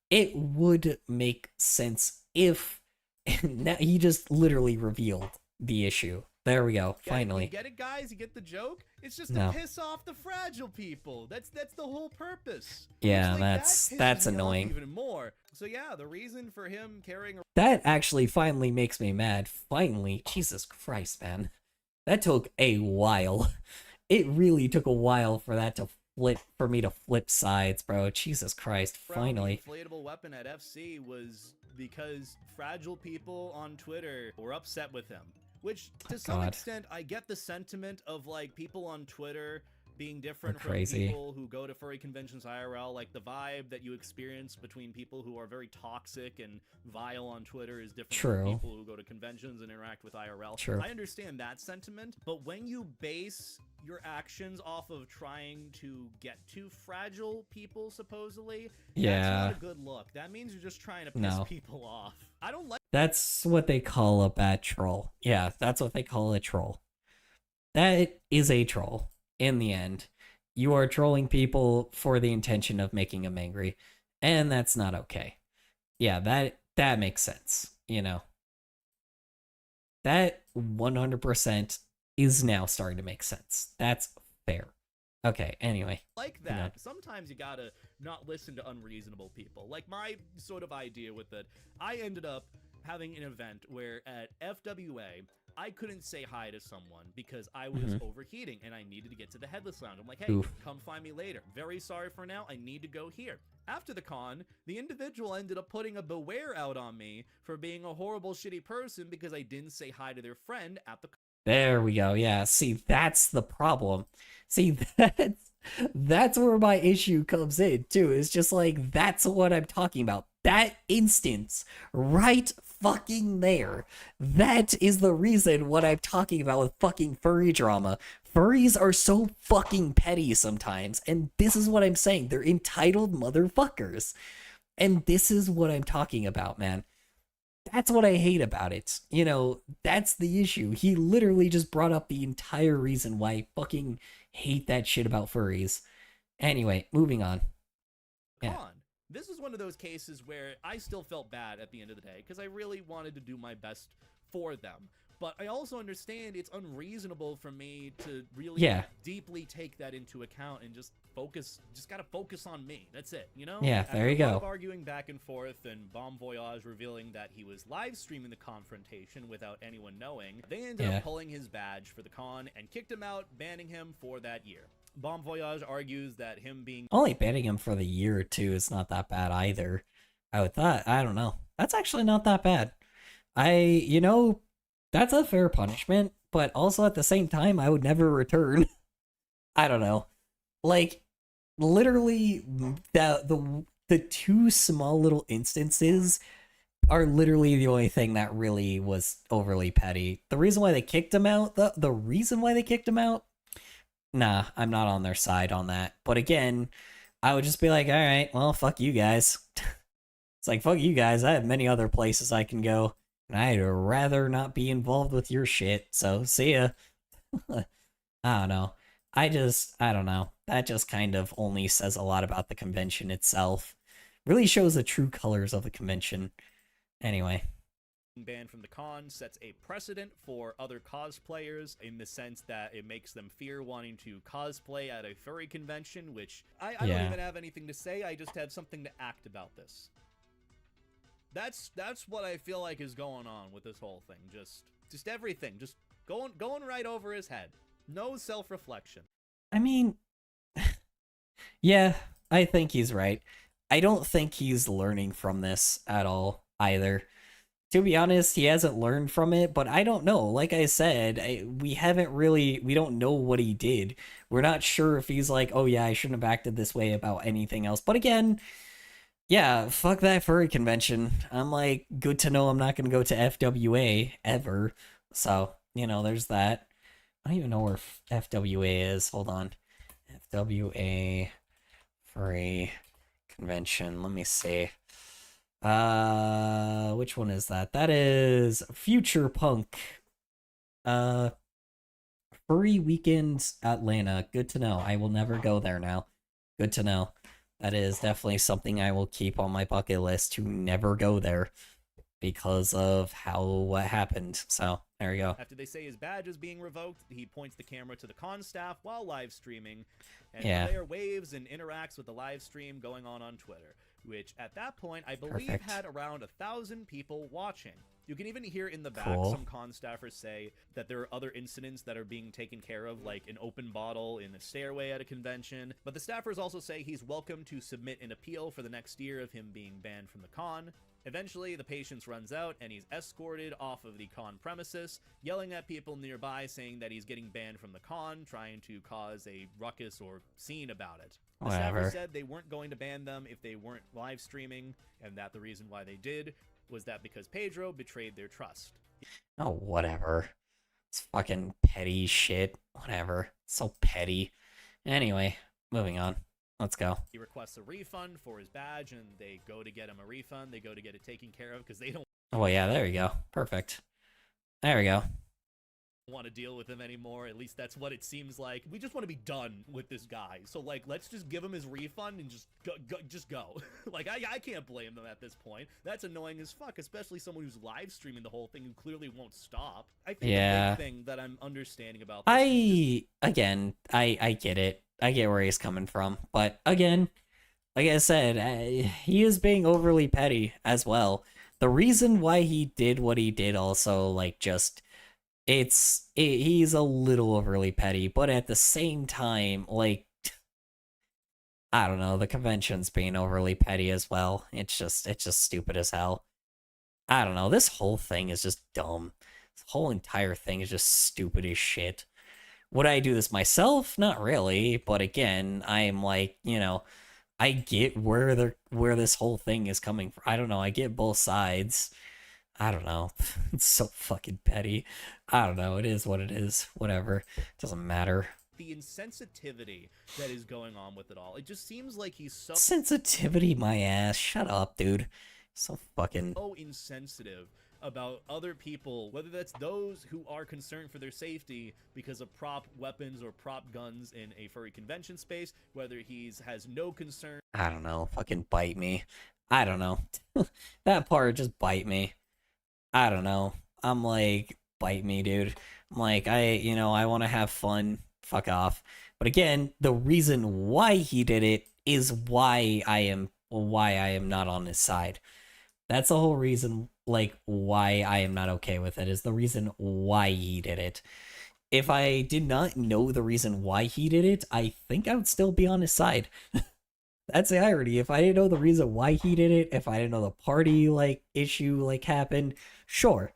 It would make sense if he just literally revealed the issue. There we go. Finally. You get it, guys? You get the joke? It's just to piss off the fragile people. That's the whole purpose. Yeah, like, that's annoying. Even more. So yeah, the reason for him carrying that actually finally makes me mad. Finally. Jesus Christ, man. That took a while. It really took a while for that to for me to flip sides, bro. Jesus Christ, finally. The inflatable weapon at FC was because fragile people on Twitter were upset with him. Which, to some extent, I get the sentiment of, like, people on Twitter being different from people who go to furry conventions IRL. Like, the vibe that you experience between people who are very toxic and vile on Twitter is different from people who go to conventions and interact with IRL. True. I understand that sentiment, but when you base your actions off of trying to get to fragile people, supposedly, that's not a good look. That means you're just trying to piss people off. I don't like. That's what they call a bad troll. Yeah, that's what they call a troll. That is a troll. In the end, you are trolling people for the intention of making them angry, and that's not okay. Yeah, that makes sense, you know. That 100% is now starting to make sense. That's fair. Okay, anyway. Like that. Sometimes you gotta not listen to unreasonable people. Like my sort of idea with it, I ended up having an event where at FWA, I couldn't say hi to someone because I was overheating and I needed to get to the Headless Lounge. I'm like, hey, come find me later. Very sorry for now. I need to go here. After the con, the individual ended up putting a beware out on me for being a horrible, shitty person because I didn't say hi to their friend at the con. There we go. Yeah, see, that's the problem. See, that's where my issue comes in, too. It's just like, that's what I'm talking about. That instance, right fucking there. That is the reason what I'm talking about with fucking furry drama. Furries are so fucking petty sometimes, and this is what I'm saying. They're entitled motherfuckers. And this is what I'm talking about, man. That's what I hate about it. You know, that's the issue. He literally just brought up the entire reason why I fucking hate that shit about furries. Anyway, moving on. Yeah. This is one of those cases where I still felt bad at the end of the day because I really wanted to do my best for them. But I also understand it's unreasonable for me to really deeply take that into account and just gotta focus on me. That's it, you know? Yeah, there you go. After a lot of arguing back and forth and Bon Voyage revealing that he was live streaming the confrontation without anyone knowing, they ended up pulling his badge for the con and kicked him out, banning him for that year. Bon Voyage argues that him being only banning him for the year or two is not that bad either. I don't know. That's actually not that bad. That's a fair punishment, but also at the same time, I would never return. I don't know. Like, literally, the two small little instances are literally the only thing that really was overly petty. The reason why they kicked him out, the reason why they kicked him out, nah, I'm not on their side on that. But again, I would just be like, all right, well, fuck you guys. It's like, fuck you guys. I have many other places I can go, and I'd rather not be involved with your shit. So, see ya. I don't know. I don't know. That just kind of only says a lot about the convention itself. Really shows the true colors of the convention. Anyway. Banned from the con sets a precedent for other cosplayers in the sense that it makes them fear wanting to cosplay at a furry convention, which I don't even have anything to say. I just have something to act about this. That's what I feel like is going on with this whole thing. Just everything. Just going right over his head. No self-reflection. I mean, yeah, I think he's right. I don't think he's learning from this at all either. To be honest, he hasn't learned from it, but I don't know. Like I said, we don't know what he did. We're not sure if he's like, oh yeah, I shouldn't have acted this way about anything else. But again, yeah, fuck that furry convention. I'm like, good to know I'm not going to go to FWA ever. So, there's that. I don't even know where FWA is. Hold on. FWA Furry Convention. Let me see. Which one is that? That is Future Punk. Furry Weekend Atlanta. Good to know. I will never go there now. Good to know. That is definitely something I will keep on my bucket list to never go there because of what happened. So there you go. After they say his badge is being revoked, he points the camera to the con staff while live streaming, and there waves and interacts with the live stream going on Twitter, which at that point I believe had around 1,000 people watching. You can even hear in the back some con staffers say that there are other incidents that are being taken care of, like an open bottle in a stairway at a convention. But the staffers also say he's welcome to submit an appeal for the next year of him being banned from the con. Eventually, the patience runs out, and he's escorted off of the con premises, yelling at people nearby, saying that he's getting banned from the con, trying to cause a ruckus or scene about it. The staffers said they weren't going to ban them if they weren't live streaming, and that the reason why they did was that because Pedro betrayed their trust. Oh, whatever. It's fucking petty shit. Whatever. So petty. Anyway, moving on. Let's go. He requests a refund for his badge, and they go to get him a refund. They go to get it taken care of because they don't Oh, yeah, there you go. Perfect. There we go. want to deal with him anymore. At least that's what it seems like. We just want to be done with this guy. So, like, let's just give him his refund and just go. Like, I can't blame them at this point. That's annoying as fuck, especially someone who's live streaming the whole thing who clearly won't stop. I think the big thing that I'm understanding about this I get it. I get where he's coming from. But, again, like I said, he is being overly petty as well. The reason why he did what he did also, like, just... he's a little overly petty, but at the same time, like, I don't know, the convention's being overly petty as well. It's just stupid as hell. I don't know, this whole thing is just dumb. This whole entire thing is just stupid as shit. Would I do this myself? Not really, but again, I'm like, you know, I get where this whole thing is coming from. I don't know, I get both sides. I don't know. It's so fucking petty. I don't know. It is what it is. Whatever. Doesn't matter. The insensitivity that is going on with it all. It just seems like he's so... Sensitivity, my ass. Shut up, dude. So fucking... so insensitive about other people, whether that's those who are concerned for their safety because of prop weapons or prop guns in a furry convention space, whether has no concern... I don't know. Fucking bite me. I don't know. That part just bite me. I don't know. I'm like, bite me, dude. I'm like, I want to have fun. Fuck off. But again, the reason why he did it is why I am not on his side. That's the whole reason, like, why I am not okay with it, is the reason why he did it. If I did not know the reason why he did it, I think I would still be on his side. That's the irony. If I didn't know the reason why he did it, if I didn't know the party, like, issue, like, happened, sure.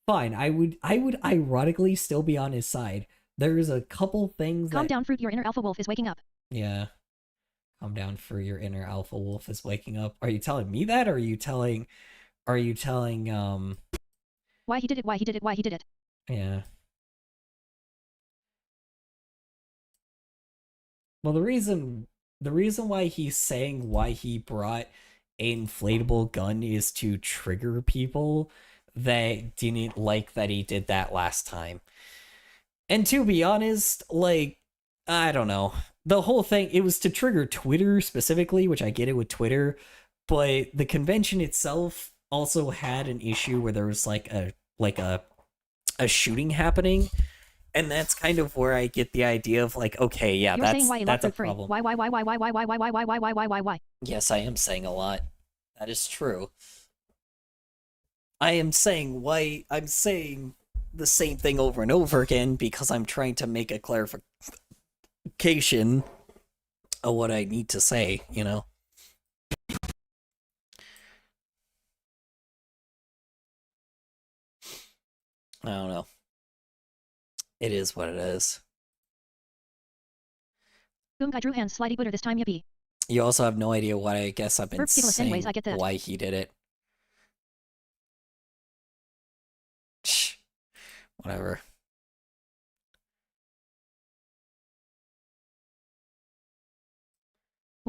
Fine. I would ironically still be on his side. There's a couple things Calm down, Fruit, your inner alpha wolf is waking up. Yeah. Calm down, Fruit, your inner alpha wolf is waking up. Are you telling me that, or are you telling, why he did it. Yeah. Well, the reason why he's saying why he brought an inflatable gun is to trigger people that didn't like that he did that last time. And to be honest, like, I don't know. The whole thing, it was to trigger Twitter specifically, which I get it with Twitter, but the convention itself also had an issue where there was like a shooting happening. And that's kind of where I get the idea of like, okay, yeah, You're saying why that's a free. problem. Why? Yes, I am saying a lot. That is true. I'm saying the same thing over and over again because I'm trying to make a clarification of what I need to say, you know? I don't know. It is what it is. Guy drew hands, slidey booter this time, yippee. You also have no idea what I guess I've been saying, anyways, I get that. Why he did it. Whatever.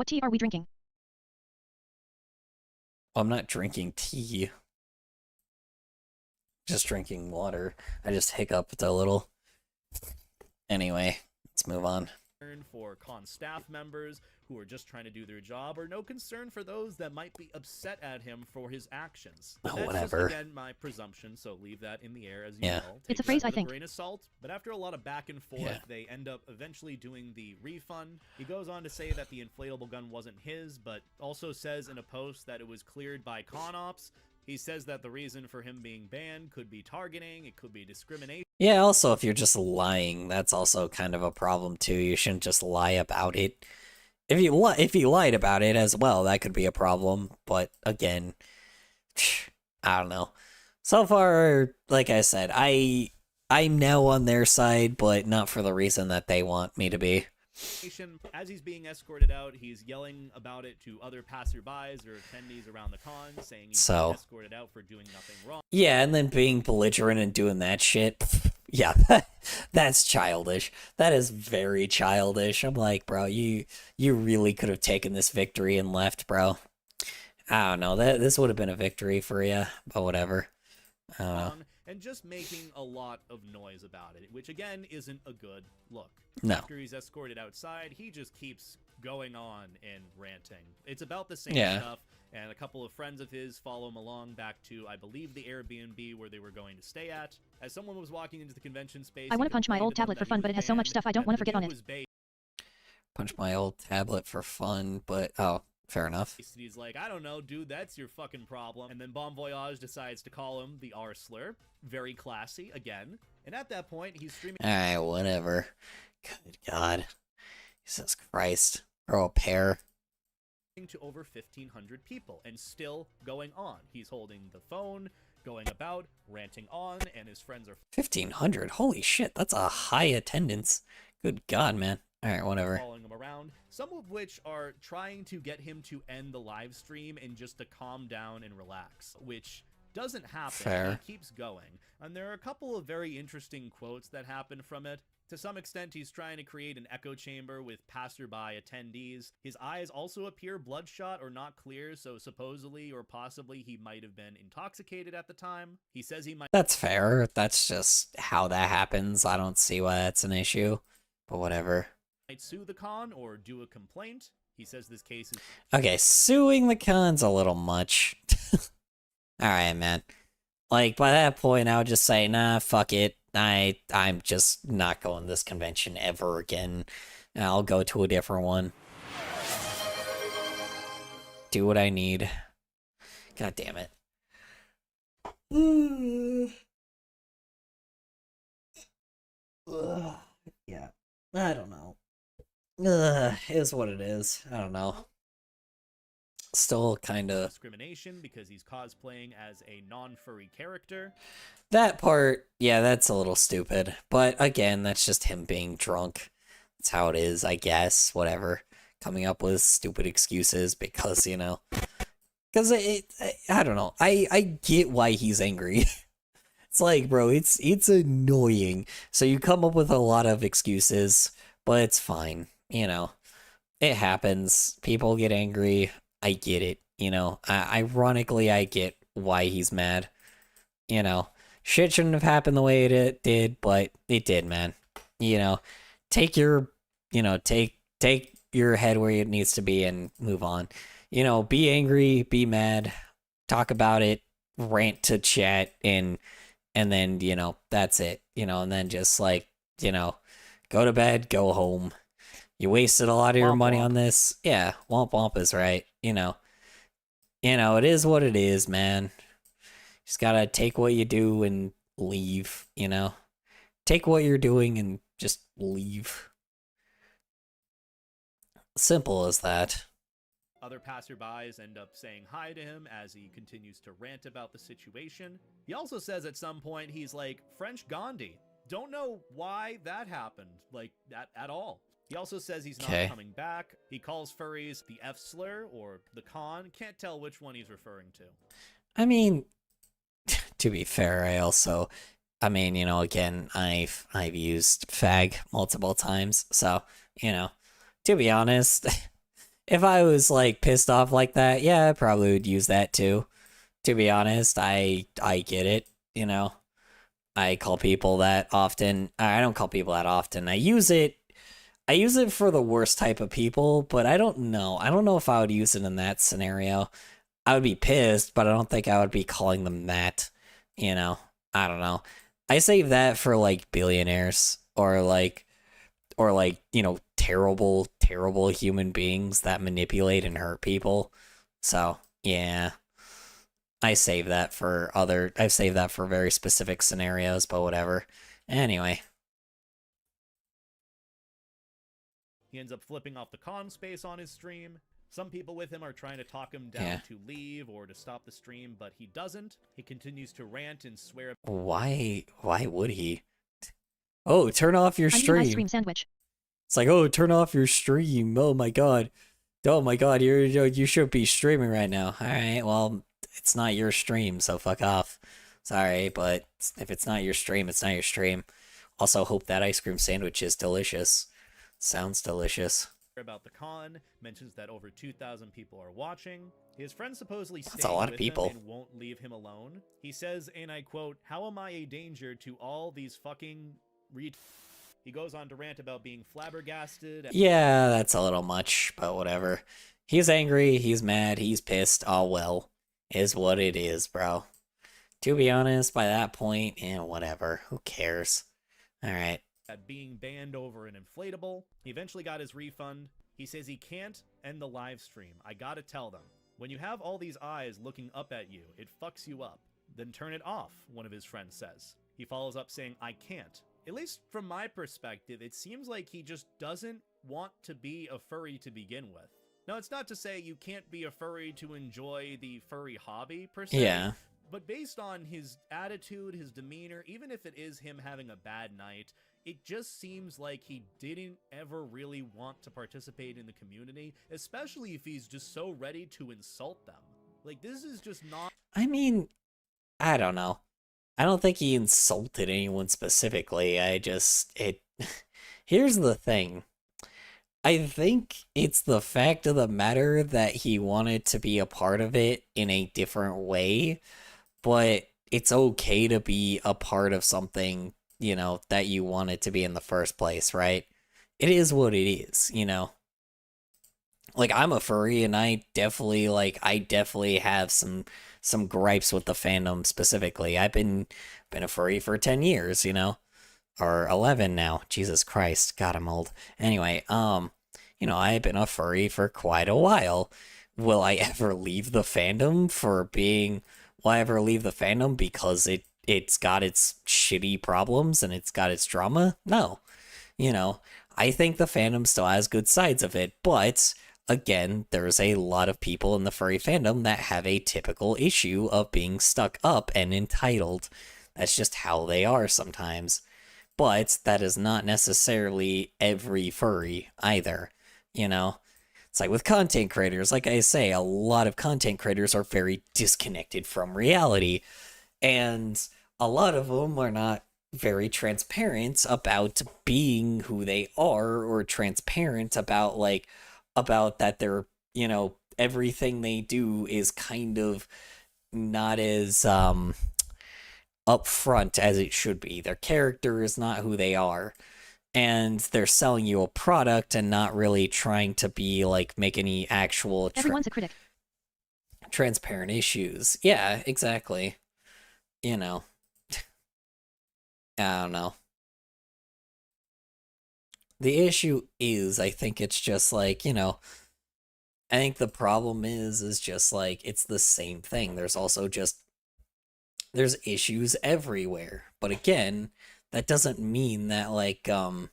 What tea are we drinking? I'm not drinking tea. Just drinking water. I just hiccuped a little. Anyway, let's move on. For con staff members who are just trying to do their job, or no concern for those that might be upset at him for his actions. Oh, That's whatever. Just, again, my presumption, so leave that in the air as you Yeah. will. It's a Take phrase, that I with think. a grain of salt, but after a lot of back and forth, Yeah. they end up eventually doing the refund. He goes on to say that the inflatable gun wasn't his, but also says in a post that it was cleared by con ops. He says that the reason for him being banned could be targeting, it could be discrimination. Yeah, also, if you're just lying, that's also kind of a problem, too. You shouldn't just lie about it. If you lied about it as well, that could be a problem. But, again, I don't know. So far, like I said, I'm now on their side, but not for the reason that they want me to be. As he's being escorted out, he's yelling about it to other passerbys or attendees around the con, saying he's being escorted out for doing nothing wrong. Yeah, and then being belligerent and doing that shit. Yeah, that's childish. That is very childish. I'm like, bro, you really could have taken this victory and left, bro. I don't know. This would have been a victory for you, but whatever. I don't know. And just making a lot of noise about it, which again isn't a good look. No. After he's escorted outside, he just keeps going on and ranting. It's about the same stuff, and a couple of friends of his follow him along back to, I believe, the Airbnb where they were going to stay at. As someone was walking into the convention space, I want to punch my old tablet for fun, but it has so much stuff I don't want to forget on it. Punch my old tablet for fun, but oh, fair enough. He's like, I don't know, dude, that's your fucking problem. And then Bon Voyage decides to call him the R slur. Very classy, again. And at that point, he's streaming. Alright, whatever. Good God. Jesus Christ. Throw a pair. To over 1,500 people, and still going on. He's holding the phone, going about, ranting on, and his friends are 1,500? Holy shit, that's a high attendance. Good God, man. Alright, whatever. Following him around, some of which are trying to get him to end the live stream and just to calm down and relax, which doesn't happen. Fair. He keeps going. And there are a couple of very interesting quotes that happen from it. To some extent, he's trying to create an echo chamber with passerby attendees. His eyes also appear bloodshot or not clear, so supposedly or possibly he might have been intoxicated at the time. He says he might— That's fair. That's just how that happens. I don't see why that's an issue, but whatever. might sue the con or do a complaint. He says this case is— Okay, suing the con's a little much. Alright, man. Like, by that point, I would just say, nah, fuck it. I'm just not going to this convention ever again. I'll go to a different one. Do what I need. God damn it. Yeah. I don't know. Is what it is. I don't know. Still kind of discrimination because he's cosplaying as a non-furry character. That part, yeah, that's a little stupid. But again, that's just him being drunk. That's how it is, I guess. Whatever. Coming up with stupid excuses because, you know. Because I don't know. I get why he's angry. It's like, bro, it's annoying. So you come up with a lot of excuses, but it's fine. You know, it happens. People get angry. I get it, you know. Ironically, I get why he's mad. You know, shit shouldn't have happened the way it did, but it did, man. You know, take your head where it needs to be and move on. You know, be angry, be mad, talk about it, rant to chat, and then, you know, that's it. You know, and then just like, you know, go to bed, go home. You wasted a lot of your money on this. Yeah, womp womp is right. You know, it is what it is, man. Just gotta take what you do and leave, you know? Take what you're doing and just leave. Simple as that. Other passerbys end up saying hi to him as he continues to rant about the situation. He also says at some point, he's like, French Gandhi. Don't know why that happened, like, at all. He also says he's not coming back. He calls furries the F slur or the con. Can't tell which one he's referring to. I mean, to be fair, I mean, you know, again, I've used fag multiple times, so, you know, to be honest, if I was like pissed off like that, yeah, I probably would use that too. To be honest, I get it, you know. I call people that often. I don't call people that often. I use it for the worst type of people, but I don't know. I don't know if I would use it in that scenario. I would be pissed, but I don't think I would be calling them that, you know. I don't know. I save that for like billionaires or like, you know, terrible human beings that manipulate and hurt people. So, yeah. I've saved that for very specific scenarios, but whatever. Anyway. He ends up flipping off the con space on his stream. Some people with him are trying to talk him down to leave or to stop the stream, but he doesn't. He continues to rant and swear. Why would he? Oh, turn off your stream. I need my stream sandwich. It's like, oh, turn off your stream. Oh my god. You should be streaming right now. All right, well, it's not your stream, so fuck off. Sorry, but if it's not your stream, it's not your stream. Also, hope that ice cream sandwich is delicious. Sounds delicious. About the con, mentions that over 2,000 people are watching. His friends supposedly That's a lot of people. And won't leave him alone. He says, and I quote, "How am I a danger to all these fucking He goes on to rant about being flabbergasted. Yeah, that's a little much, but whatever. He's angry, he's mad, he's pissed. Oh well. Is what it is, bro. To be honest, by that point, whatever. Who cares? Alright. At being banned over an inflatable. He eventually got his refund. He says he can't end the live stream. I gotta tell them. When you have all these eyes looking up at you, it fucks you up. Then turn it off, one of his friends says. He follows up saying, I can't. At least from my perspective, it seems like he just doesn't want to be a furry to begin with. Now, it's not to say you can't be a furry to enjoy the furry hobby, per se. Yeah. But based on his attitude, his demeanor, even if it is him having a bad night, it just seems like he didn't ever really want to participate in the community, especially if he's just so ready to insult them. Like, this is just not... I mean, I don't know. I don't think he insulted anyone specifically. Here's the thing. I think it's the fact of the matter that he wanted to be a part of it in a different way, but it's okay to be a part of something, you know, that you wanted to be in the first place, right? It is what it is, you know? Like, I'm a furry, and I definitely have some gripes with the fandom specifically. I've been a furry for 10 years, you know? Or 11 now. Jesus Christ. God, I'm old. Anyway, you know, I've been a furry for quite a while. Will I ever leave the fandom because it's got its shitty problems and it's got its drama? No. You know, I think the fandom still has good sides of it, but again, there's a lot of people in the furry fandom that have a typical issue of being stuck up and entitled. That's just how they are sometimes. But that is not necessarily every furry either, you know? It's like with content creators, like I say, a lot of content creators are very disconnected from reality, and a lot of them are not very transparent about being who they are, or transparent about that they're, you know, everything they do is kind of not as upfront as it should be. Their character is not who they are, and they're selling you a product and not really trying to be like make any actual everyone's a critic. Transparent issues. Yeah, exactly. You know, I don't know. The issue is, I think it's just like, you know, I think the problem is just like, it's the same thing. There's also just, there's issues everywhere. But again, that doesn't mean that like, what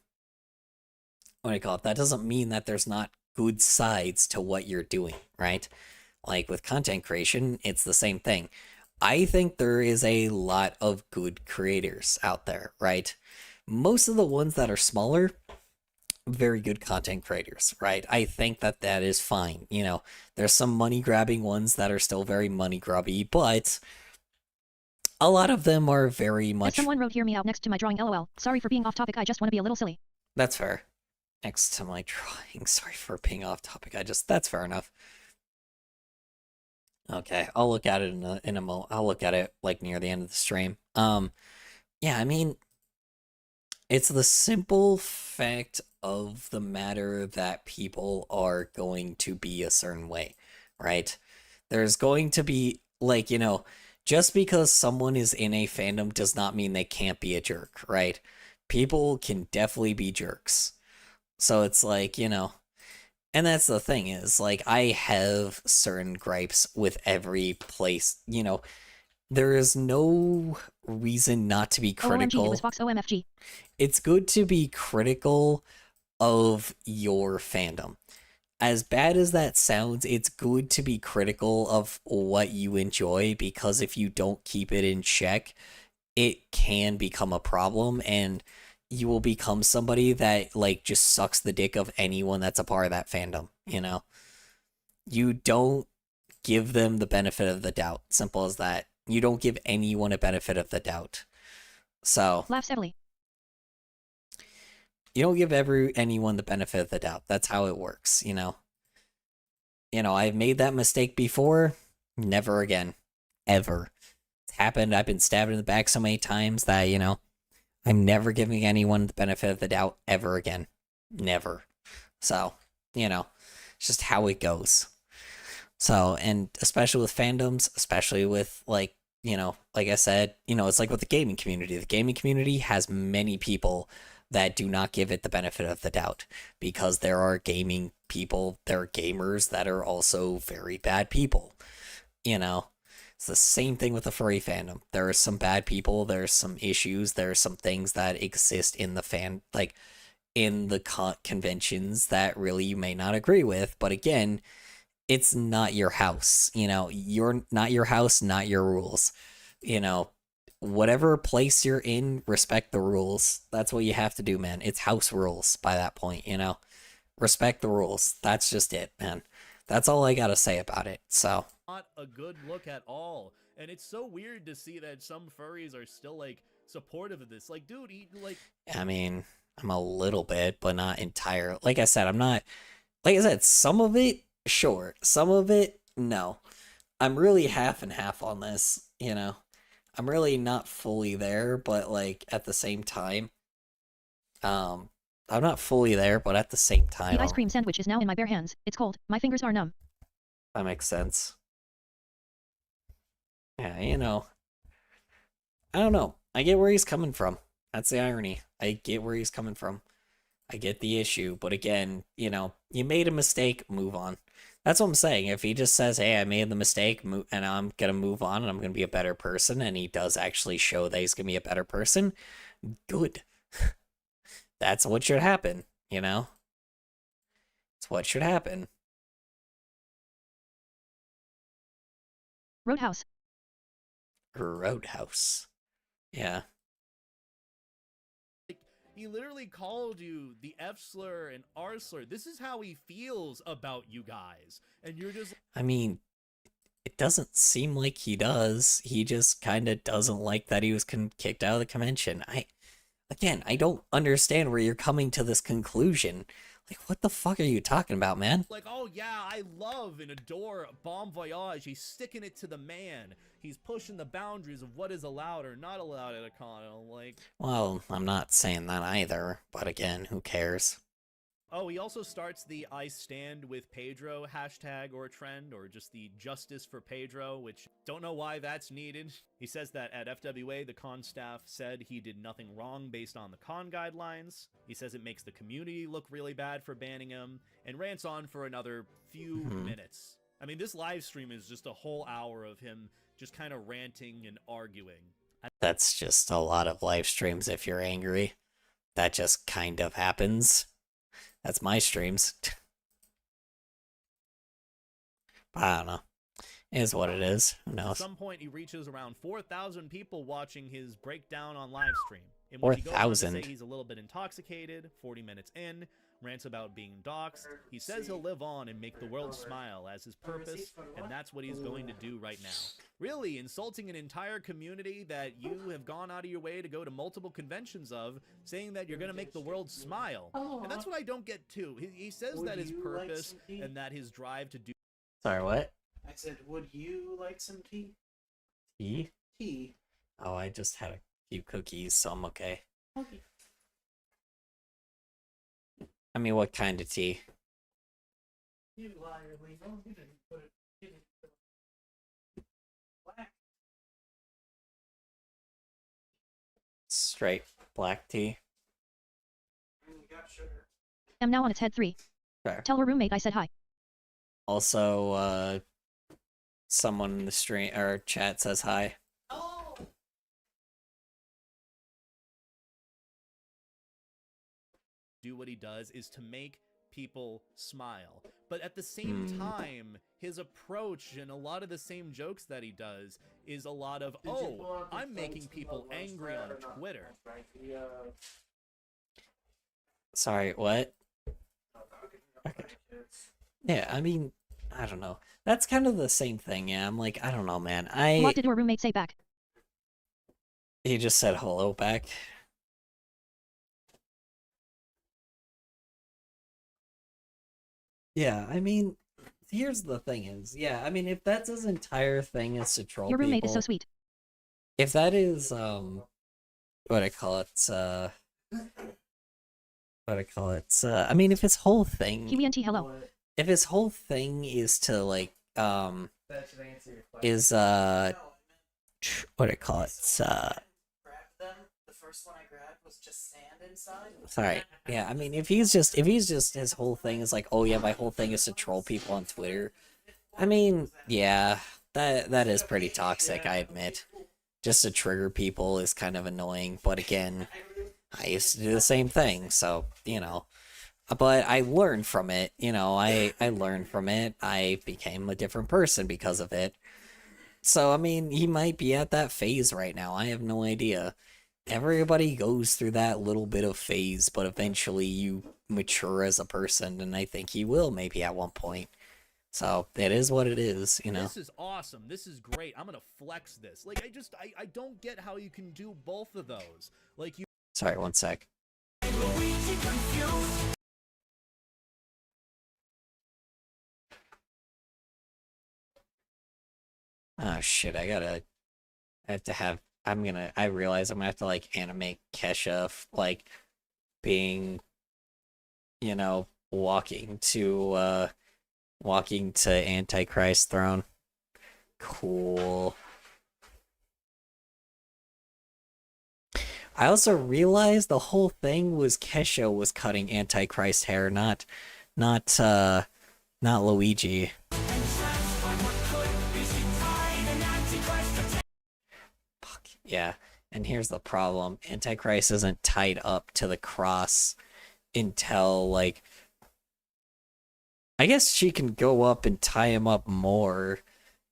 do you call it? That doesn't mean that there's not good sides to what you're doing, right? Like with content creation, it's the same thing. I think there is a lot of good creators out there, right? Most of the ones that are smaller, very good content creators, right? I think that is fine. You know, there's some money grabbing ones that are still very money grubby, but a lot of them are very much... As someone wrote hear me out next to my drawing, lol. Sorry for being off topic, I just want to be a little silly. That's fair. next to my drawing. Sorry for being off topic. That's fair enough. Okay, I'll look at it in a moment. I'll look at it like near the end of the stream. Yeah, I mean, it's the simple fact of the matter that people are going to be a certain way, right? There's going to be, like, just because someone is in a fandom does not mean they can't be a jerk, right? People can definitely be jerks. So it's like, and that's the thing is, like, I have certain gripes with every place, there is no reason not to be critical. OMG, it was Fox OMFG. It's good to be critical of your fandom. As bad as that sounds, it's good to be critical of what you enjoy, because if you don't keep it in check, it can become a problem, and you will become somebody that, like, just sucks the dick of anyone that's a part of that fandom, You don't give them the benefit of the doubt. Simple as that. You don't give anyone a benefit of the doubt. So... Laughs heavily. You don't give anyone the benefit of the doubt. That's how it works, I've made that mistake before. Never again. Ever. It's happened. I've been stabbed in the back so many times that, I'm never giving anyone the benefit of the doubt ever again. Never. So, it's just how it goes. So, and especially with fandoms, especially with, like I said, it's like with the gaming community. The gaming community has many people that do not give it the benefit of the doubt, because there are gaming people, there are gamers that are also very bad people. It's the same thing with the furry fandom. There are some bad people, there's some issues, there are some things that exist in the in the conventions that really you may not agree with, but again, it's not your house. You're not your house, not your rules. Whatever place you're in, respect the rules. That's what you have to do, man. It's house rules by that point, Respect the rules. That's just it, man. That's all I gotta say about it, so. Not a good look at all. And it's so weird to see that some furries are still, like, supportive of this. Like, dude, I mean, I'm a little bit, but not entire. Like I said, I'm not... Like I said, some of it, sure. Some of it, no. I'm really half and half on this, I'm really not fully there, but, like, at the same time, I'm not fully there, but at the same time... The ice cream sandwich is now in my bare hands. It's cold. My fingers are numb. That makes sense. Yeah, I don't know. I get where he's coming from. That's the irony. I get where he's coming from. I get the issue, but again, you made a mistake, move on. That's what I'm saying. If he just says, hey, I made the mistake, and I'm going to move on, and I'm going to be a better person, and he does actually show that he's going to be a better person, good. That's what should happen, It's what should happen. Roadhouse. Roadhouse. Yeah. he literally called you the F slur and R slur. This is how he feels about you guys. And you're just... I mean, it doesn't seem like he does. He just kind of doesn't like that he was kicked out of the convention. Again, I don't understand where you're coming to this conclusion. Like, what the fuck are you talking about, man? Like, oh yeah, I love and adore Bon Voyage. He's sticking it to the man. He's pushing the boundaries of what is allowed or not allowed at a con. Like, well, I'm not saying that either, but again, who cares? Oh, he also starts the I stand with Pedro hashtag or trend, or just the justice for Pedro, which don't know why that's needed. He says that at FWA, the con staff said he did nothing wrong based on the con guidelines. He says it makes the community look really bad for banning him, and rants on for another few minutes. I mean, this live stream is just a whole hour of him just kind of ranting and arguing. That's just a lot of live streams if you're angry. That just kind of happens. That's my streams. But I don't know. It is what it is. Who knows? At some point, he reaches around 4,000 people watching his breakdown on live stream. In which he goes on to say he's a little bit intoxicated, 40 minutes in, rants about being doxxed. He says he'll live on and make the world smile as his purpose, and that's what he's going to do right now. Really insulting an entire community that you have gone out of your way to go to multiple conventions of, saying that you're going to make the world smile. And that's what I don't get too. He says that his purpose and that his drive to do... Sorry, what? I said, would you like some tea? Tea? Tea. Oh, I just had a few cookies, so I'm okay. Okay. I mean, what kind of tea? You liar, Lino. You didn't put it... You didn't put it... Black. Straight black tea. And you got sugar. I'm now on its head 3. Fair. Tell her roommate I said hi. Also, someone in the stream or chat says hi. Oh! Do what he does is to make people smile. But at the same time, his approach and a lot of the same jokes that he does is a lot of, oh, I'm making people angry on Twitter. Sorry, what? Okay. Yeah, I mean, I don't know. That's kind of the same thing, yeah. I'm like, I don't know, man. What did your roommate say back? He just said hello back. Yeah, I mean, here's the thing is, yeah, I mean, if that's his entire thing is to troll Your roommate people, is so sweet. if that is, what I call it, I mean, if his whole thing, Kiwi and T, hello. if his whole thing is to, like, That should answer your question. is, what do I call it, Grab them. The first one I grabbed was just sand inside. sorry, yeah, I mean, if he's just his whole thing is like, oh yeah, my whole thing is to troll people on Twitter, I mean, yeah, that is pretty toxic, I admit. Just to trigger people is kind of annoying, but again, I used to do the same thing, so, you know. But I learned from it, you know, I learned from it, I became a different person because of it. So, I mean, he might be at that phase right now, I have no idea. Everybody goes through that little bit of phase, but eventually you mature as a person, and I think he will maybe at one point. So, it is what it is, you know? This is awesome. This is great. I'm gonna flex this. Like, I don't get how you can do both of those. Like, you... Sorry, one sec. Oh shit, I realize I'm gonna have to, like, animate Kesha, like, being, you know, walking to Antichrist throne. Cool. I also realized the whole thing was Kesha was cutting Antichrist hair, not Luigi. Fuck, yeah. And here's the problem. Antichrist isn't tied up to the cross until, like, I guess she can go up and tie him up more,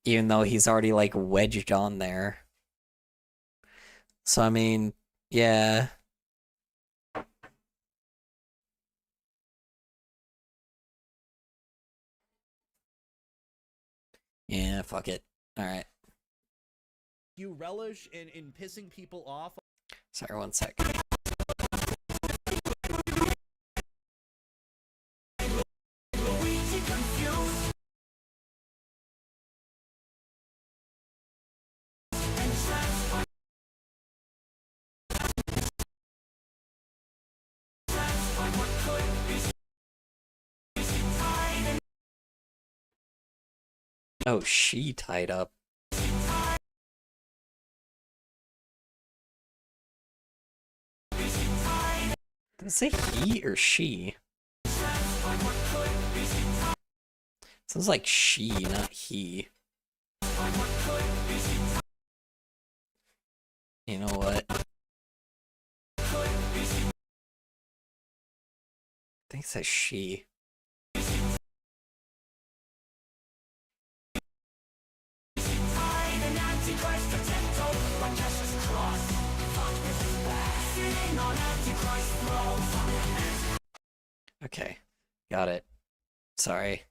even though he's already, like, wedged on there. So, I mean, yeah. Yeah, fuck it. Alright. You relish in pissing people off. Sorry, one sec. Oh, she tied up. Did it say he or she? Sounds like she, not he. You know what? I think it says she. Okay, got it. Sorry.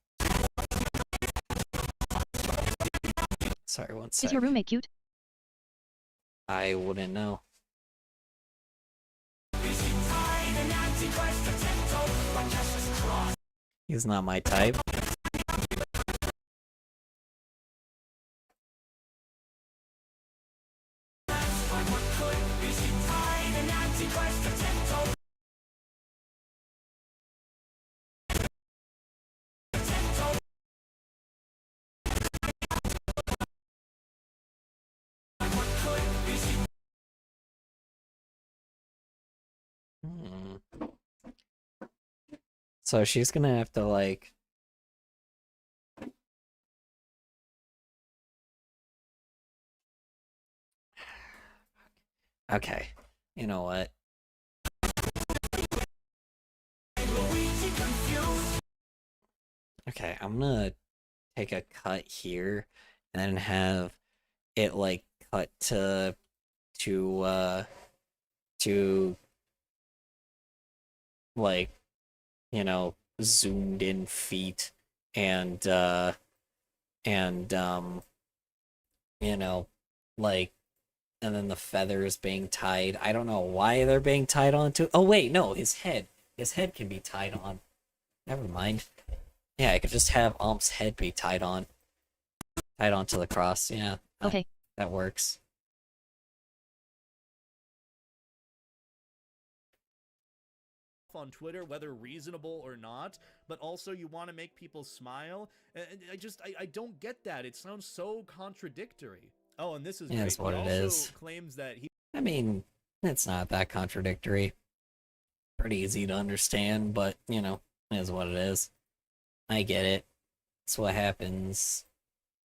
Sorry, one sec. Is your roommate cute? I wouldn't know. He's not my type. So she's gonna have to, like... Okay, you know what? Okay, I'm gonna take a cut here, and then have it, like, cut to, like, you know, zoomed in feet, and, you know, like, and then the feathers being tied. I don't know why they're being tied onto. Oh, wait, no, his head. His head can be tied on. Never mind. Yeah, I could just have Omp's head be tied on. Tied onto the cross, yeah. Okay. That works. On Twitter, whether reasonable or not, but also you want to make people smile. I don't get that. It sounds so contradictory. Oh, and this is Yeah, great. that's what He it also is. claims that he... I mean, it's not that contradictory. Pretty easy to understand, but, you know, it is what it is. I get it. It's what happens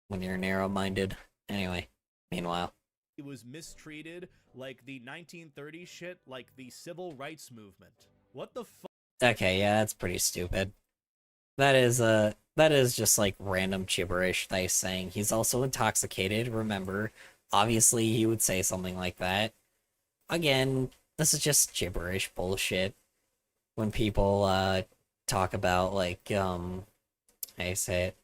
when you're narrow-minded. Anyway, meanwhile. He was mistreated like the 1930s shit, like the civil rights movement. What the fuck? Okay, yeah, that's pretty stupid. That is just like random gibberish that he's saying. He's also intoxicated, remember. Obviously, he would say something like that. Again, this is just gibberish bullshit. When people, talk about, like, how you say it?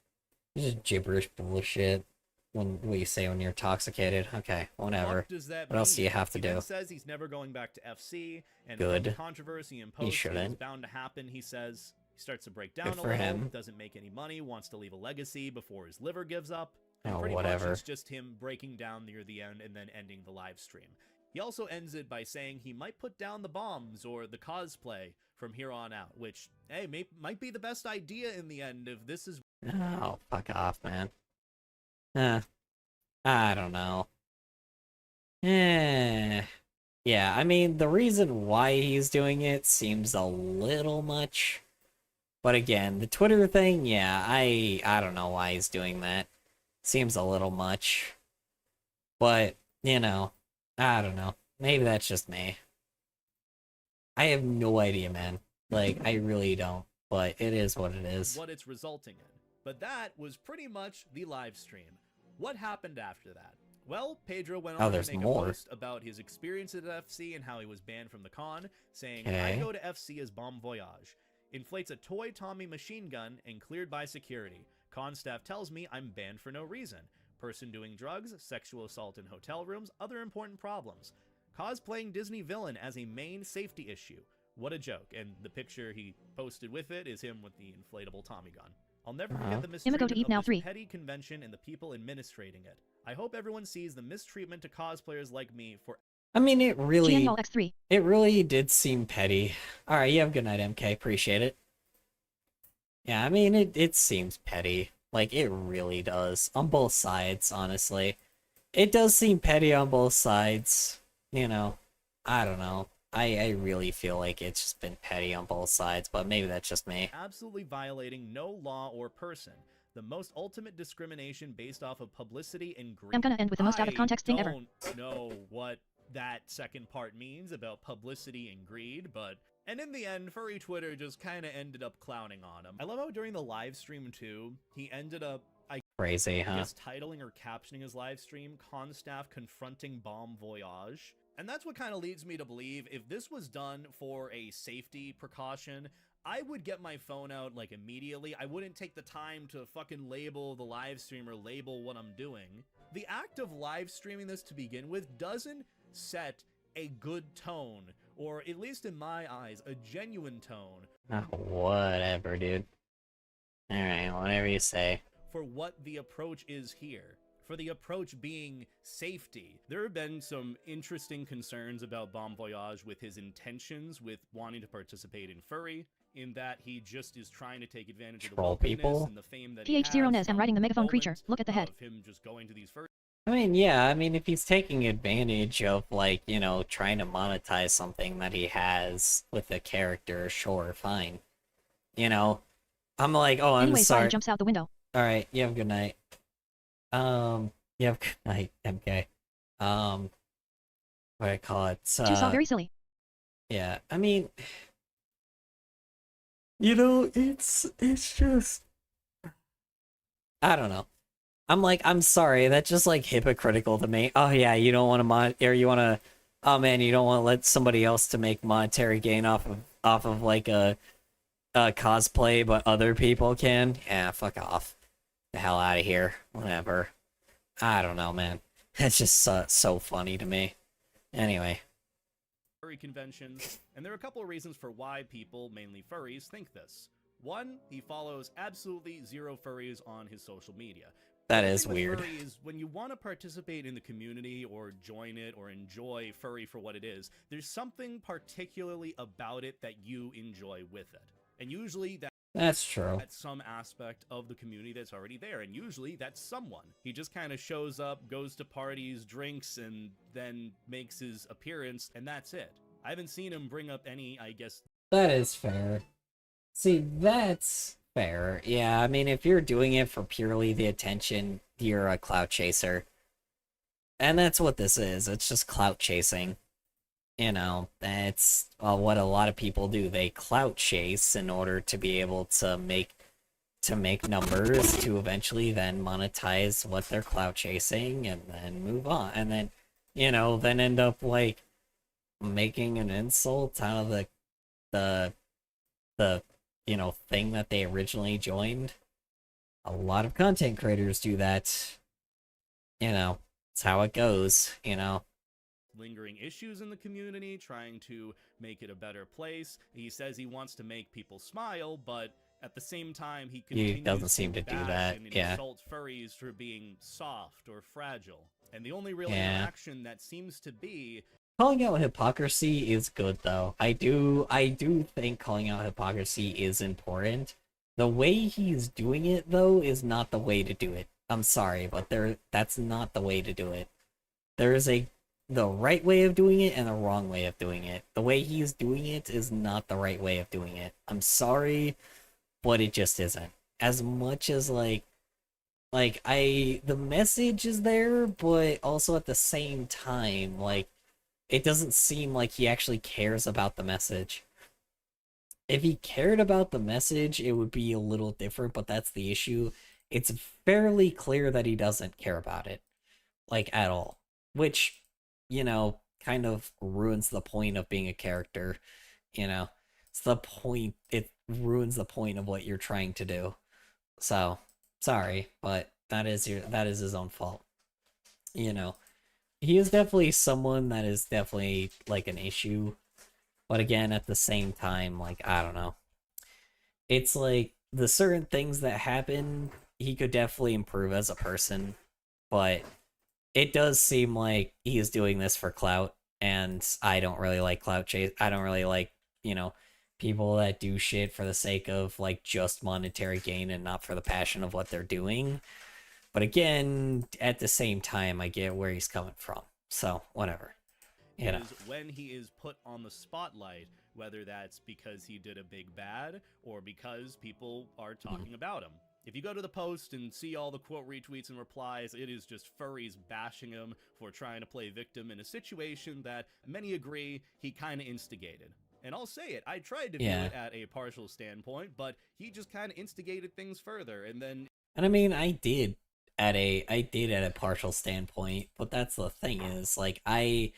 Just gibberish bullshit. What you say when you're intoxicated. Okay, whatever. What does that What else do mean? you have to He do? then says he's never going back to FC, and Good. the controversy and He post is shouldn't. bound to happen. He says he starts to break down Good a for little, him. doesn't make any money, wants to leave a legacy before his liver gives up. And Oh, pretty whatever. much it's just him breaking down near the end and then ending the live stream. He also ends it by saying he might put down the bombs or the cosplay from here on out, which, hey, might be the best idea in the end if this is... Oh, fuck off, man. I don't know. Yeah, I mean, the reason why he's doing it seems a little much. But again, the Twitter thing, yeah, I don't know why he's doing that. Seems a little much. But, you know, I don't know. Maybe that's just me. I have no idea, man. Like, I really don't. But it is what it is. What it's resulting in. But that was pretty much the live stream. What happened after that? Well, Pedro went on to make a post about his experience at FC and how he was banned from the con, saying, I go to FC as Bon Voyage. Inflates a toy Tommy machine gun and cleared by security. Con staff tells me I'm banned for no reason. Person doing drugs, sexual assault in hotel rooms, other important problems. Cosplaying Disney villain as a main safety issue. What a joke. And the picture he posted with it is him with the inflatable Tommy gun. I'll never forget the mistreatment of this petty convention and the people administrating it. I hope everyone sees the mistreatment to cosplayers like me for... I mean, it really did seem petty. Alright, you have a good night, MK. Appreciate it. Yeah, I mean, it seems petty. Like, it really does. On both sides, honestly. It does seem petty on both sides. You know, I don't know. I really feel like it's just been petty on both sides, but maybe that's just me. Absolutely violating no law or person. The most ultimate discrimination based off of publicity and greed. I'm gonna end with the most out of context thing ever. I don't know what that second part means about publicity and greed, but... And in the end, furry Twitter just kind of ended up clowning on him. I love how during the live stream too, he ended up... Crazy, huh? I guess titling or captioning his live stream, Con Staff Confronting Bon Voyage. And that's what kind of leads me to believe if this was done for a safety precaution, I would get my phone out like immediately. I wouldn't take the time to fucking label the live stream or label what I'm doing. The act of live streaming this to begin with doesn't set a good tone, or at least in my eyes, a genuine tone. Whatever, dude. Alright, whatever you say. For what the approach is here. For the approach being safety. There have been some interesting concerns about Bon Voyage with his intentions with wanting to participate in furry, in that he just is trying to take advantage of the wilderness and the fame that he has. PH0nez, I'm riding the megaphone creature. Look at the head. Of him just going to these furry. I mean, yeah, I mean, if he's taking advantage of, like, you know, trying to monetize something that he has with a character, sure, fine. You know, I'm like, oh, I'm sorry. Jumps out the window. Alright, you have a good night. You have a good night, MK. What do I call it? Too soft, very silly. Yeah, I mean, you know, it's just, I don't know. I'm like, I'm sorry, that's just like hypocritical to me. Oh yeah, you don't want to or you want to, oh man, you don't want to let somebody else to make monetary gain off of like a cosplay, but other people can. Yeah, fuck off, the hell out of here. Whatever. I don't know, man. That's just so funny to me. Anyway. Furry conventions, and there are a couple of reasons for why people, mainly furries, think this. One, he follows absolutely zero furries on his social media. That is weird. Furries, when you want to participate in the community or join it or enjoy furry for what it is, there's something particularly about it that you enjoy with it. And usually that's true. That's some aspect of the community that's already there, and usually that's someone. He just kind of shows up, goes to parties, drinks, and then makes his appearance, and that's it. I haven't seen him bring up any, I guess... That is fair. See, that's fair. Yeah, I mean, if you're doing it for purely the attention, you're a clout chaser. And that's what this is. It's just clout chasing. You know, that's what a lot of people do. They clout chase in order to be able to make numbers to eventually then monetize what they're clout chasing and then move on. And then, you know, then end up like making an insult out of the you know, thing that they originally joined. A lot of content creators do that. You know, it's how it goes, you know. Lingering issues in the community, trying to make it a better place. He says he wants to make people smile, but at the same time he doesn't seem to do that. And yeah. Insult furries for being soft or fragile. And the only real interaction that seems to be calling out hypocrisy is good though. I do think calling out hypocrisy is important. The way he's doing it though is not the way to do it. I'm sorry, but that's not the way to do it. There is the right way of doing it and the wrong way of doing it. The way he's doing it is not the right way of doing it. I'm sorry, but it just isn't. As much as the message is there, but also at the same time, like, it doesn't seem like he actually cares about the message. If he cared about the message, it would be a little different, but that's the issue. It's fairly clear that he doesn't care about it, like, at all. Which, you know, kind of ruins the point of being a character, you know? It's the point, it ruins the point of what you're trying to do. So, sorry, but that is his own fault. You know, he is definitely someone that is definitely, like, an issue. But again, at the same time, like, I don't know. It's like, the certain things that happen, he could definitely improve as a person. But it does seem like he is doing this for clout. And I don't really like clout chase. I don't really like, you know, people that do shit for the sake of, like, just monetary gain and not for the passion of what they're doing. But again, at the same time, I get where he's coming from. So, whatever. You know. When he is put on the spotlight, whether that's because he did a big bad or because people are talking about him. If you go to the post and see all the quote retweets and replies, it is just furries bashing him for trying to play victim in a situation that many agree he kind of instigated. And I'll say it, I tried to view it at a partial standpoint, but he just kind of instigated things further, and then... And I mean, I did at a partial standpoint, but that's the thing is, like, I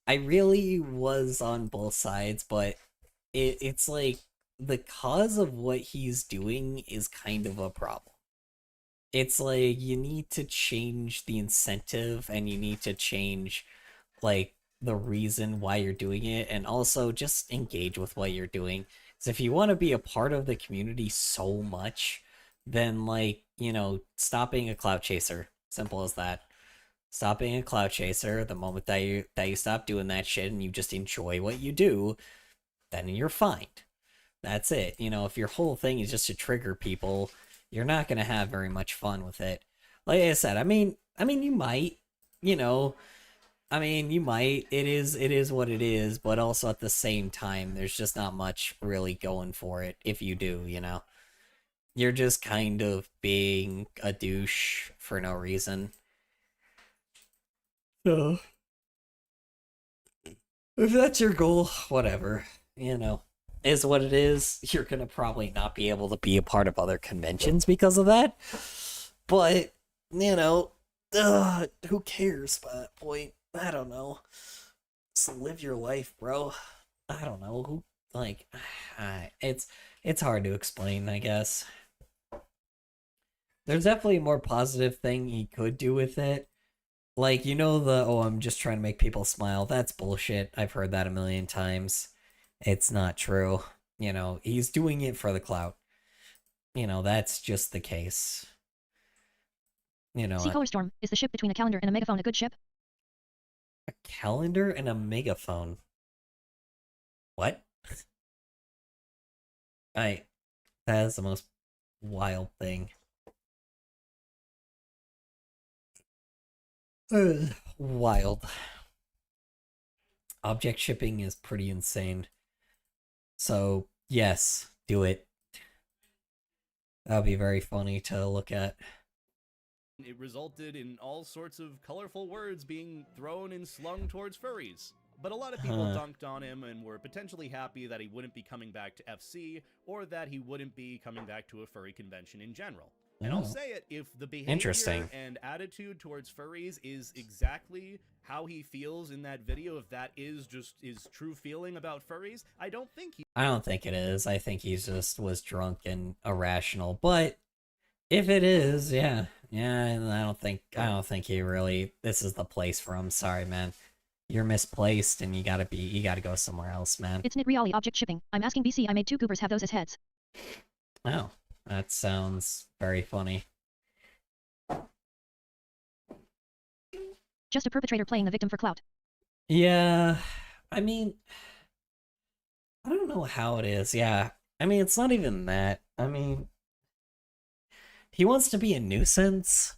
really was on both sides, but it's like, the cause of what he's doing is kind of a problem. It's like you need to change the incentive and you need to change like the reason why you're doing it, and also just engage with what you're doing. Because if you want to be a part of the community so much, then like, you know, stop being a clout chaser. Simple as that. Stop being a clout chaser. The moment that you stop doing that shit and you just enjoy what you do, then you're fine. That's it. You know, if your whole thing is just to trigger people, you're not gonna have very much fun with it. Like I said, I mean, you might, you know, you might. It is what it is, but also at the same time, there's just not much really going for it if you do, you know. You're just kind of being a douche for no reason. So, if that's your goal, whatever, you know, is what it is. You're gonna probably not be able to be a part of other conventions because of that. But, you know, who cares by that point? I don't know. Just live your life, bro. I don't know. Who, like, it's hard to explain, I guess. There's definitely a more positive thing he could do with it. Like, you know, I'm just trying to make people smile. That's bullshit. I've heard that a million times. It's not true. You know, he's doing it for the clout. You know, that's just the case. You know, Sea Color Storm, is the ship between a calendar and a megaphone a good ship? A calendar and a megaphone. What? That is the most wild thing. Wild. Object shipping is pretty insane. So, yes, do it. That would be very funny to look at. It resulted in all sorts of colorful words being thrown and slung towards furries. But a lot of people dunked on him and were potentially happy that he wouldn't be coming back to FC, or that he wouldn't be coming back to a furry convention in general. And I'll say it, if the behavior and attitude towards furries is exactly how he feels in that video, if that is just his true feeling about furries, I don't think it is. I think he just was drunk and irrational. But if it is, yeah, I don't think he really, this is the place for him. Sorry, man. You're misplaced and you gotta go somewhere else, man. It's Knit Reali object shipping. I'm asking BC, I made 2 goobers have those as heads. Oh, that sounds very funny. Just a perpetrator playing the victim for clout. Yeah, I mean, I don't know how it is. Yeah, I mean, it's not even that. I mean, he wants to be a nuisance,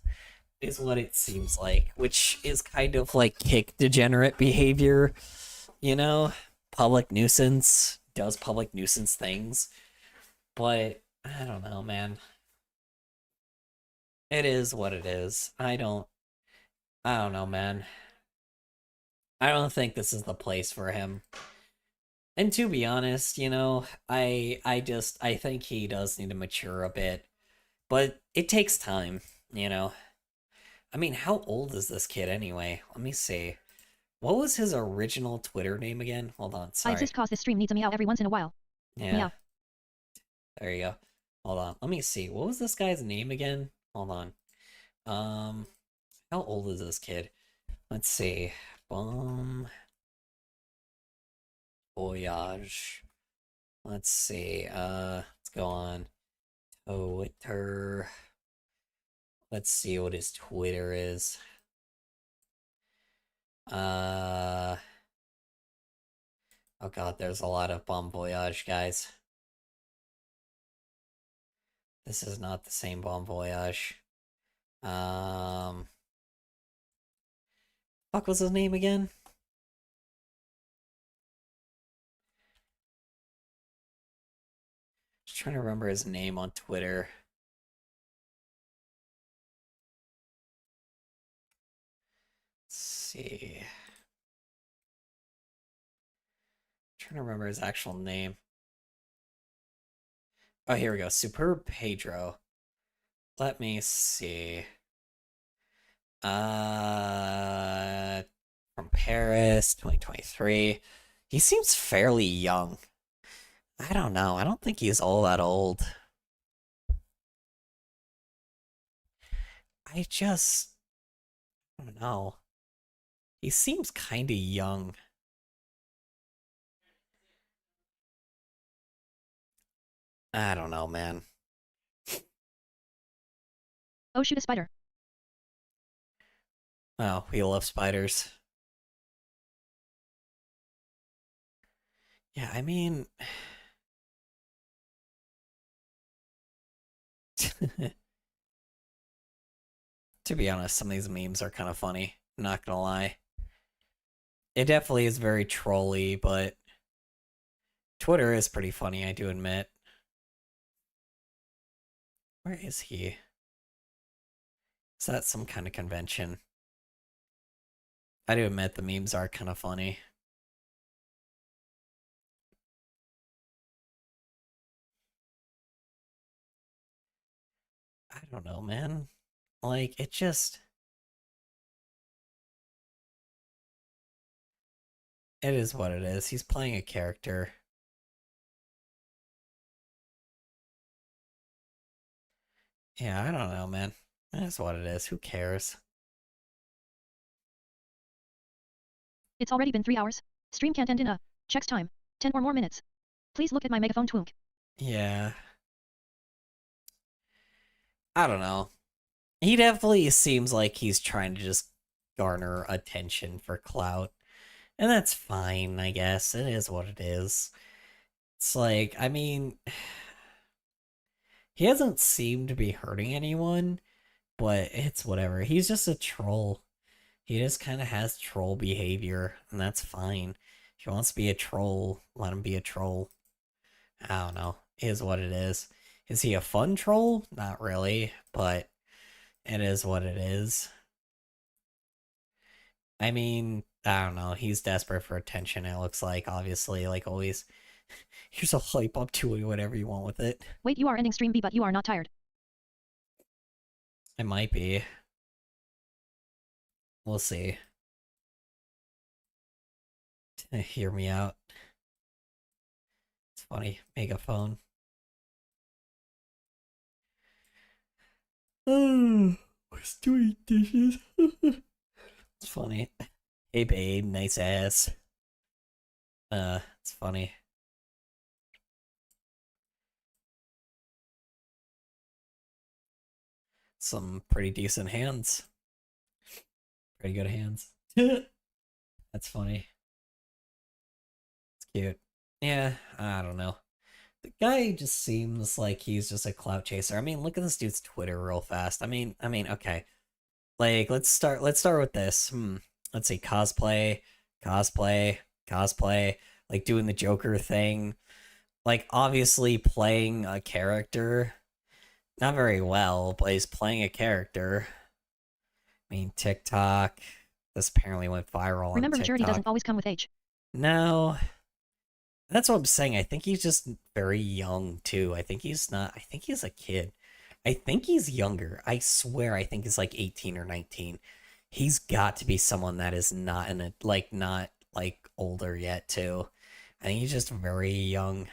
is what it seems like, which is kind of like kick degenerate behavior, you know? Public nuisance, does public nuisance things, but I don't know, man. It is what it is. I don't know, man. I don't think this is the place for him. And to be honest, you know, I think he does need to mature a bit. But it takes time, you know. I mean, how old is this kid anyway? Let me see. What was his original Twitter name again? Hold on, sorry. I exist cause this stream needs a meow every once in a while. Yeah. Meow. There you go. Hold on. Let me see. What was this guy's name again? Hold on. How old is this kid? Let's see. Voyage. Let's see. Let's go on Twitter. Let's see what his Twitter is. Oh god, there's a lot of Bon Voyage, guys. This is not the same Bon Voyage. Fuck was his name again? Just trying to remember his name on Twitter. Let's see. Trying to remember his actual name. Oh, here we go. Superb Pedro. Let me see. From Paris, 2023. He seems fairly young. I don't know. I don't think he's all that old. I don't know. He seems kind of young. I don't know, man. Oh, shoot a spider. Oh, we love spiders. Yeah, I mean... to be honest, some of these memes are kind of funny. Not gonna lie. It definitely is very trolly, but Twitter is pretty funny, I do admit. Where is he? Is that some kind of convention? I do admit the memes are kind of funny. I don't know, man. Like, it just... It is what it is. He's playing a character. Yeah, I don't know, man. It is what it is. Who cares? It's already been 3 hours. Stream can't end in a... Checks time. 10 or more minutes. Please look at my megaphone twunk. Yeah. I don't know. He definitely seems like he's trying to just garner attention for clout. And that's fine, I guess. It is what it is. It's like, I mean... He hasn't seemed to be hurting anyone, but it's whatever. He's just a troll. He just kind of has troll behavior, and that's fine. If he wants to be a troll, let him be a troll. I don't know. It is what it is. Is he a fun troll? Not really, but it is what it is. I mean, I don't know. He's desperate for attention, it looks like, obviously, like always. Here's a hype up to it, whatever you want with it. Wait, you are ending stream B, but you are not tired. It might be. We'll see. Hear me out. It's funny. Megaphone. Oh, was doing dishes. It's funny. Hey babe, nice ass. It's funny. Some pretty decent hands. Pretty good hands. That's funny. It's cute. Yeah, I don't know. The guy just seems like he's just a clout chaser. I mean, look at this dude's Twitter real fast. I mean, okay. Like, let's start with this. Let's see, cosplay, like doing the Joker thing. Like, obviously playing a character. Not very well, but he's playing a character. I mean, TikTok. This apparently went viral. Remember, on TikTok. maturity doesn't always come with age. No. That's what I'm saying. I think he's just very young, too. I think he's not... I think he's a kid. I think he's younger. I swear I think he's like 18 or 19. He's got to be someone that is not in a... Like, not, like, older yet, too. I think he's just very young.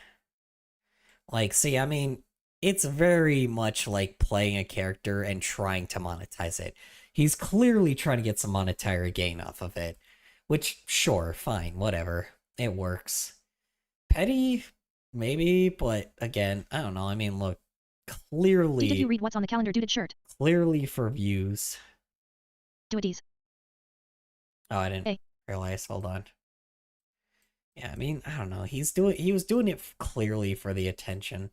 Like, see, I mean... It's very much like playing a character and trying to monetize it. He's clearly trying to get some monetary gain off of it. Which, sure, fine, whatever. It works. Petty? Maybe, but again, I don't know. I mean, look, clearly... Did you read what's on the calendar, dude? Shirt. Clearly for views. Do it. Oh, I didn't realize. Hold on. Yeah, I mean, I don't know. He was doing it clearly for the attention.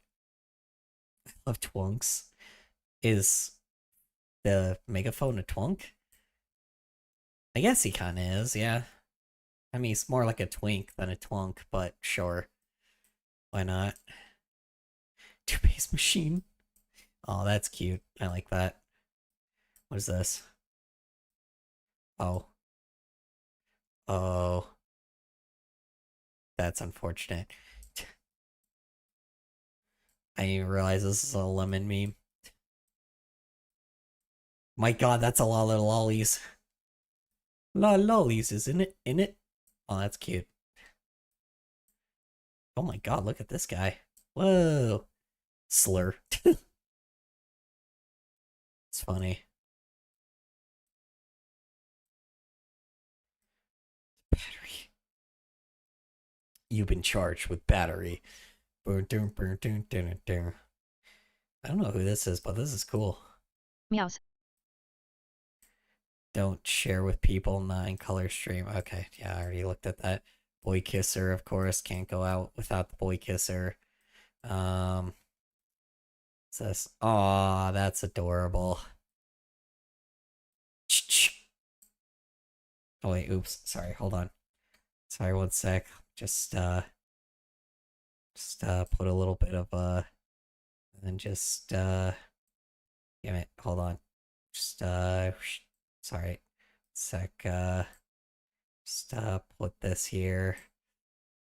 Of twunks. Is the megaphone a twunk? I guess he kind of is, yeah. I mean, he's more like a twink than a twunk, but sure. Why not? Toothpaste machine. Oh, that's cute. I like that. What is this? Oh. Oh. That's unfortunate. I didn't even realize this is a lemon meme. My god, that's a lot of lollies. A lot of lollies, isn't it? In it? Oh, that's cute. Oh my god, look at this guy. Whoa. Slur. It's funny. Battery. You've been charged with battery. I don't know who this is, but this is cool. Meows. Don't share with people, 9 color stream. Okay, yeah, I already looked at that. Boy kisser, of course, can't go out without the boy kisser. Says, aw, that's adorable. Oh wait, oops, sorry, hold on. Sorry, one sec. Just put a little bit of and then just damn it, hold on. Just sorry. Sec, just put this here.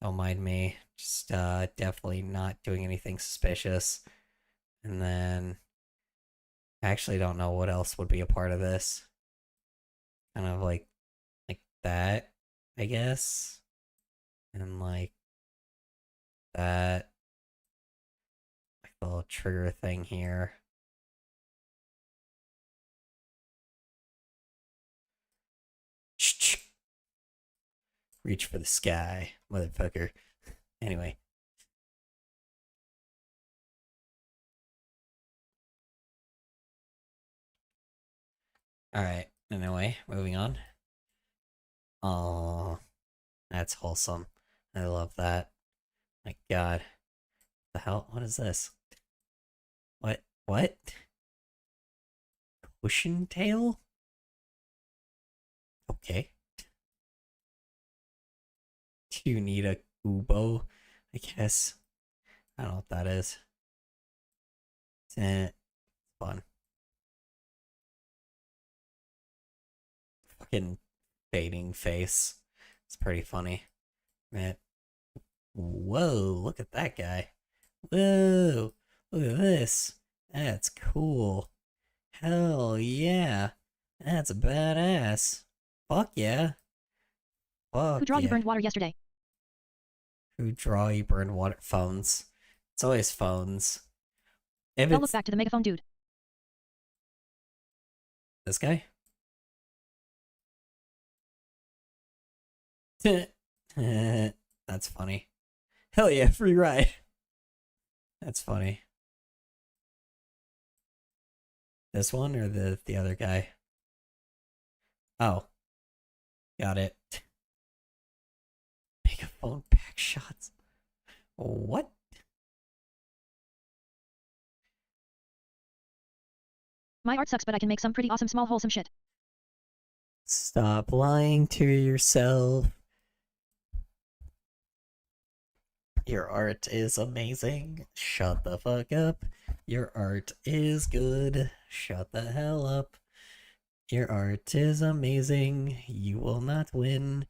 Don't mind me. Just definitely not doing anything suspicious. And then I actually don't know what else would be a part of this. Kind of like that, I guess. And like that. Like the little trigger thing here. Reach for the sky, motherfucker. Anyway. Alright, anyway, moving on. Oh, that's wholesome. I love that. My god. The hell? What is this? What? What? Cushion tail? Okay. Do you need a Ubo? I guess. I don't know what that is. It's fun. Fucking fading face. It's pretty funny. Man. Whoa, look at that guy. Whoa, look at this. That's cool. Hell yeah. That's badass. Fuck yeah. Fuck Who draw yeah. you burned water yesterday? Who draw you burned water? Phones. It's always phones. If I'll look it's back to the megaphone dude. this guy? That's funny. Hell yeah, free ride. That's funny. This one or the other guy? Oh. Got it. Megaphone back shots. What? My art sucks, but I can make some pretty awesome small wholesome shit. Stop lying to yourself. Your art is amazing. Shut the fuck up. Your art is good. Shut the hell up. Your art is amazing. You will not win.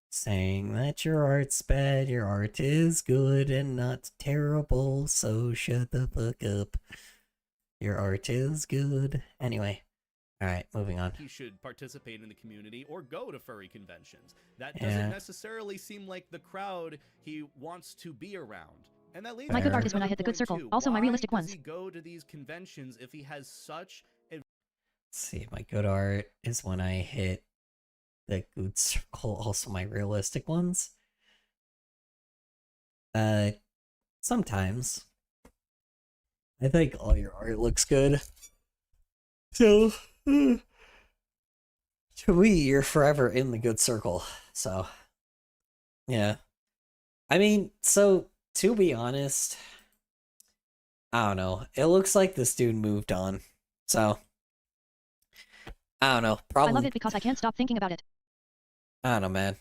Saying that your art's bad, your art is good and not terrible, so shut the fuck up. Your art is good. Anyway. Alright, moving on. He should participate in the community or go to furry conventions. That doesn't necessarily seem like the crowd he wants to be around. And that leads My good to art is when I another hit the good point, circle. too. Also my Why realistic does ones. he go to these conventions if he has such a... Let's see, my good art is when I hit the good circle, also my realistic ones. Sometimes. I think all your art looks good. So, to me, you're forever in the good circle. So, yeah. I mean, so, to be honest, I don't know. It looks like this dude moved on. So, I don't know. I love it because I can't stop thinking about it. I don't know, man.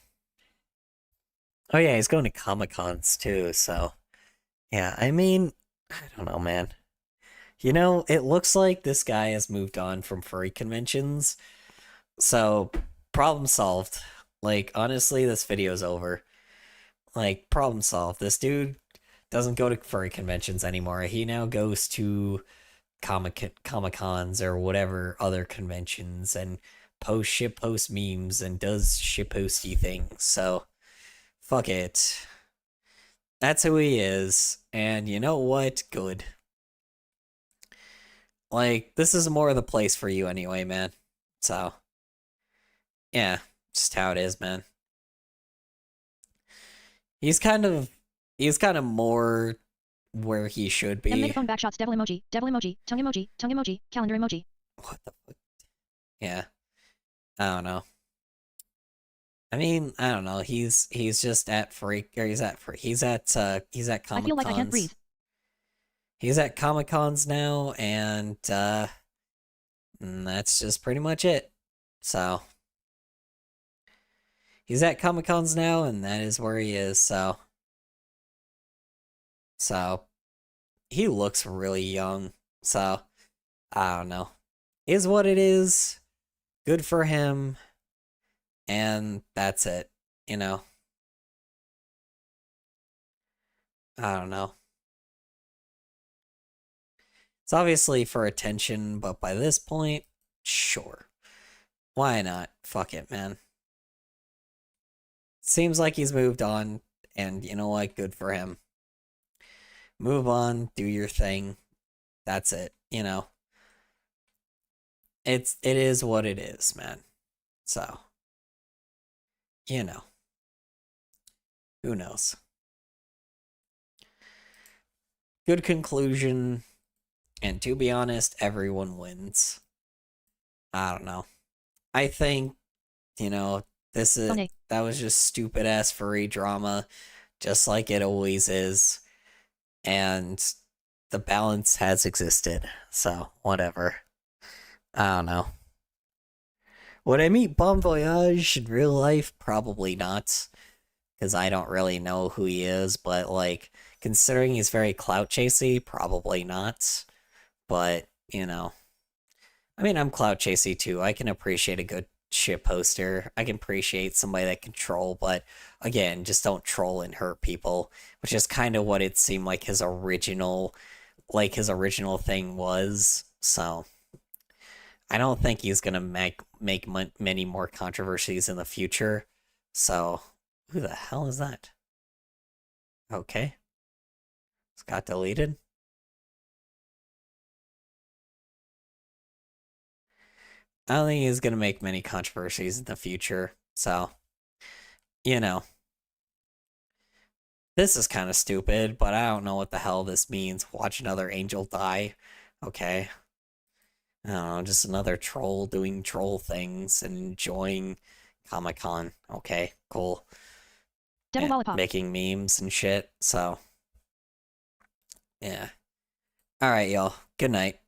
Oh yeah, he's going to Comic-Cons too, so... Yeah, I mean, I don't know, man. You know, it looks like this guy has moved on from furry conventions. So, problem solved. Like, honestly, this video's over. Like, problem solved. This dude doesn't go to furry conventions anymore. He now goes to Comic-Cons or whatever other conventions and post memes and does shitposty things. So, fuck it. That's who he is. And you know what? Good. Like, this is more of the place for you anyway, man. So, yeah, just how it is, man. He's kind of more where he should be. Megaphone backshots, devil emoji, tongue emoji, calendar emoji. What the fuck? Yeah. I don't know. I mean, I don't know. He's just at freak, or he's at Comic Cons. I feel like I can't breathe. He's at Comic Cons now, and that's just pretty much it. So he's at Comic Cons now, and that is where he is. So he looks really young. So I don't know. Is what it is. Good for him. And that's it, you know. I don't know. It's obviously for attention, but by this point, sure. Why not? Fuck it, man. Seems like he's moved on, and you know what? Good for him. Move on, do your thing. That's it, you know. It is what it is, man. So, you know. Who knows? Good conclusion. And to be honest, everyone wins. I don't know. I think, you know, that was just stupid ass furry drama, just like it always is. And the balance has existed. So, whatever. I don't know. Would I meet Bon Voyage in real life? Probably not. Because I don't really know who he is, but, like, considering he's very clout chasey, probably not. But, you know. I mean, I'm clout chasey too. I can appreciate a good shit poster. I can appreciate somebody that can troll, but again, just don't troll and hurt people, which is kind of what it seemed like his original thing was. So I don't think he's gonna make many more controversies in the future. So who the hell is that? Okay, it's got deleted. I don't think he's going to make many controversies in the future, so, you know. This is kind of stupid, but I don't know what the hell this means. Watch another angel die. Okay. I don't know, just another troll doing troll things and enjoying Comic-Con. Okay, cool. Devil lollipop. Making memes and shit, so. Yeah. Alright, y'all. Good night.